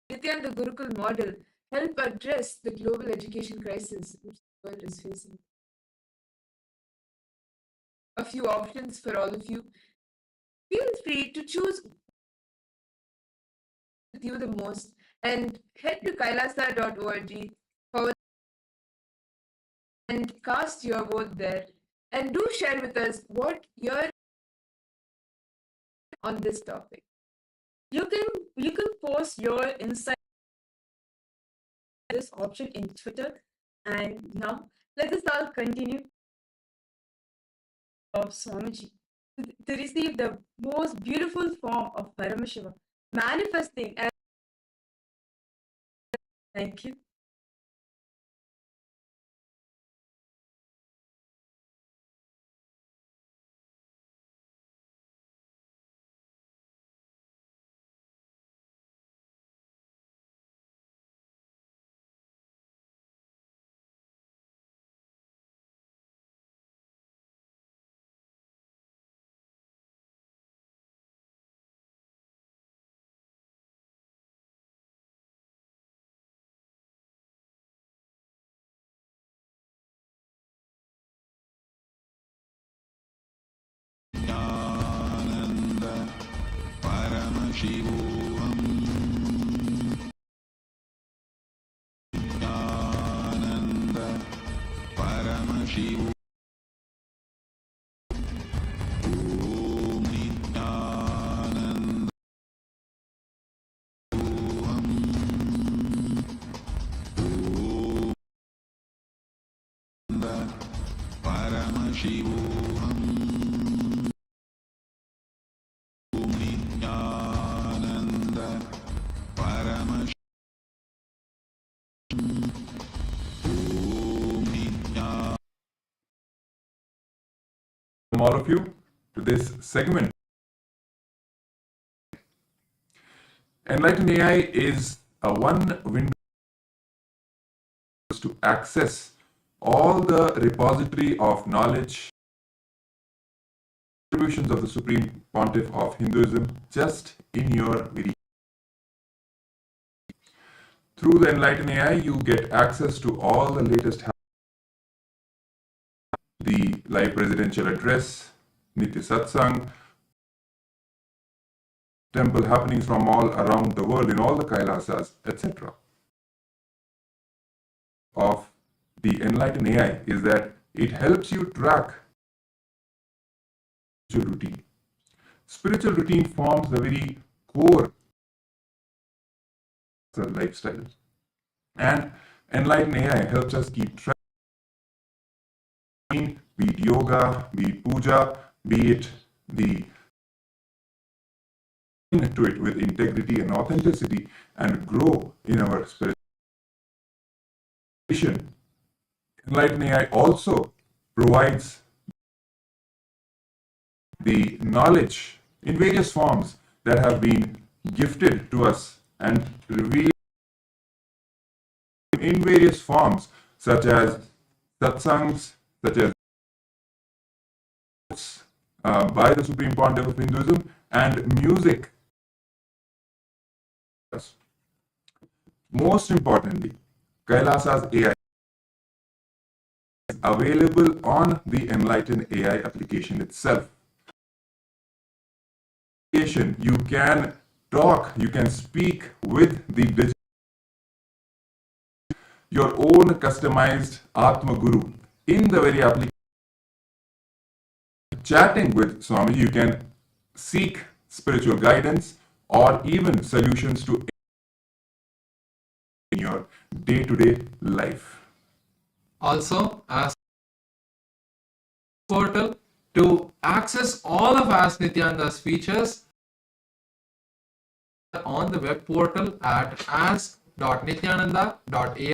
Nityananda Gurukul model help address the global education crisis which the world is facing? A few options for all of you. Feel free to choose with you the most and head to kailasa.org and cast your vote there, and do share with us what you're on this topic. You can post your insight this option in Twitter. And now let us all continue of Swamiji to receive the most beautiful form of Paramashiva manifesting as. Thank you. Nityananda Paramashivoham. Nityananda Paramashivoham. Om Nityananda Om Paramashivoham. Om Nityananda Paramashivoham. Om Nityananda. All of you to this segment Enlighten AI is a one window to access all the repository of knowledge contributions of the Supreme Pontiff of Hinduism just in your very. Through the Enlighten AI, you get access to all the latest, the live presidential address, Nitya Satsang, temple happenings from all around the world in all the Kailasas, etc. Of the Enlighten AI is that it helps you track spiritual routine. Spiritual routine forms the very core of lifestyle. And Enlighten AI helps us keep track, be it yoga, be it puja, be it the to it with integrity and authenticity and grow in our spiritual. Enlighten AI also provides the knowledge in various forms that have been gifted to us and revealed in various forms, such as satsangs, such as by the Supreme Pontiff of Hinduism, and music. Most importantly, Kailasa's AI is available on the Enlighten AI application itself. You can talk, you can speak with the digital, your own customized Atma Guru in the very application. Chatting with Swami, you can seek spiritual guidance or even solutions to in your day-to-day life. Also, as portal to access all of Ask Nityananda's features on the web portal at ask.nityananda.ai.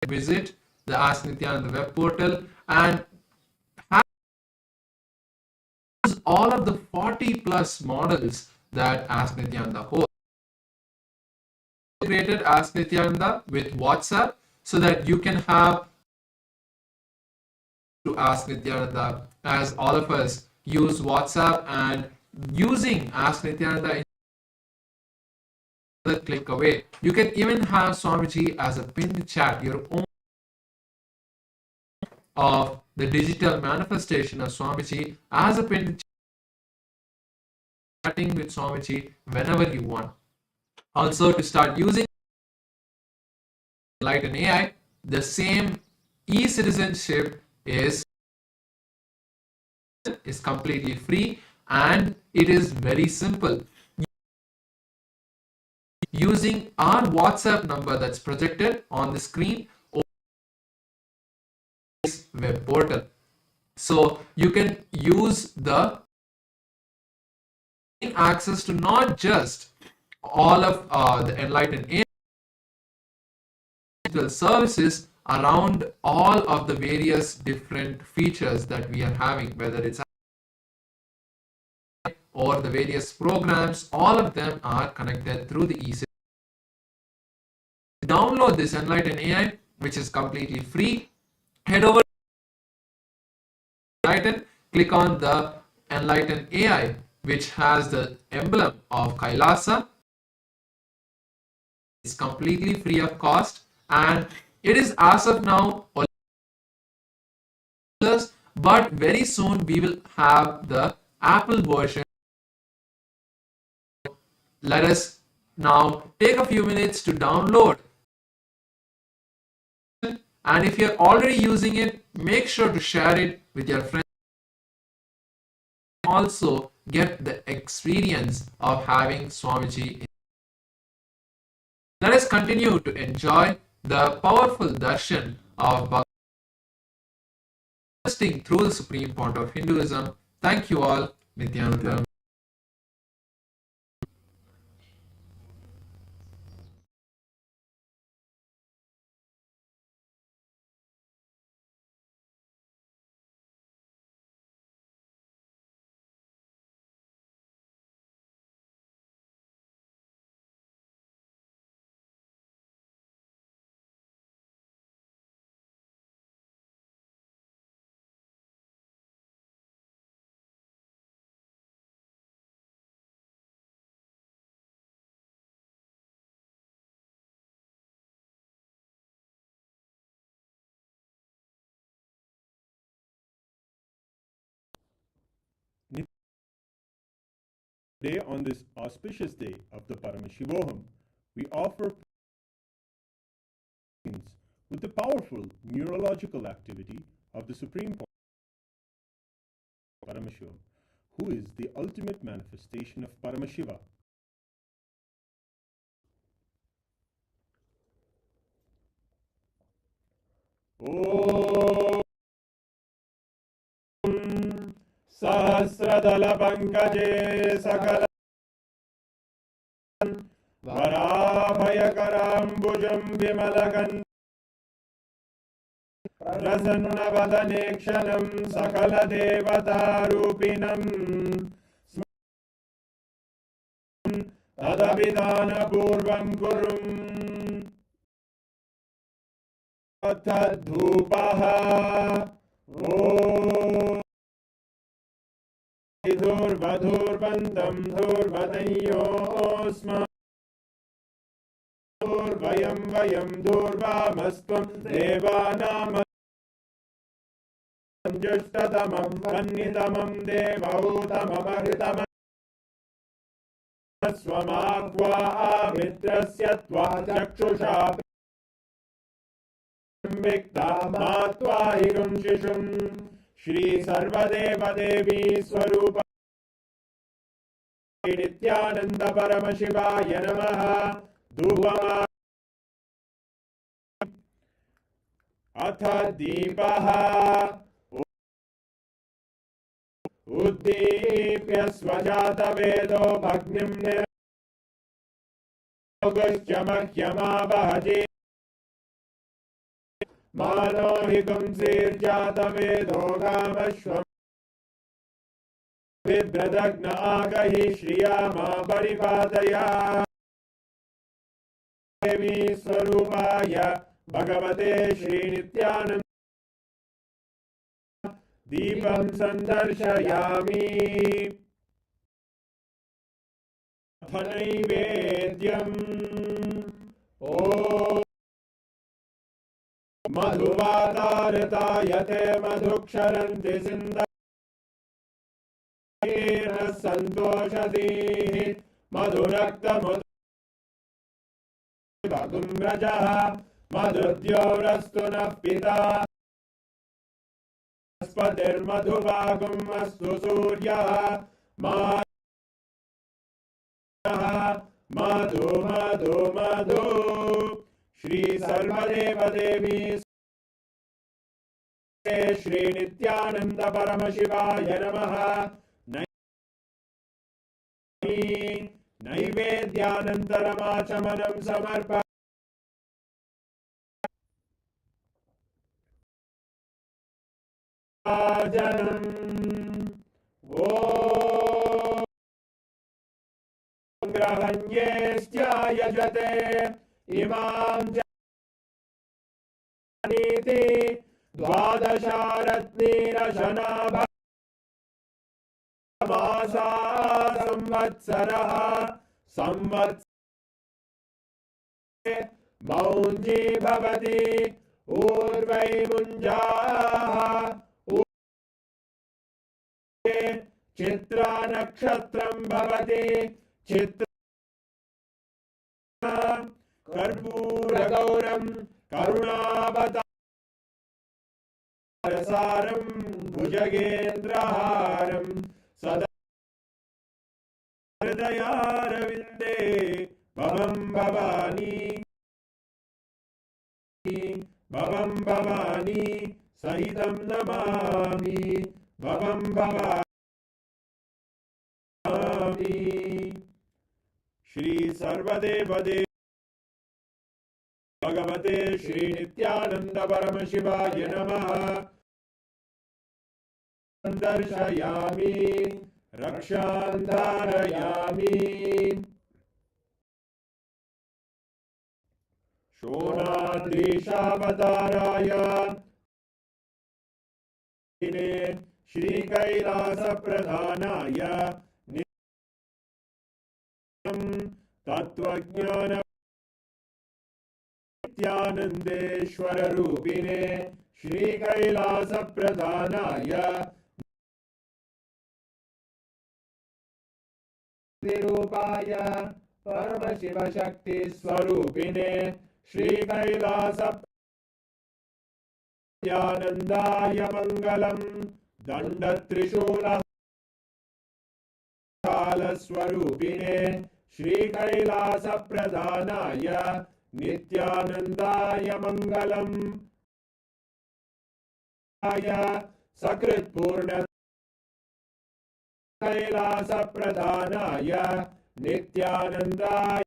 Visit the Ask Nityananda web portal and use all of the 40 plus models that Ask Nityananda holds. Integrated Ask Nityananda with WhatsApp so that you can have to Ask Nityananda, as all of us use WhatsApp, and using Ask Nityananda in a click away. You can even have Swamiji as a pinned chat, your own of the digital manifestation of Swamiji as a pinned chatting with Swamiji whenever you want. Also, to start using Enlighten AI, the same e-citizenship is completely free and it is very simple. Using our WhatsApp number that's projected on the screen or this web portal. So you can use the access to not just all of the Enlightened AI services around all of the various different features that we are having, whether it's or the various programs, all of them are connected through the eSystem. Download this Enlighten AI, which is completely free. Head over to Enlighten, click on the Enlighten AI, which has the emblem of Kailasa. It's completely free of cost, and it is as of now, but very soon we will have the Apple version. Let us now take a few minutes to download. And if you're already using it, make sure to share it with your friends. Also get the experience of having Swamiji. Let us continue to enjoy the powerful darshan of Bhagavan through the Supreme Pontiff of Hinduism. Thank you all. Nityananda. Today, on this auspicious day of the Paramashivoham, we offer with the powerful neurological activity of the Supreme Paramashivam, who is the ultimate manifestation of Paramashiva. Om Sahasradala Pankaje Sakala Varabhayakarambujam Vimalakan Prasannavathanekshanam Sakala Devatarupinam Tadabhidana Purvam Kurum Tadhupaha Om Dhurvadhurvantam Dhurvadayosma Dhurvayam Vayam Dhurvamastvam Devanam Jushtatamam Vannitamam Devautamamaritamam Swamakva Mitrasya Tva Chakshusha Vikta Matva Higum Shishum Shri Sarvadeva Devi Swarupa Nityananda Paramashivaya Namaha Dhupama Atha Deepaha Uddipya Svajata Vedo Bhagnim Nirogashya Mahyama Bhaji Manohikam Sirjata Vedo Gamashvam Vibradagna Agahi Shriyama Paripadaya Devi Swarupaya Bhagavate Shri Nityananda Deepam Sandarshayami Athanaivedyam Om Madhuvatartayate Madhuksharanti Sindhira Santoshati Madhuraktamut Bhagum Rajaha Madhudyorastu Pita Spadir Madhuvagum Astu Surya Madhu Madhu Madhu Shri Sarvadeva Devi Shri Nityananda Paramashivaya Namaha Naivedyanantaramachamanam Samarpa Janam Om Grahanyestya Yajate Imam Janiti Dvadasharatnira Shanabha Masa Samvatsaraha Samvatsare Maunji Bhavati Urvai Munjaha Chitra Nakshatram Bhavati Chitra Karpura Gauram Karunavataram Bhujagendraharam Sada Hridayaravinде Bhavam Bhavani Sahitam Namami Bhavam Bhavani Shri Sarvadeva Devi Bhagavate Shri Nityananda Paramashivaya Namaha Darshayami Rakshandharayami Shonadrishavatārāya Shri Kailasa Pradhanaya Tattvajnana Nityanandeshwara Rupine Shri Kailasa Pradhanaya रूपाय Paramshiva शक्ति स्वरूपिणे श्री कैलास नित्यानन्दाय मङ्गलम् दण्ड त्रिशूल कालस्वरूपिणे श्री कैलास प्रधानाय नित्यानन्दाय मङ्गलम् सकृत्पूर्ण कैलास प्रधानाय नित्यानन्दाय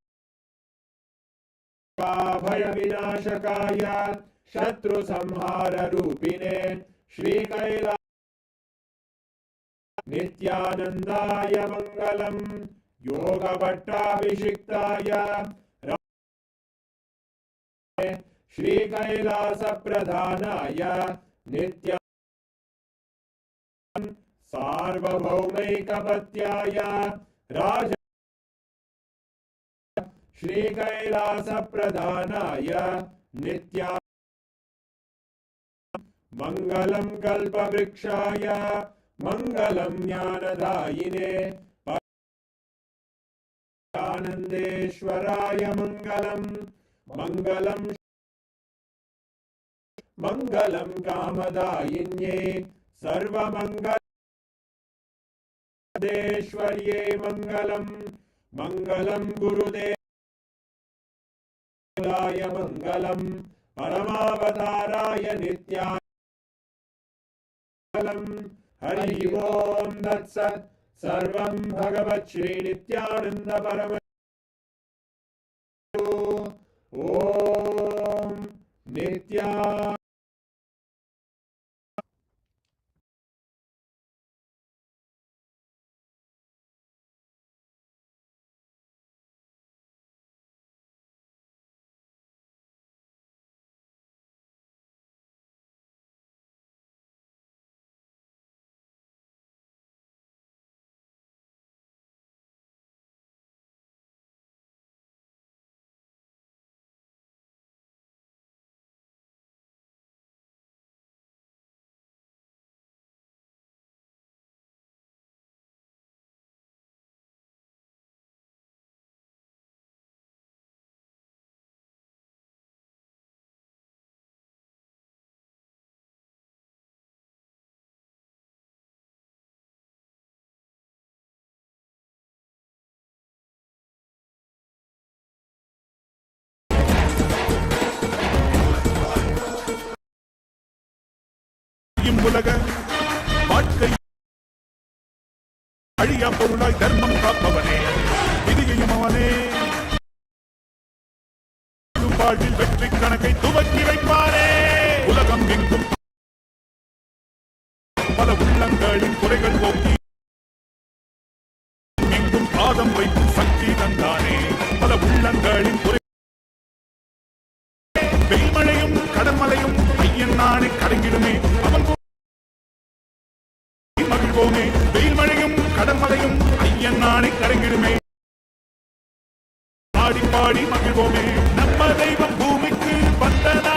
भय विनाशकाय शत्रु संहार रूपिणे श्री कैलास नित्यानन्दाय मङ्गलम् योग भट्टाभिषिक्ताय श्री कैलास प्रधानाय नित्य सार्वभौमैकपत्याय राज श्री कैलास प्रधानाय नित्या मङ्गलं कल्पवृक्षाय मङ्गलं ज्ञानदायिने आनन्देश्वराय मङ्गलं मङ्गलं मङ्गलं कामदायिन्ये सर्वमङ्गलेश्वर्ये मङ्गलं मङ्गलं गुरुदेवाय मङ्गलं परमावताराय नित्यानन्दं हरि ओम तत्सत् सर्वं भगवत् श्री नित्यानंद परम ओम नित्या உலக வாழ்க்கை அழியா பொருளாய் தர்மம் காப்பவனே விதியையும் அவனே வாழ்வில் வெற்றி கணக்கை துவக்கி வைப்பானே உலகம் எங்கும் பல உள்ளங்களின் குறைகள் போக்கி எங்கும் பாதம் வைக்கும் சக்தி தந்தானே பல உள்ளங்களின் குறை வெயில்மழையும் கடன்மலையும் ஐயன் நாளை கடங்கிடுமே அவன் மகிழ்வோமே வெயில்மழையும் கடன்மலையும் ஐயன் நாளை கடங்கிடுமே பாடி பாடி மகிழ்வோமே நம்ம தெய்வம் பூமிக்கு வந்தனா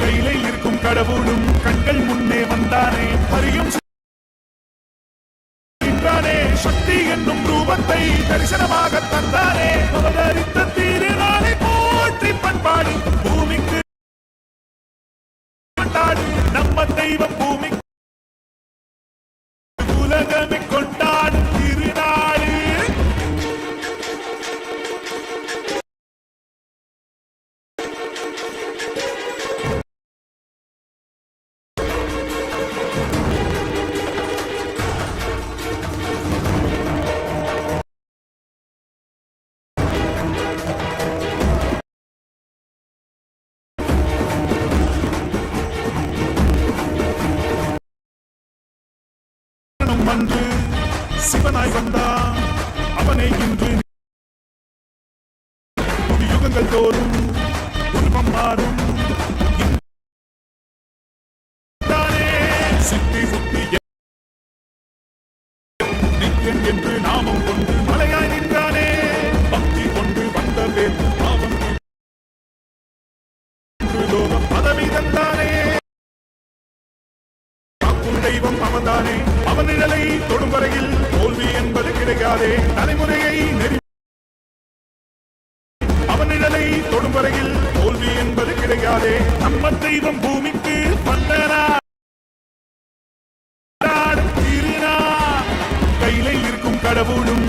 கையிலே இருக்கும் கடவுளும் கண்கள் முன்னே வந்தானே பரியும் சக்தி என்னும் ரூபத்தை தரிசனமாக தந்தானே அவதரித்த திருநாளை போற்றி பண்பாடு பூமிக்கு நம்ம தெய்வம் பூமி உலகமே கொண்டாடும் திருநாள் வந்து சிவனாய் வந்தான் அவனை இன்று யுகங்கள் தோறும் உருவம் மாறும் சித்தி புத்தி நித்தியன் என்று நாமம் கொண்டு மலையாய் நின்றானே பக்தி கொண்டு வந்த பேர் பாவம் பதவி தந்தானே தெய்வம் அவன்தானே அவன் நிழலை தொடும் வரையில் தோல்வி என்பது கிடைக்காதே. தலைமுறையை அவன் நிழலை தொடும் வரையில் தோல்வி என்பது கிடைக்காதே. நம்ம தெய்வம் பூமிக்கு வந்தனா கையிலே இருக்கும் கடவுளும்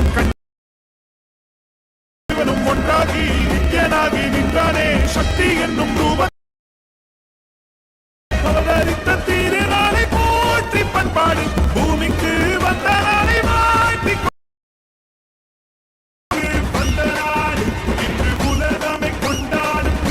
ஒன்றாகி நித்தியனாகி நின்றானே. சக்தி என்னும் ரூபம் அவதரித்த திருநாளை போற்றி பண்பாடு பூமிக்கு வந்த நாளை மாற்றி வந்த நாடு இன்று உலகமை கொண்டாடும்.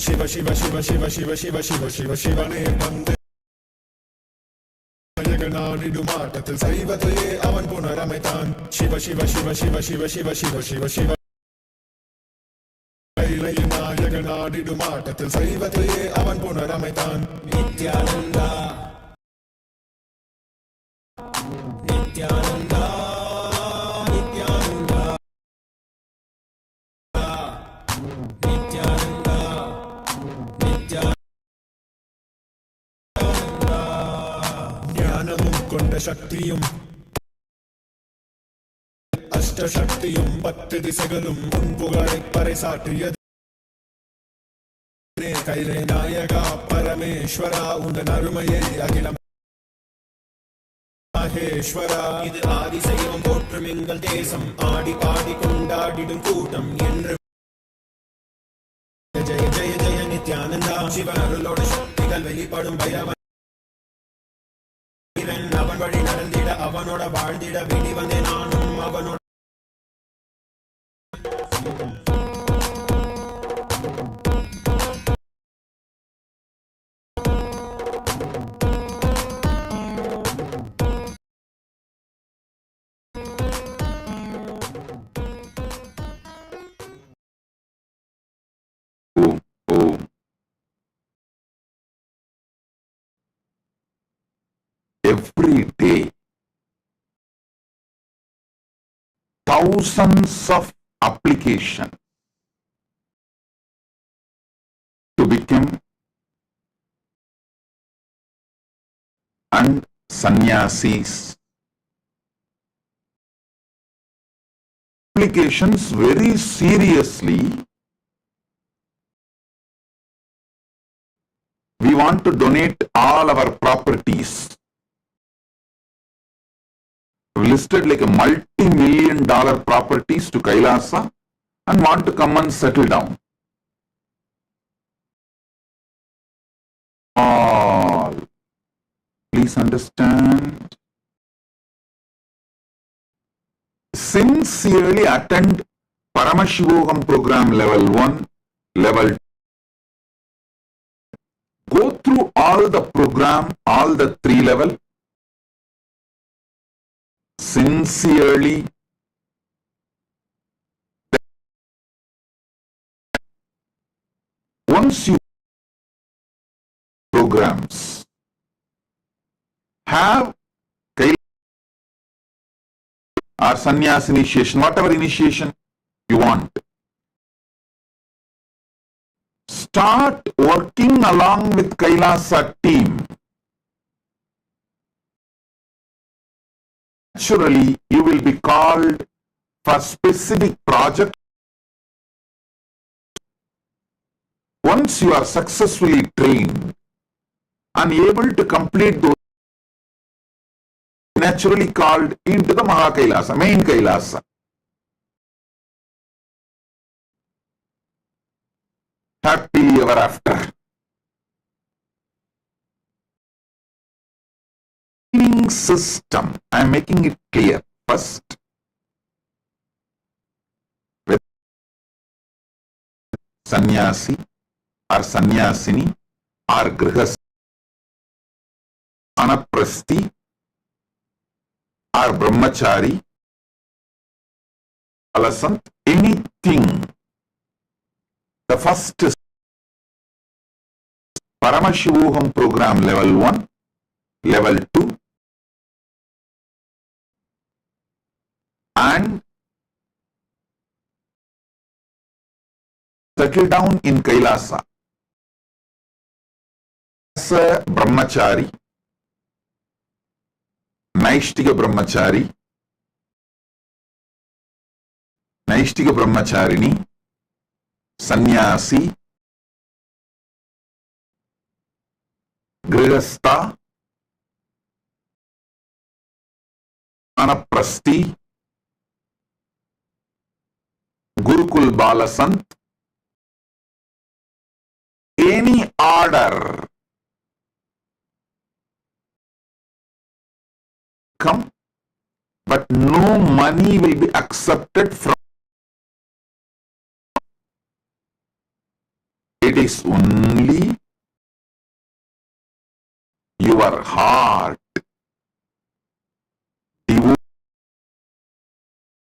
ಶಿವ ಶಿವ ಶಿವ ಶಿವ ಶಿವ ಶಿವ ಶಿವ ಶಿವ ಶಿವನೇ ಬಂದೆ நாடிடுமாட்டத்தில் சைவத்தையே அவன் புனரமைத்தான். சிவ சிவ சிவ சிவ சிவ சிவ சிவ சிவ சிவ கைலையின் நாயக நாடிடுமாட்டத்தில் சைவத்தையே அவன் புனரமைத்தான். நித்யானந்தா நித்யானந்தா நித்யானந்தா நித்யானந்தா நித்யானந்தா ஞானமும் கொண்ட சக்தியும் அஷ்டசக்தியும் 10 திசைகளும் உன் புகழை பறைசாற்றியது. கைலே நாயகா பரமேஸ்வரா உந்தன் அருமையை அகிலம் மகேஸ்வரா. இது ஆதிசைவம் போற்றும் எங்கள் தேசம். ஆடி பாடி கொண்டாடிடும் கூட்டம் என்று ஜெய ஜெய ஜெய நித்யானந்தா. சிவனருளோட சக்திகள் வெளிப்படும் பைரவன் அவன் வழி நடந்திட அவனோட வாழ்ந்திட வெளி வந்தே நானும் அவனோட. Every day, thousands of applications to become and sannyasis. Applications very seriously. We want to donate all our properties. We listed like a multi-million-dollar properties to Kailasa and want to come and settle down. All. Please understand. Sincerely attend Paramashivogam program level 1, level 2. Go through all the program, all the 3 level. Sincerely once you programs have or sannyas initiation, whatever initiation you want, start working along with Kailasa team. Naturally, you will be called for specific project. Once you are successfully trained and able to complete those, naturally called into the Maha Kailasa, main Kailasa. Happily ever after. System, I am making it clear. First, with sannyasi or sannyasini or grihastha, anaprasthi or brahmachari Alasant, anything. The first is Paramashivoham program level 1, level 2, and settle down in Kailasa as a brahmachari, Naishtika brahmachari, Naishtika brahmacharini, sannyasi, grihastha, anaprasti, Gurukul Balasant, any order come, but no money will be accepted from. It is only your heart,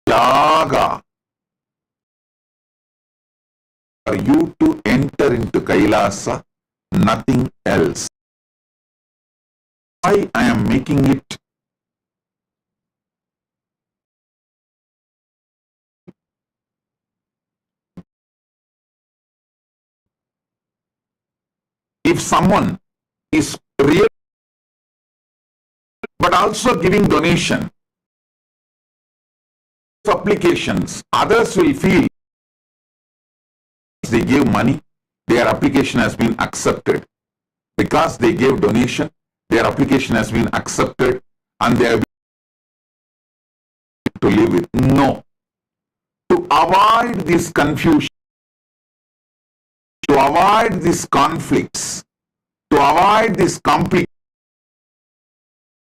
yaga, for you to enter into Kailasa, nothing else. Why I am making it if someone is real but also giving donation applications, others will feel they gave money, their application has been accepted. Because they gave donation, their application has been accepted and they have to live with. No. To avoid this confusion, to avoid these conflicts, to avoid this conflict,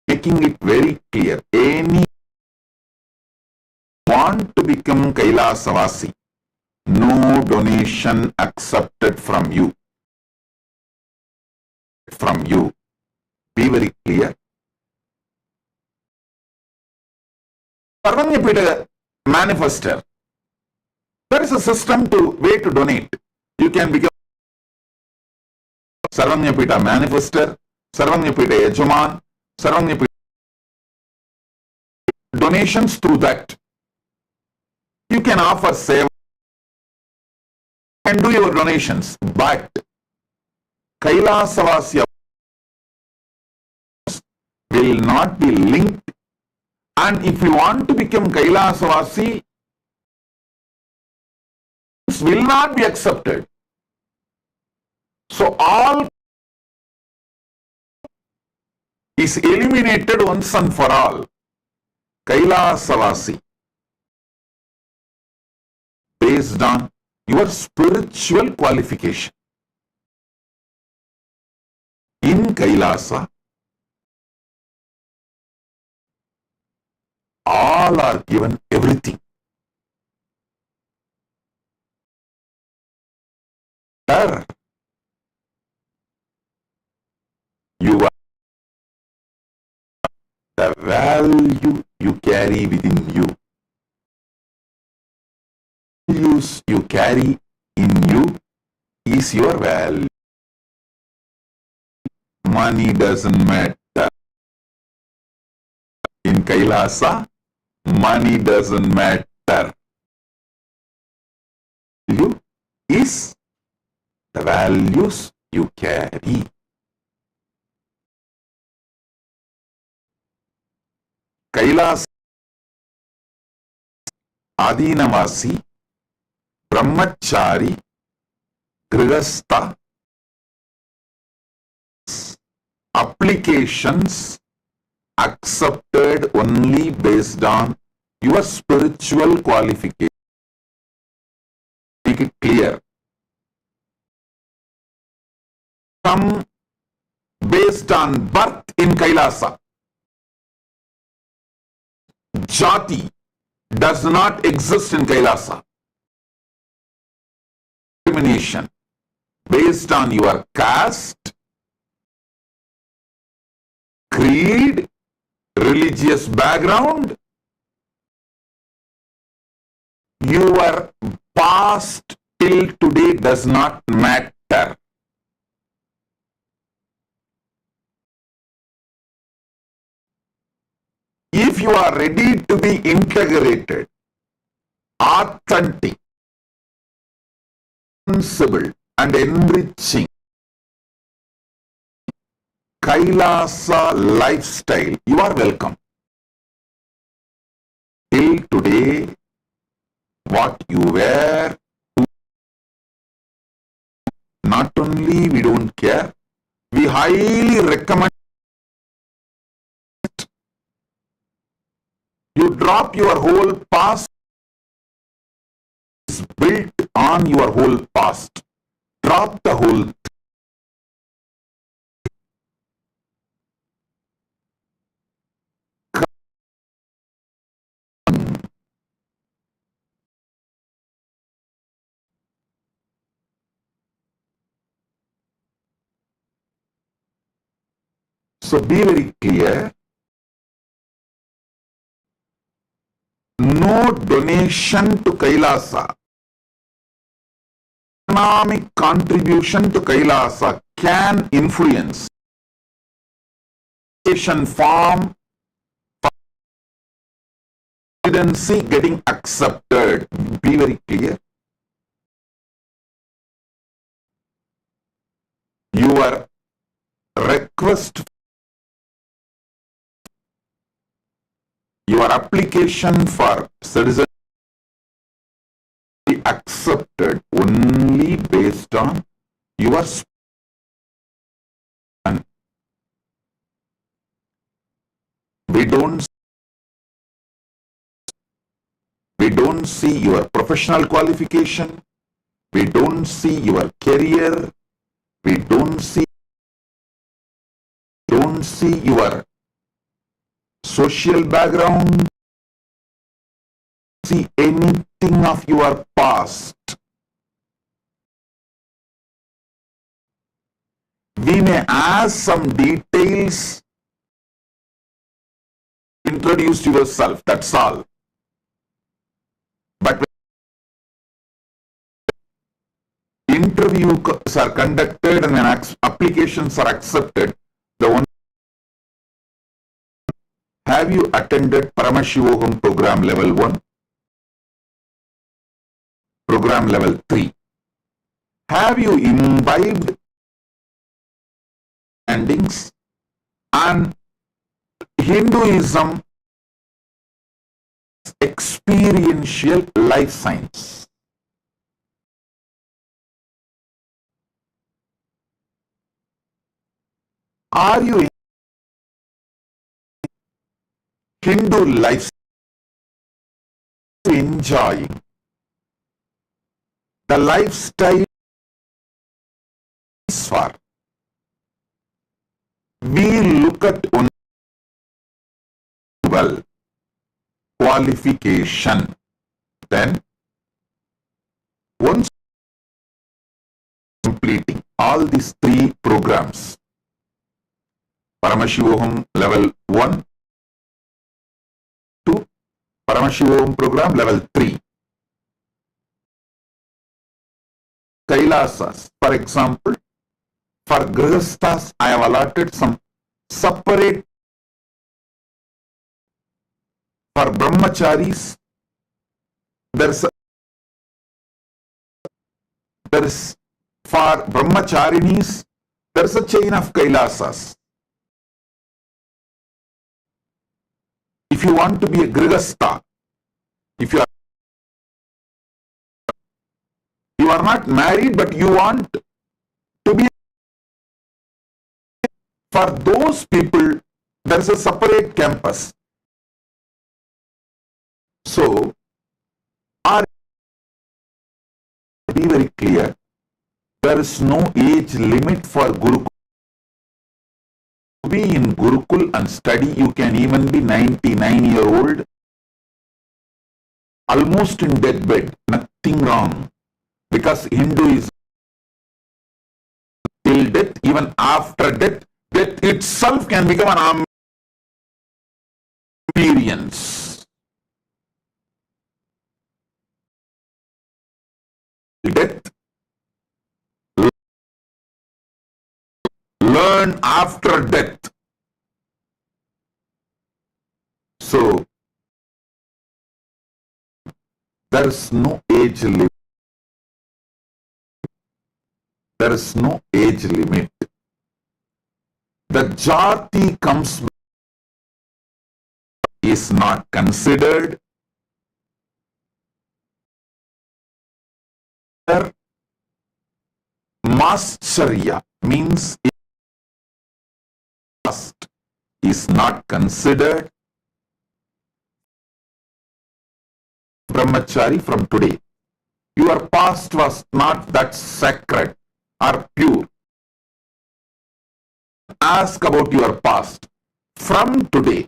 making it very clear, any want to become Kailasavasi, no donation accepted from you. From you. Be very clear. Sarvanyapita manifester. There is a system to way to donate. You can become Sarvanyapita manifester, Sarvanyapita Yajaman, Sarvanyapita donations through that. You can offer save and do your donations, but Kailasavasya will not be linked, and if you want to become Kailasavasi, will not be accepted. So all is eliminated once and for all. Kailasavasi based on your spiritual qualification. In Kailasa, all are given everything. There, you are the value you carry within you. Values you carry in you is your value. Money doesn't matter. In Kailasa, money doesn't matter. Value is the values you carry. Kailas Adinavasi, Brahmachari, Grihastha, applications accepted only based on your spiritual qualification. Make it clear. Come based on birth in Kailasa. Jati does not exist in Kailasa. Discrimination based on your caste, creed, religious background, Your past till today does not matter. If you are ready to be integrated, authentic, responsible, and enriching Kailasa lifestyle, you are welcome. Till today, what you wear, not only we don't care, we highly recommend you drop your whole past, is built on your whole past. Drop the whole. So be very clear. No donation to Kailasa, economic contribution to Kailasa can influence form residency getting accepted. Be very clear. Your request, your application for citizenship be accepted only based on your and we don't see your professional qualification, we don't see your career, we don't see your social background, see anything of your past. We may ask some details, introduce yourself, that's all. But when interviews are conducted and when applications are accepted, the one, have you attended Paramashivogam program level 1? Program level 3? Have you imbibed endings and Hinduism experiential life science? Are you Hindu life enjoying the lifestyle for? We look at one well qualification. Then once completing all these 3 programs, Paramashivogam level 1, 2, Paramashivogam program level 3. Kailasas, for example, for Grihasthas, I have allotted some separate. For Brahmacharis, there is for Brahmacharinis, there is a chain of Kailasas. If you want to be a Grihastha, if you are not married but you want to be, for those people, there is a separate campus. So, be very clear, there is no age limit for Gurukul. To be in Gurukul and study, you can even be 99-year-old, almost in deathbed, nothing wrong, because Hinduism till death, even after death, death itself can become an experience. learn after death. So, there is no age limit. There is no age limit. The jati comes is not considered. Mascharya means past is not considered. Brahmachari from today. Your past was not that sacred or pure. Ask about your past. From today,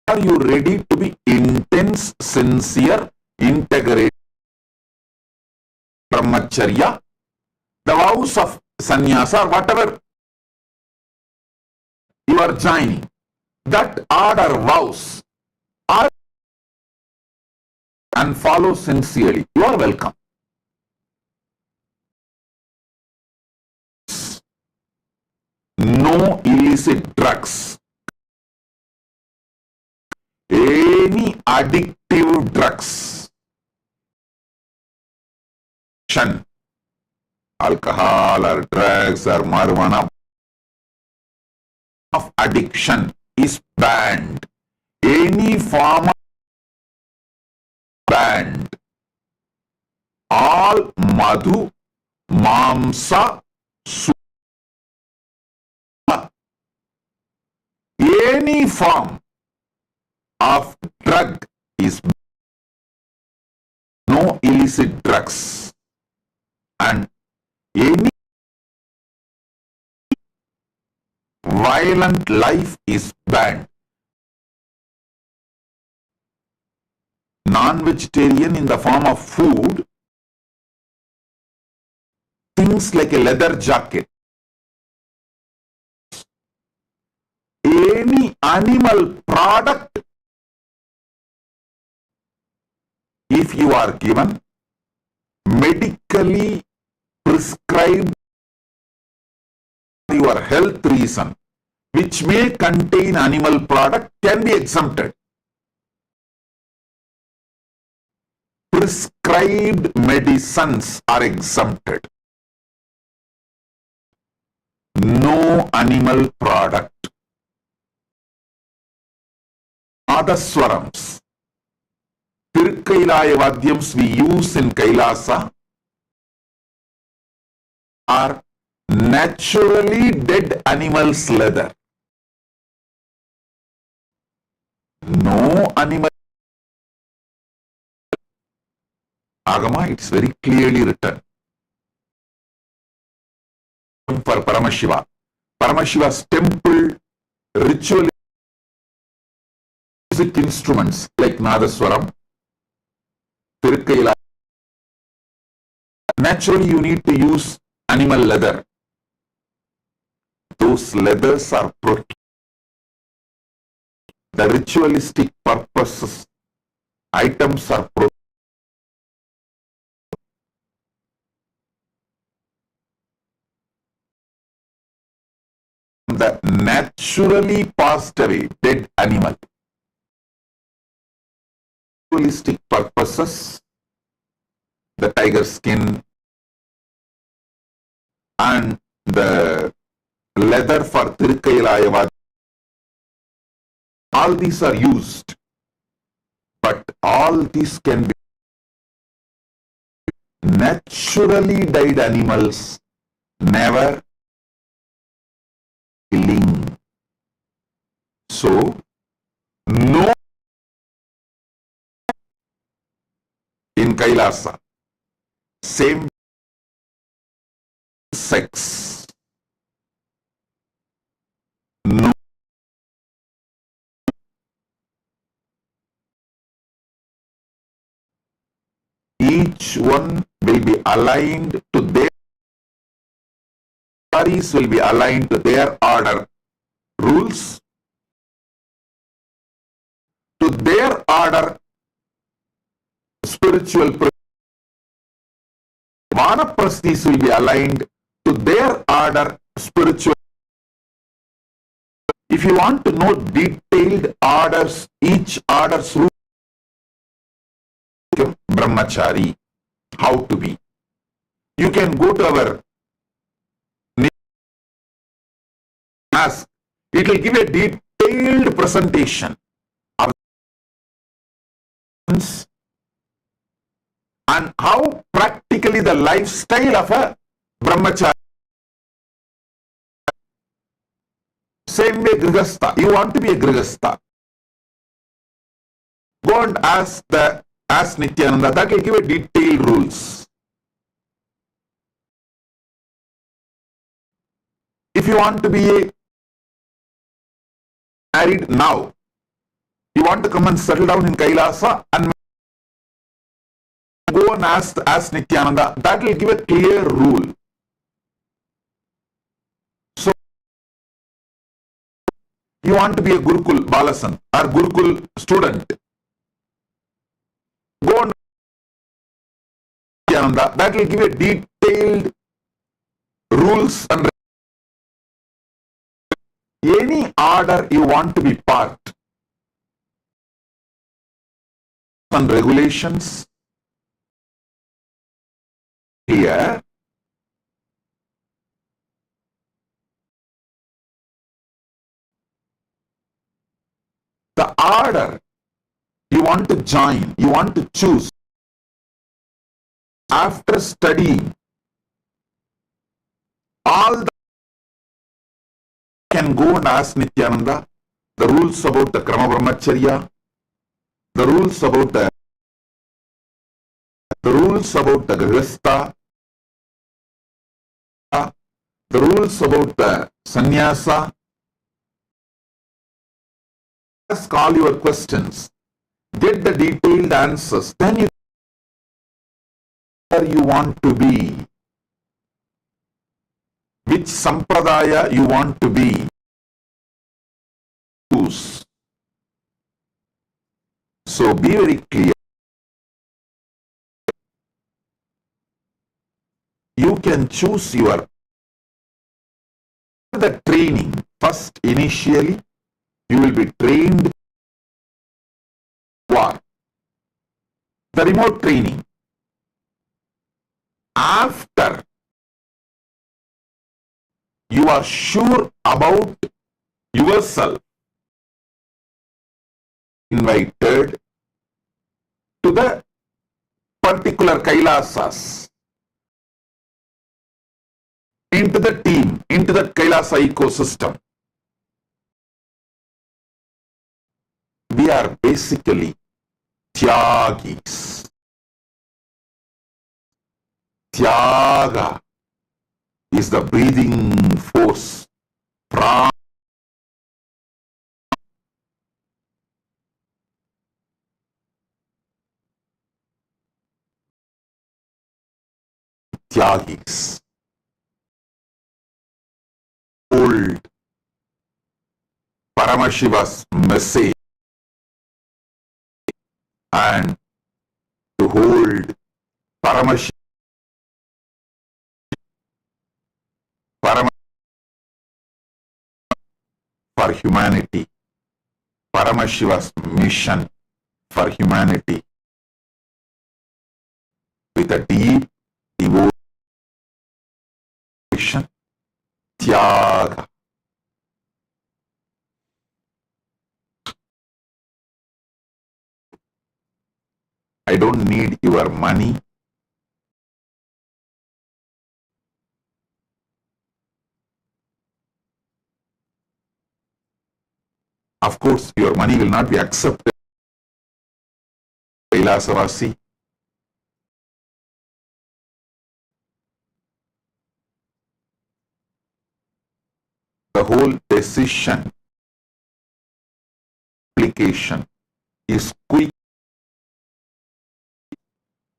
are you ready to be intense, sincere, integrated brahmacharya? The vows of sannyasa, whatever you are joining, that order vows are and follow sincerely. You are welcome. No illicit drugs. Any addictive drugs. Alcohol or drugs or marijuana of addiction is banned. Any form of banned. All madhu, mamsa, any form of drug is no illicit drugs, and any violent life is banned. Non-vegetarian in the form of food, things like a leather jacket, any animal product, if you are given medically prescribed for your health reason, which may contain animal product, can be exempted. Prescribed medicines are exempted. No animal product. Adaswarams, Tirkailaya Vadyams we use in Kailasa are naturally dead animals' leather. No animal. Agama, it's very clearly written. For Paramashiva. Paramashiva's temple ritual music instruments like Nadaswaram, Tirkaila. Naturally, you need to use animal leather. Those leathers are protected. The ritualistic purposes, items are protected. The naturally passed away dead animal. Ritualistic purposes, the tiger skin and the leather for Tirkailaya, all these are used, but all these can be naturally died animals, never killing. So, no in Kailasa, same sex, no each one will be aligned to their bodies, will be aligned to their order rules, to their order spiritual vanaprasthis will be aligned to their order spiritual. If you want to know detailed orders, each order's rule, brahmachari, how to be. You can go to our ask. It will give a detailed presentation of and how practically the lifestyle of a brahmachari. Same way grihastha. You want to be a grihastha. Go and ask Nityananda. That will give a detailed rules. If you want to be married now, you want to come and settle down in Kailasa and go and ask Nityananda. That will give a clear rule. So, you want to be a Gurukul Balasan or Gurukul student, go and Nityananda. That will give a detailed rules and any order you want to be part and regulations here. The order you want to join, you want to choose after studying all the can go and ask Nityananda the rules about the Krama Brahmacharya, the rules about the Grihastha, the rules about the Sannyasa. Ask all your questions, get the detailed answers, then you where you want to be, which sampradaya you want to be. Choose. So be very clear. You can choose your the training. First, initially, you will be trained for the remote training. After you are sure about yourself, invited to the particular Kailasas, into the team, into the Kailasa ecosystem. We are basically Tyagis. Tyaga is the breathing force. Prana. Tyagis. Hold Paramashiva's message and to hold Paramashiva for humanity, Paramashiva's mission for humanity with a deep devotion, Tyaga. I don't need your money. Of course, your money will not be accepted. Kailasavasi. The whole decision, application is quick.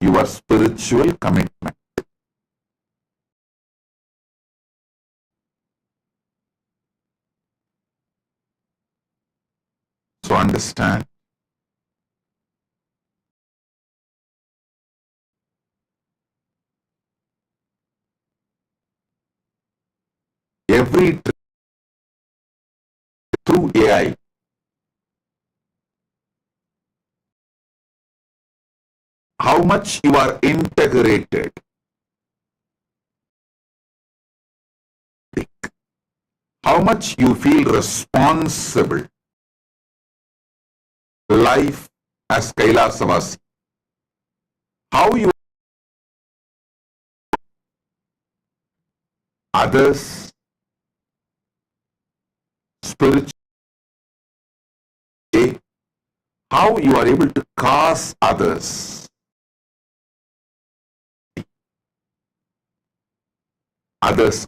Your spiritual commitment. So understand, every trip through AI. How much you are integrated. How much you feel responsible. Life as Kailasavasi. How you others spiritual, how you are able to cause others,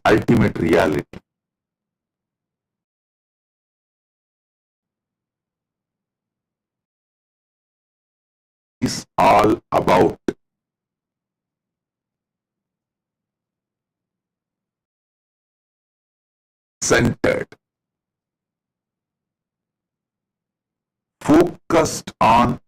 ultimate reality. Is all about centered, focused on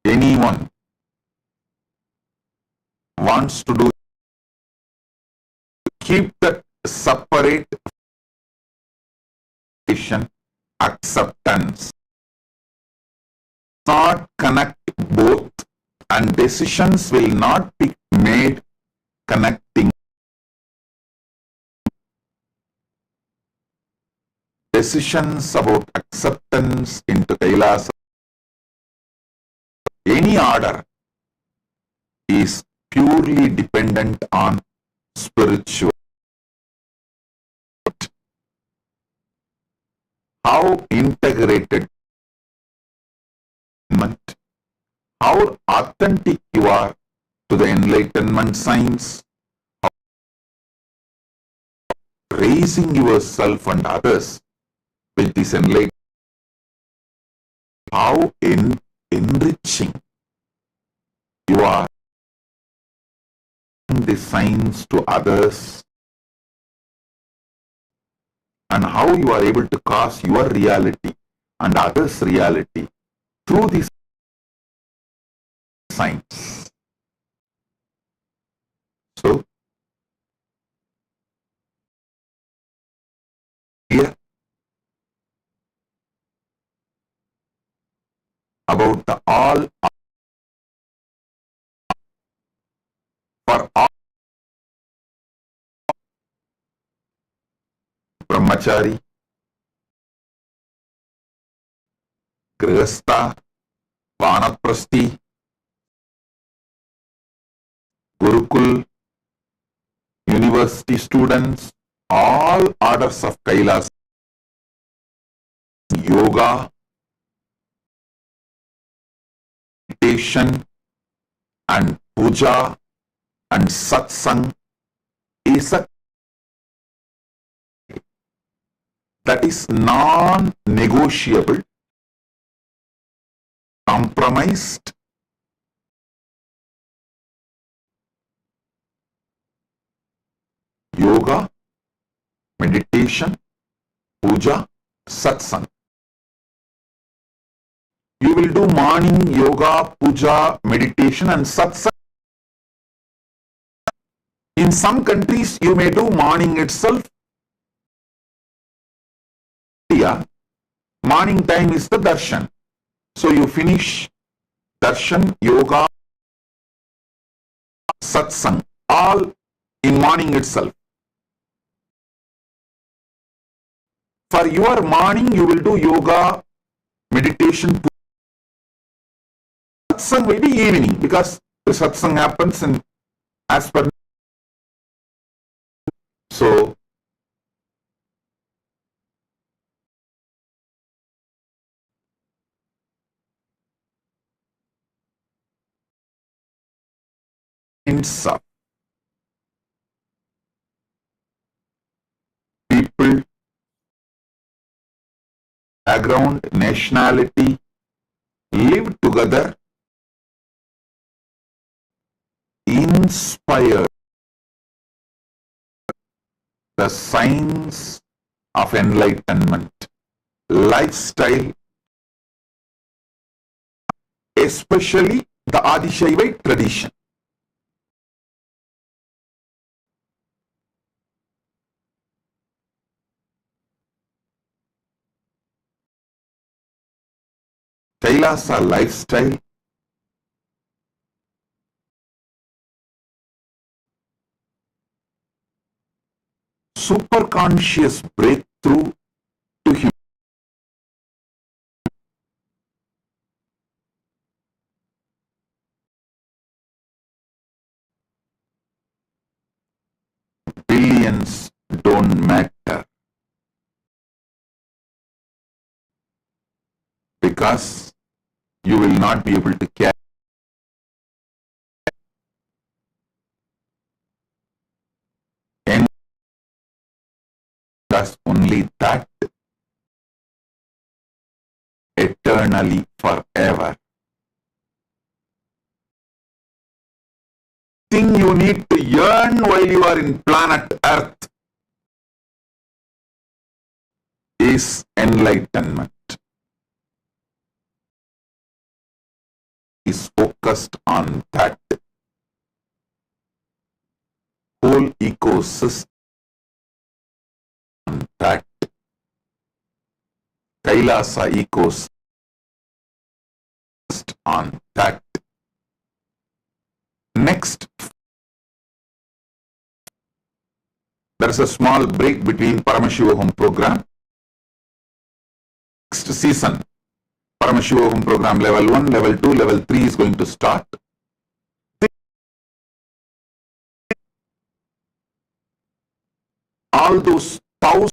anyone wants to do, keep that separate acceptance, not connect both, and decisions will not be made connecting. Decisions about acceptance into Kailasa, any order, is purely dependent on spiritual. How integrated, how authentic you are to the enlightenment science, raising yourself and others with this enlightenment, how enriching you are the science to others, and how you are able to cause your reality and others' reality through this science. So, here about the all for all brahmachari, grihastha, vanaprasthi, gurukul, university students, all orders of Kailas, yoga, meditation, and puja and satsang is a that is non-negotiable, compromised, yoga, meditation, puja, satsang. You will do morning yoga, puja, meditation and satsang. In some countries, you may do morning itself. Yeah, morning time is the darshan. So you finish darshan, yoga, satsang, all in morning itself. For your morning, you will do yoga, meditation, satsang will be evening, because the satsang happens in as per. So of people, background, nationality, live together inspired the science of enlightenment, lifestyle, especially the Adishaivite tradition. Kailasa lifestyle, superconscious breakthrough to humanity. Billions don't matter because you will not be able to carry. And because only that eternally forever. Thing you need to yearn while you are in planet Earth is enlightenment. Is focused on that whole ecosystem, that Kailasa ecosystem, on that. Next, there is a small break between Paramashiva Home program. Next season, Paramashiva Home program level 1, level 2, level 3 is going to start. All those thousands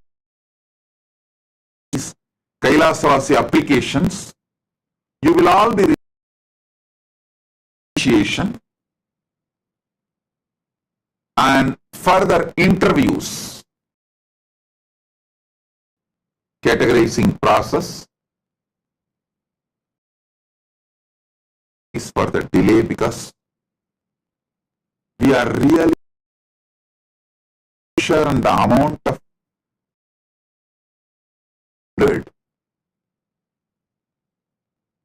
of Kailasavasi applications, you will all be initiation and further interviews, categorizing process is for the delay because we are really sure on the amount of good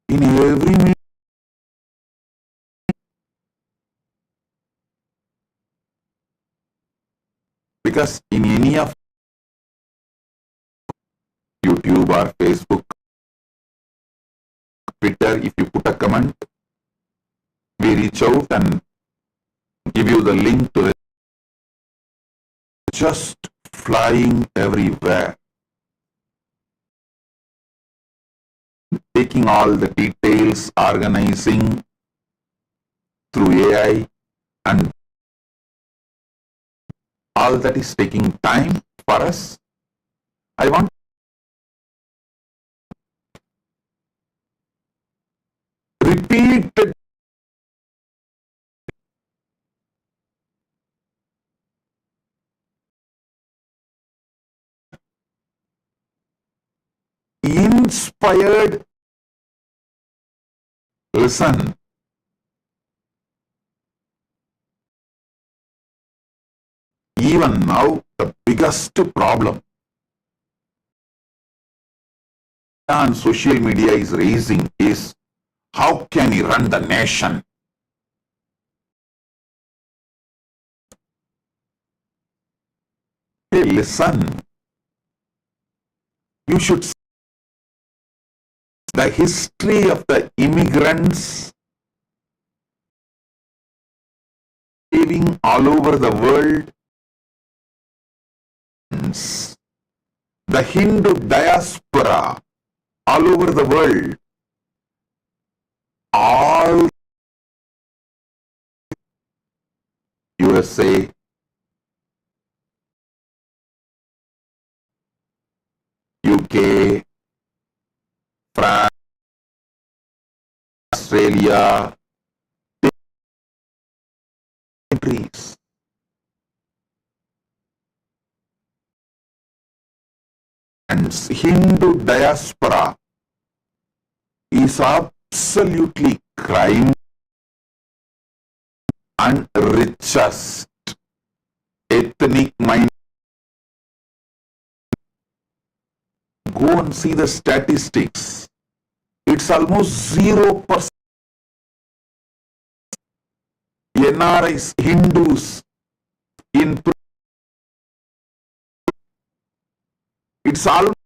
in every meeting. Because in any of YouTube or Facebook, Twitter, if you put a comment, we reach out and give you the link to it. Just flying everywhere. Taking all the details, organizing through AI, and all that is taking time for us. I want repeated inspired. Listen. Even now, the biggest problem on social media is raising is how can he run the nation? Hey, listen. You should see the history of the immigrants living all over the world. The Hindu diaspora all over the world, all USA, UK, France, Australia, countries. And Hindu diaspora is absolutely crime and richest ethnic mind. Go and see the statistics. It's almost 0% NRIs, Hindus in. It's almost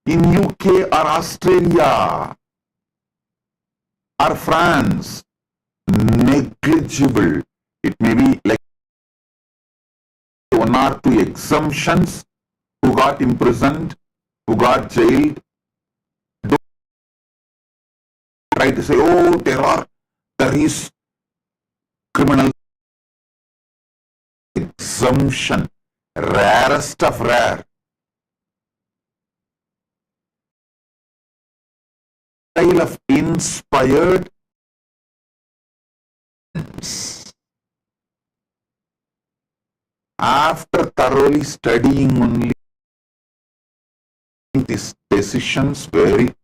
in UK or Australia or France. Negligible. It may be like 1 or 2 exemptions who got imprisoned, who got jailed. Don't try to say, oh, there is criminal exemption. Rarest of rare. Style of inspired after thoroughly studying only these decisions very,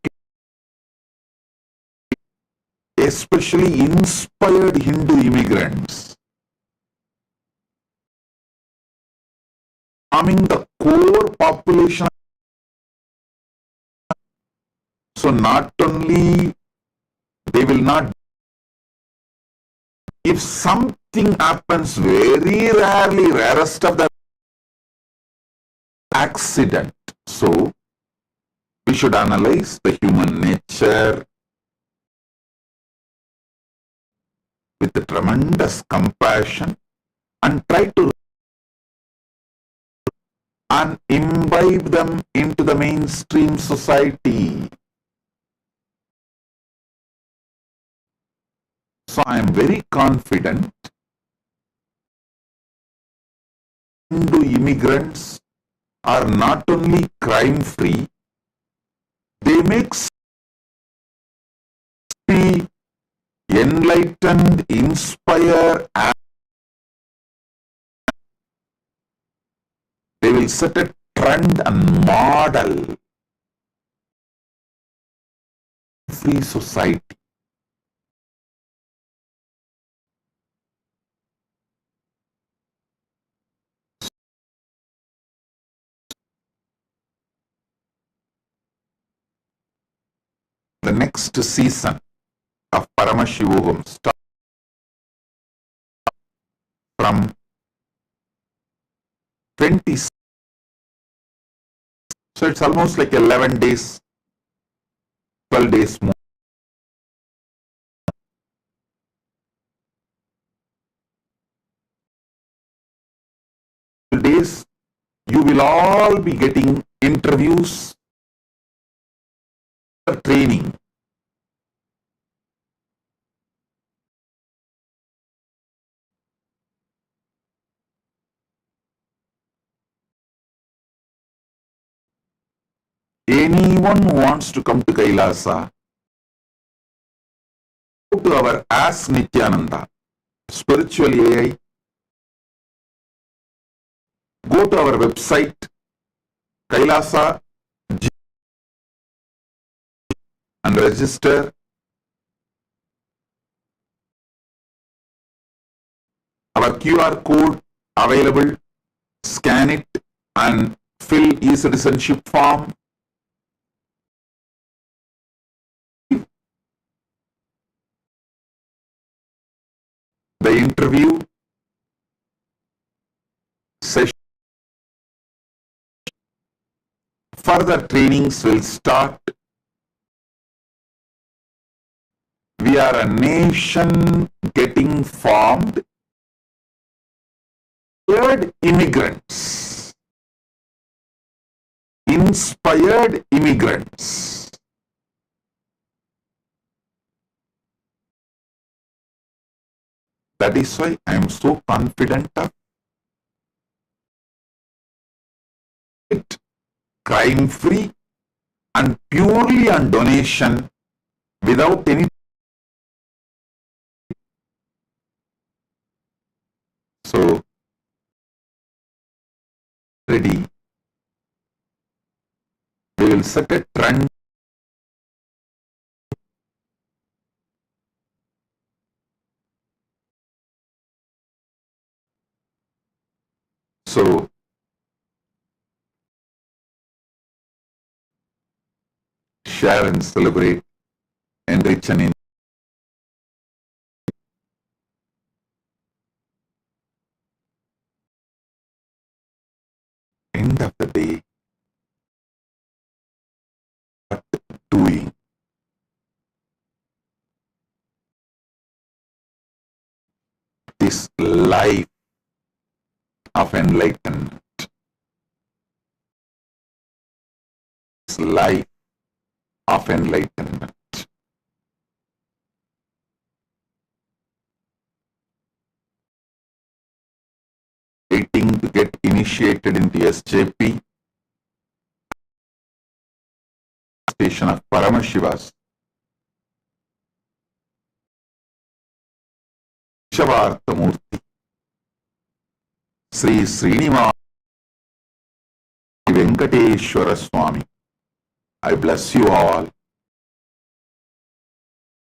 especially inspired Hindu immigrants, forming the core population. So not only they will not, if something happens, very rarely, rarest of the accident. So we should analyze the human nature with a tremendous compassion and try to and imbibe them into the mainstream society. So I am very confident Hindu immigrants are not only crime-free, they make be enlightened, inspire, and they will set a trend and model free society. The next season of Paramashivogam starts from 20. So it's almost like 11 days, 12 days more. Days, you will all be getting interviews, training. Anyone who wants to come to Kailasa, go to our Ask Nityananda, Spiritual AI, go to our website, Kailasa, and register. Our QR code available, scan it and fill e-citizenship form. The interview session. Further trainings will start. We are a nation getting formed. Inspired immigrants. Inspired immigrants. That is why I am so confident of it. Crime-free and purely on donation without any. So, ready. We will set a trend So share and celebrate, enrich and end of the day, what doing? This life of enlightenment, this life of enlightenment. Waiting to get initiated into SJP, station of Paramashiva's Shavartha Murthy, Sri Srinivasa Venkateshwara Swami. I bless you all.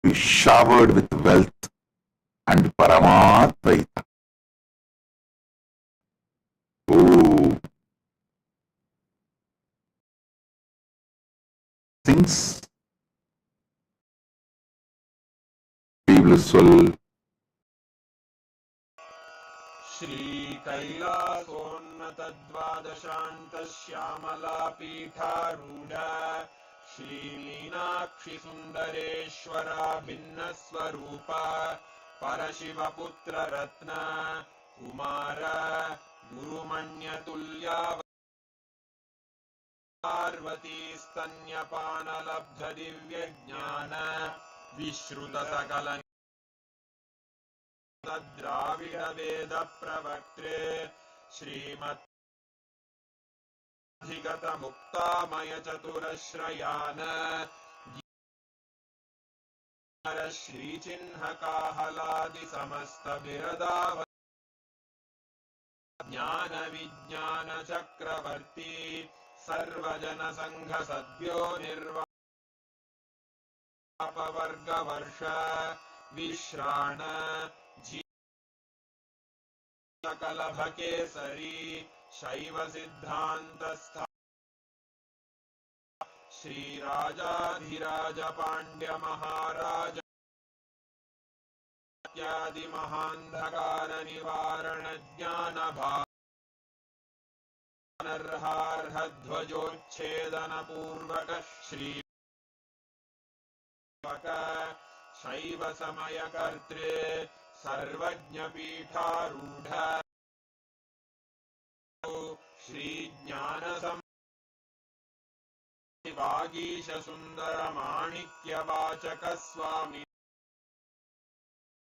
Be showered with wealth and Paramatvaita. Oh, things people soul. श्रीकैलासोन्नतद्वादशान्तश्यामलापीठारूढ श्रीमीनाक्षि सुन्दरेश्वरा भिन्नस्वरूप परशिवपुत्ररत्न Kumar गुरुमण्यतुल्या Parvati स्तन्यपानलब्धदिव्यज्ञान विश्रुतसकल Dravid वेद प्रवक्त्रे श्रीमद्धिगत मुक्तामय चतुरश्रयान श्रीचिह्नकाहलादि समस्त बिरदाव ज्ञान विज्ञान चक्रवर्ती सर्वजन संघ सद्यो निर्वापवर्गवर्ष विश्राण कलभकेसरी शैव सिद्धान्तस्थ श्रीराजाधिराज पाण्ड्य महाराज इत्यादि महान्धकार निवारण ज्ञान भानर्हार्ह ध्वजोच्छेदन पूर्वक श्री शैव समय कर्त्रे सर्वज्ञ पीठारूढ़ श्री ज्ञान वागीश सुंदर माणिक्य वाचक स्वामी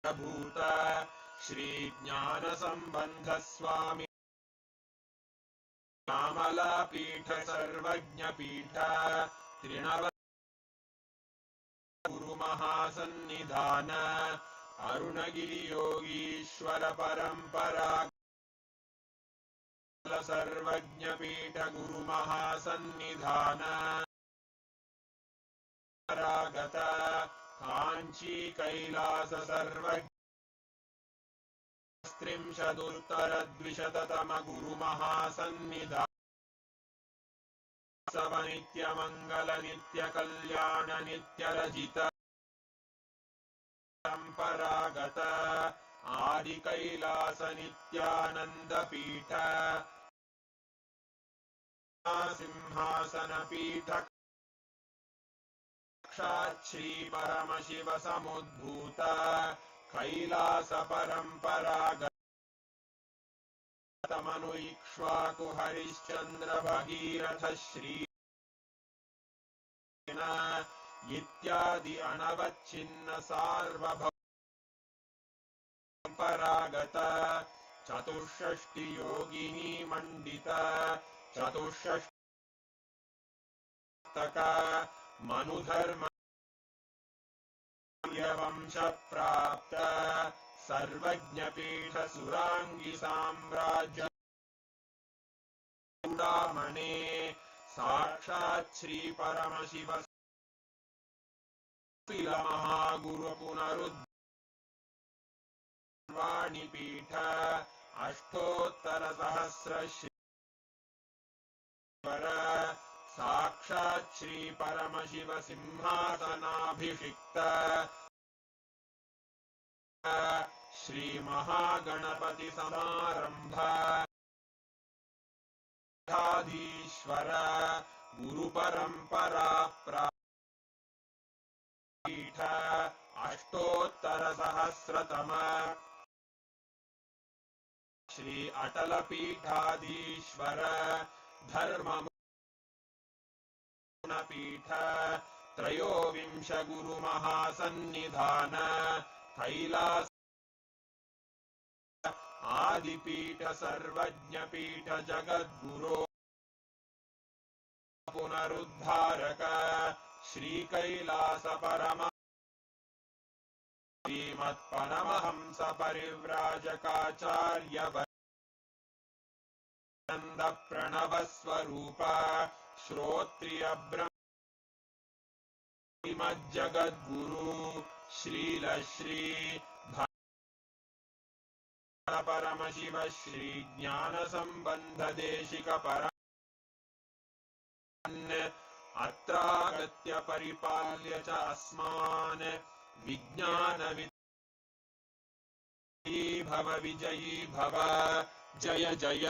भूत श्री ज्ञान संबंध स्वामी कामला पीठ सर्वज्ञ पीठ त्रिणव गुरु महासन्निधान अरुणगिरि योगीश्वर परंपरा सर्वज्ञ पीठ गुरु महासन्निधान परागत कांची कैलास सर्वज्ञ त्रिंशदुत्तर द्विशततम गुरु महासन्निधान सव नित्य मंगल नित्य कल्याण नित्य रजित परंपरागत आदि कैलास नित्यानंद पीठ सिंहासन पीठ श्री परमशिव समुद्भूत कैलास परंपरागत मनु इक्ष्वाकु हरिश्चंद्र भगीरथ श्री इत्यादि अनवच्छिन्न सार्वभौम परंपरागत चतुष्षष्टि योगिनी मंडित चतुष्षष्टक मनुधर्म वंश प्राप्त सर्वज्ञ पीठ सुरांगी साम्राज्य चूड़ामणे साक्षात् श्री परमशिव महागुरु पुनरुद्वाणी पीठ अष्टोत्तरसहस्रश्रीवर साक्षात् श्री परमशिव सिंहासनाभिषिक्त श्री महागणपति समारंभ पीठाधीश्वर गुरु परंपरा पीठ अष्टोत्तरसहस्रतम श्री अटल पीठाधीश्वर धर्म पीठ त्रयोविंश गुरु महासन्निधान कैलास आदिपीठ सर्वज्ञ पीठ जगद्गुरो पुनरुद्धारक श्री कैलास परमा श्रीमत्परमहंस परिव्राजकाचार्य वरद प्रणव स्वरूप श्रोत्रिय ब्रह्मजगद्गुरु श्रील श्री परमशिव श्री ज्ञान संबंध देशिक पर अत्रागत्य परिपाल्य च अस्मान् विज्ञान भव विजयी भव जय जय।